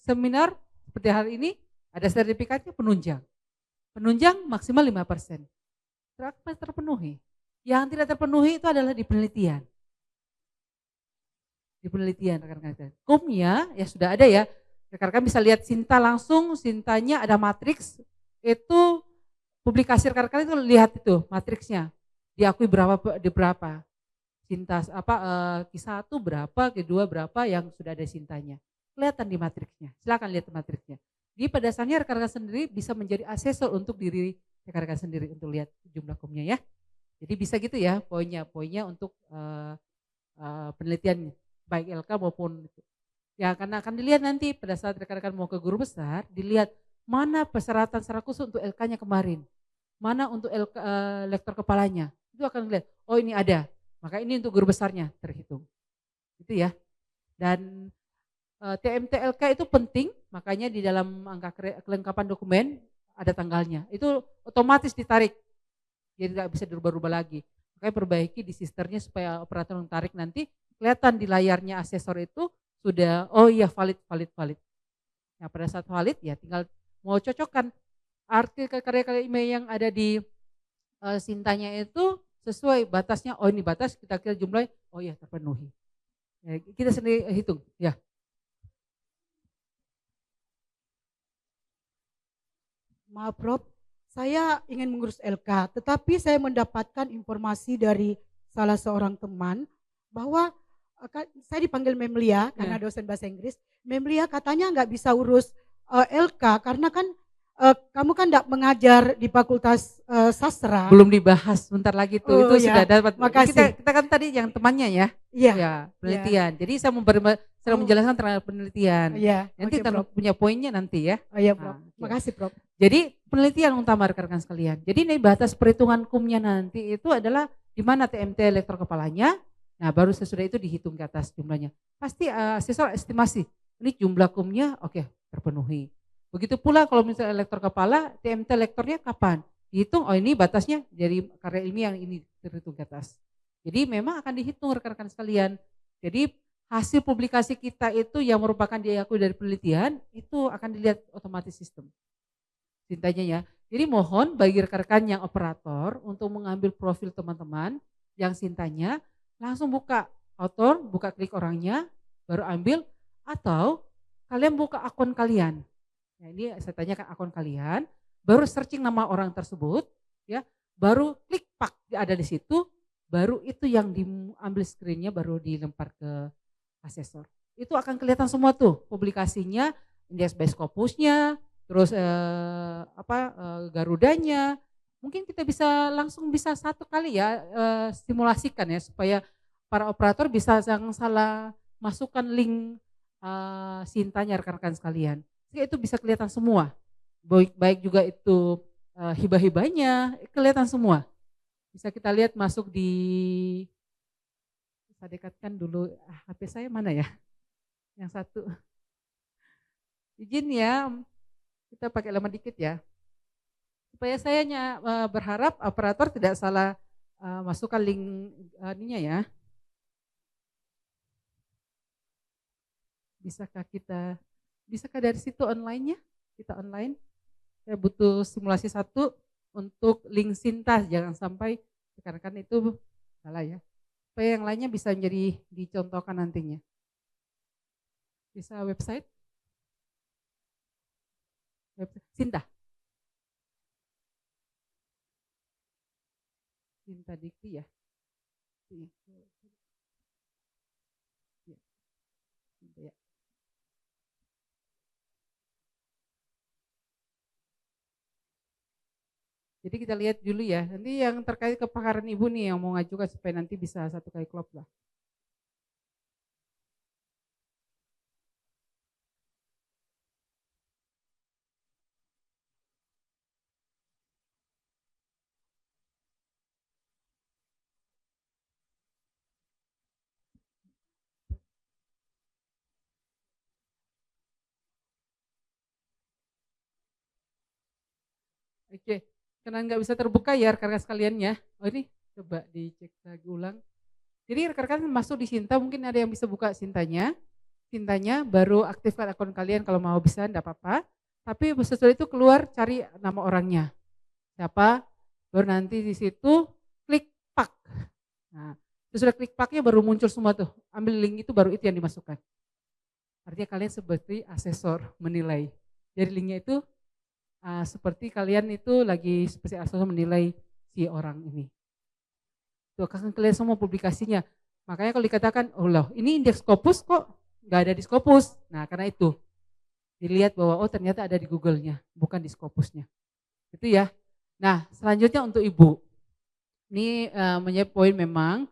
seminar seperti hari ini, ada sertifikatnya penunjang. Penunjang maksimal 5%. Terpenuhi. Yang tidak terpenuhi itu adalah di penelitian. Di penelitian rekan-rekan. Kumnya ya sudah ada ya. Rekan-rekan bisa lihat Sinta langsung, Sintanya ada matriks. Itu publikasi rekan-rekan itu lihat itu matriksnya. Diakui berapa. Sinta Q1 berapa, Q2 berapa yang sudah ada Sintanya. Kelihatan di matriksnya. Silakan lihat matriksnya. Jadi pada dasarnya rekan-rekan sendiri bisa menjadi asesor untuk diri rekan-rekan sendiri untuk lihat jumlah kumnya ya. Jadi bisa gitu ya poinnya untuk penelitian baik LK maupun itu. Ya karena akan dilihat nanti pada saat rekan-rekan mau ke guru besar, dilihat mana persyaratan secara khusus untuk LK-nya kemarin, mana untuk lektor kepalanya, itu akan dilihat. Oh ini ada, maka ini untuk guru besarnya terhitung, gitu ya. Dan TMT LK itu penting, makanya di dalam angka kelengkapan dokumen ada tanggalnya. Itu otomatis ditarik, jadi tidak bisa dirubah-rubah lagi. Makanya perbaiki di sisternya supaya operator yang tarik nanti kelihatan di layarnya asesor itu sudah, oh iya valid. Nah pada saat valid ya tinggal mau cocokkan artikel karya-karya email yang ada di Sintanya itu sesuai batasnya, oh ini batas kita kira jumlah, oh iya terpenuhi. Ya, kita sendiri hitung ya. Maaf Prof, saya ingin mengurus LK, tetapi saya mendapatkan informasi dari salah seorang teman bahwa saya dipanggil Memlia karena dosen bahasa Inggris. Memlia katanya nggak bisa urus LK karena kan kamu kan enggak mengajar di Fakultas Sastra. Belum dibahas, sebentar lagi tuh. Itu sudah dapat. Makasih. Kita kan tadi yang temannya ya. Iya. Ya, penelitian. Jadi saya mau menjelaskan terhadap penelitian. Iya. Nanti kita punya poinnya nanti ya. Oh iya, Prof. Makasih, Prof. Jadi penelitian utama rekan-rekan sekalian. Jadi ini batas perhitungan kumnya nanti itu adalah di mana TMT lektor kepalanya. Nah, baru sesudah itu dihitung ke atas jumlahnya. Pasti asesor estimasi. Ini jumlah kumnya oke, terpenuhi. Begitu pula kalau misalnya lektor kepala, TMT lektornya kapan? Dihitung, oh ini batasnya dari karya ilmiah yang ini terhitung ke atas. Jadi memang akan dihitung rekan-rekan sekalian. Jadi hasil publikasi kita itu yang merupakan diakui dari penelitian, itu akan dilihat otomatis sistem. Cintanya ya. Jadi mohon bagi rekan-rekan yang operator untuk mengambil profil teman-teman yang Sintanya, langsung buka author, buka klik orangnya, baru ambil, atau kalian buka akun kalian. Nah, ini saya tanyakan akun kalian, baru searching nama orang tersebut, ya, baru klik pak ada di situ, baru itu yang diambil screennya baru dilempar ke asesor. Itu akan kelihatan semua tuh publikasinya, indeks by Scopusnya, terus Garudanya. Mungkin kita bisa satu kali ya simulasikan ya supaya para operator bisa jangan salah masukkan link Sintanya rekan-rekan sekalian. Itu bisa kelihatan semua. Baik juga itu hibah-hibahnya kelihatan semua. Bisa kita lihat masuk di, bisa dekatkan dulu HP saya mana ya? Yang satu. Izin ya, kita pakai lama dikit ya. Supaya saya berharap operator tidak salah masukkan link ininya ya. Bisakah dari situ online-nya? Kita online. Saya butuh simulasi satu untuk link Sinta, jangan sampai rekan-rekan itu salah ya. Supaya yang lainnya bisa menjadi dicontohkan nantinya. Bisa website? Sinta. Sinta Dikti ya. Sinta ya. Jadi kita lihat dulu ya, nanti yang terkait kepakaran Ibu nih yang mau ngajukan supaya nanti bisa 1 kali klop lah. Oke, karena nggak bisa terbuka ya rekan-rekan sekalian ya. Oh ini coba dicek lagi ulang. Jadi rekan-rekan masuk di Sinta, mungkin ada yang bisa buka Sintanya. Sintanya baru aktifkan akun kalian kalau mau bisa enggak apa-apa. Tapi sesudah itu keluar cari nama orangnya. Siapa? Baru nanti di situ klik pak. Nah, sesudah klik paknya baru muncul semua tuh. Ambil link itu baru itu yang dimasukkan. Artinya kalian seperti asesor menilai. Jadi linknya itu seperti kalian itu lagi seperti asesor menilai si orang ini. Tuh kan kalian semua publikasinya. Makanya kalau dikatakan, oh loh ini indeks Scopus kok nggak ada di Scopus. Nah karena itu dilihat bahwa oh ternyata ada di Google-nya, bukan di Scopusnya. Itu ya. Nah selanjutnya untuk Ibu. Ini menjadi poin memang.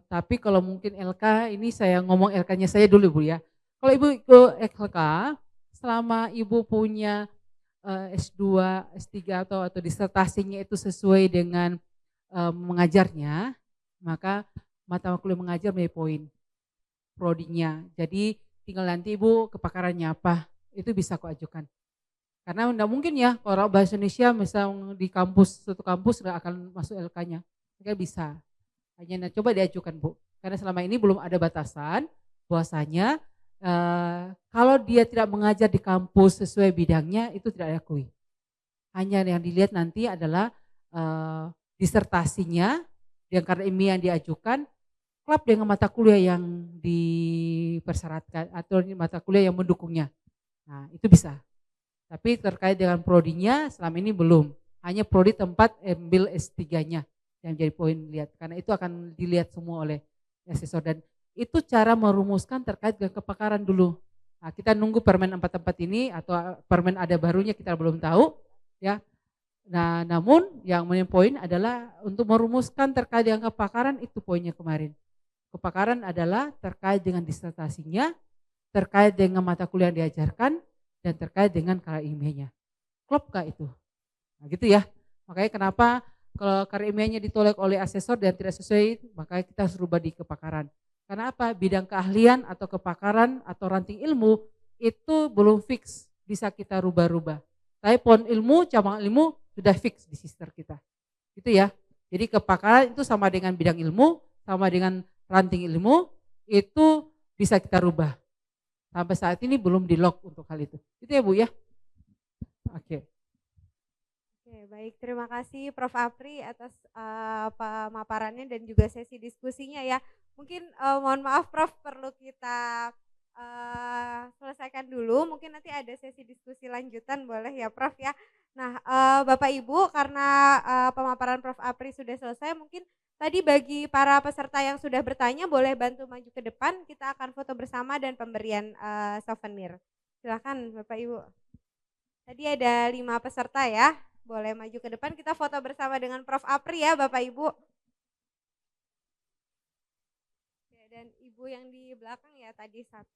Tapi kalau mungkin LK, ini saya ngomong LK-nya saya dulu Bu ya. Kalau Ibu ikut LK, selama Ibu punya S2, S3 atau disertasinya itu sesuai dengan mengajarnya, maka mata kuliah mengajar menjadi poin prodinya. Jadi tinggal nanti Ibu kepakarannya apa, itu bisa aku ajukan. Karena enggak mungkin ya kalau bahasa Indonesia misal di kampus, suatu kampus enggak akan masuk LK-nya. Enggak bisa. Hanya coba diajukan Bu. Karena selama ini belum ada batasan bahwasanya kalau dia tidak mengajar di kampus sesuai bidangnya itu tidak diakui. Hanya yang dilihat nanti adalah disertasinya, yang karena ilmiah yang diajukan, klub dengan mata kuliah yang dipersyaratkan atau mata kuliah yang mendukungnya. Nah itu bisa. Tapi terkait dengan prodinya selama ini belum. Hanya prodi tempat ambil S3-nya yang jadi poin lihat. Karena itu akan dilihat semua oleh asesor dan itu cara merumuskan terkait dengan kepakaran dulu. Nah, kita nunggu Permen 44 ini atau Permen ada barunya kita belum tahu ya. Nah, namun yang menjadi poin adalah untuk merumuskan terkait dengan kepakaran itu poinnya kemarin. Kepakaran adalah terkait dengan disertasinya, terkait dengan mata kuliah yang diajarkan dan terkait dengan karya ilmiahnya. Klop kah itu? Nah, gitu ya. Makanya kenapa kalau karya ilmiahnya ditolak oleh asesor dan tidak sesuai, makanya kita harus rubah di kepakaran. Karena apa? Bidang keahlian atau kepakaran atau ranting ilmu itu belum fix, bisa kita rubah-rubah. Tapi pohon ilmu, cabang ilmu sudah fix di sister kita. Gitu ya. Jadi kepakaran itu sama dengan bidang ilmu, sama dengan ranting ilmu, itu bisa kita rubah. Sampai saat ini belum di lock untuk hal itu. Itu ya Bu ya. Oke. Oke, baik, terima kasih Prof. Apri atas pemaparannya dan juga sesi diskusinya ya. Mungkin mohon maaf Prof, perlu kita selesaikan dulu, mungkin nanti ada sesi diskusi lanjutan boleh ya Prof ya. Nah Bapak Ibu karena pemaparan Prof. Apri sudah selesai, mungkin tadi bagi para peserta yang sudah bertanya boleh bantu maju ke depan, kita akan foto bersama dan pemberian souvenir. Silakan Bapak Ibu. Tadi ada 5 peserta ya. Boleh maju ke depan, kita foto bersama dengan Prof. Apri ya Bapak Ibu. Dan Ibu yang di belakang ya tadi satu.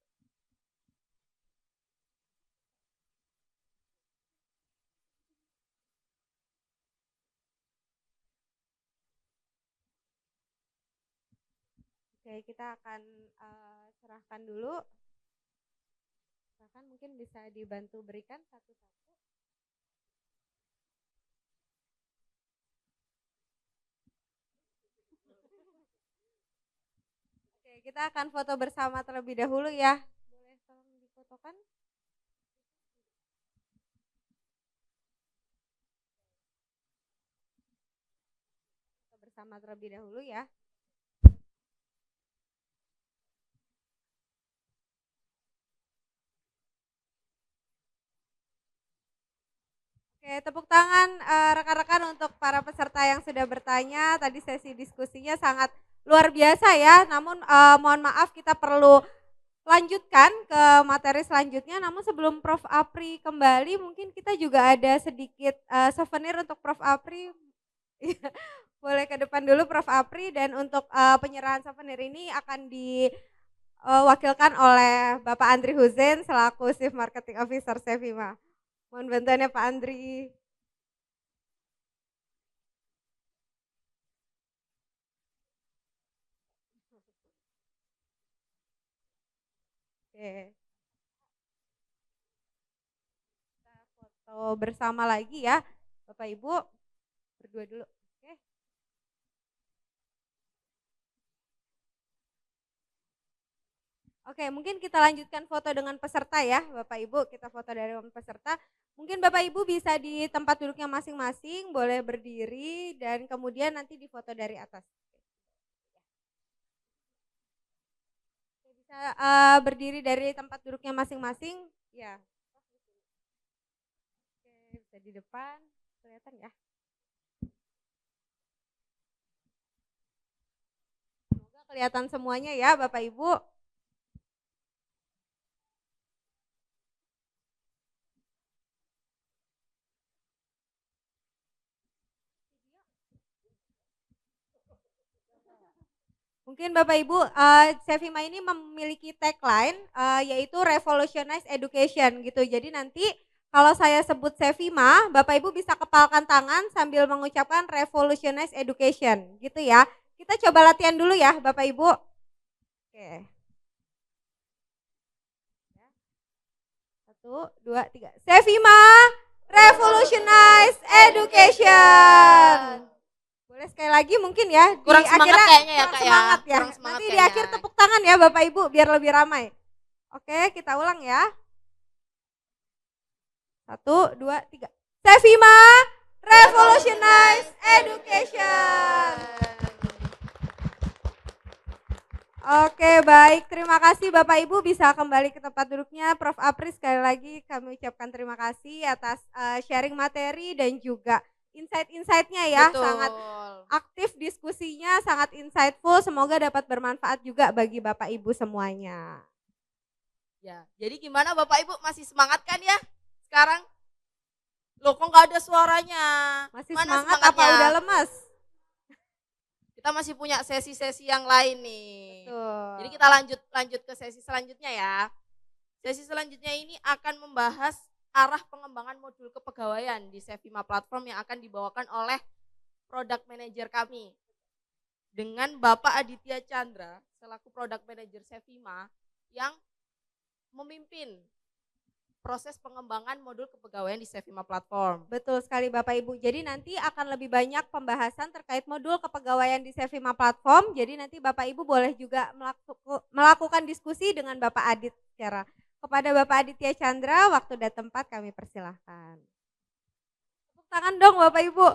Oke, kita akan serahkan dulu. Serahkan mungkin bisa dibantu berikan satu-satu. Kita akan foto bersama terlebih dahulu ya. Boleh tolong difotokan? Foto bersama terlebih dahulu ya. Oke, tepuk tangan rekan-rekan untuk para peserta yang sudah bertanya. Tadi sesi diskusinya sangat luar biasa ya, namun mohon maaf kita perlu lanjutkan ke materi selanjutnya, namun sebelum Prof. Apri kembali mungkin kita juga ada sedikit souvenir untuk Prof. Apri. Boleh ke depan dulu Prof. Apri, dan untuk penyerahan souvenir ini akan diwakilkan oleh Bapak Andri Husein selaku Chief Marketing Officer Sevima. Mohon bantuannya Pak Andri. Oke. Kita foto bersama lagi ya, Bapak Ibu. Berdua dulu. Oke. Oke, mungkin kita lanjutkan foto dengan peserta ya, Bapak Ibu. Kita foto dari peserta. Mungkin Bapak Ibu bisa di tempat duduknya masing-masing, boleh berdiri dan kemudian nanti difoto dari atas. Bisa berdiri dari tempat duduknya masing-masing, ya. Oke, bisa di depan, kelihatan ya. Semoga kelihatan semuanya ya, Bapak Ibu. Mungkin Bapak Ibu, Sevima ini memiliki tagline yaitu Revolutionize Education gitu. Jadi nanti kalau saya sebut Sevima, Bapak Ibu bisa kepalkan tangan sambil mengucapkan Revolutionize Education gitu ya. Kita coba latihan dulu ya Bapak Ibu. Oke. 1, 2, 3. Sevima Revolutionize Education. Boleh sekali lagi mungkin ya. Kurang di semangat akhirnya, kayaknya ya kurang Kak ya. semangat ya. Kurang semangat Nanti di kayaknya. akhir tepuk tangan ya Bapak Ibu biar lebih ramai. Oke, kita ulang ya. 1, 2, 3. Sevima Revolutionize Education. Oke, baik. Terima kasih Bapak Ibu, bisa kembali ke tempat duduknya. Prof. Apri, sekali lagi kami ucapkan terima kasih atas sharing materi dan juga insight-insightnya ya. Betul. Sangat aktif diskusinya, sangat insightful. Semoga dapat bermanfaat juga bagi Bapak Ibu semuanya. Ya, jadi gimana Bapak Ibu, masih semangat kan ya sekarang? Loh kok nggak ada suaranya? Masih Mana semangat semangatnya? apa udah lemas? Kita masih punya sesi-sesi yang lain nih. Betul. Jadi kita lanjut ke sesi selanjutnya ya. Sesi selanjutnya ini akan membahas arah pengembangan modul kepegawaian di Sevima Platform yang akan dibawakan oleh Product Manager kami. Dengan Bapak Aditya Chandra selaku Product Manager Sevima yang memimpin proses pengembangan modul kepegawaian di Sevima Platform. Betul sekali Bapak Ibu. Jadi nanti akan lebih banyak pembahasan terkait modul kepegawaian di Sevima Platform. Jadi nanti Bapak Ibu boleh juga melakukan diskusi dengan Bapak Adit secara. Kepada Bapak Aditya Chandra, waktu dan tempat kami persilahkan. Tepuk tangan dong Bapak Ibu.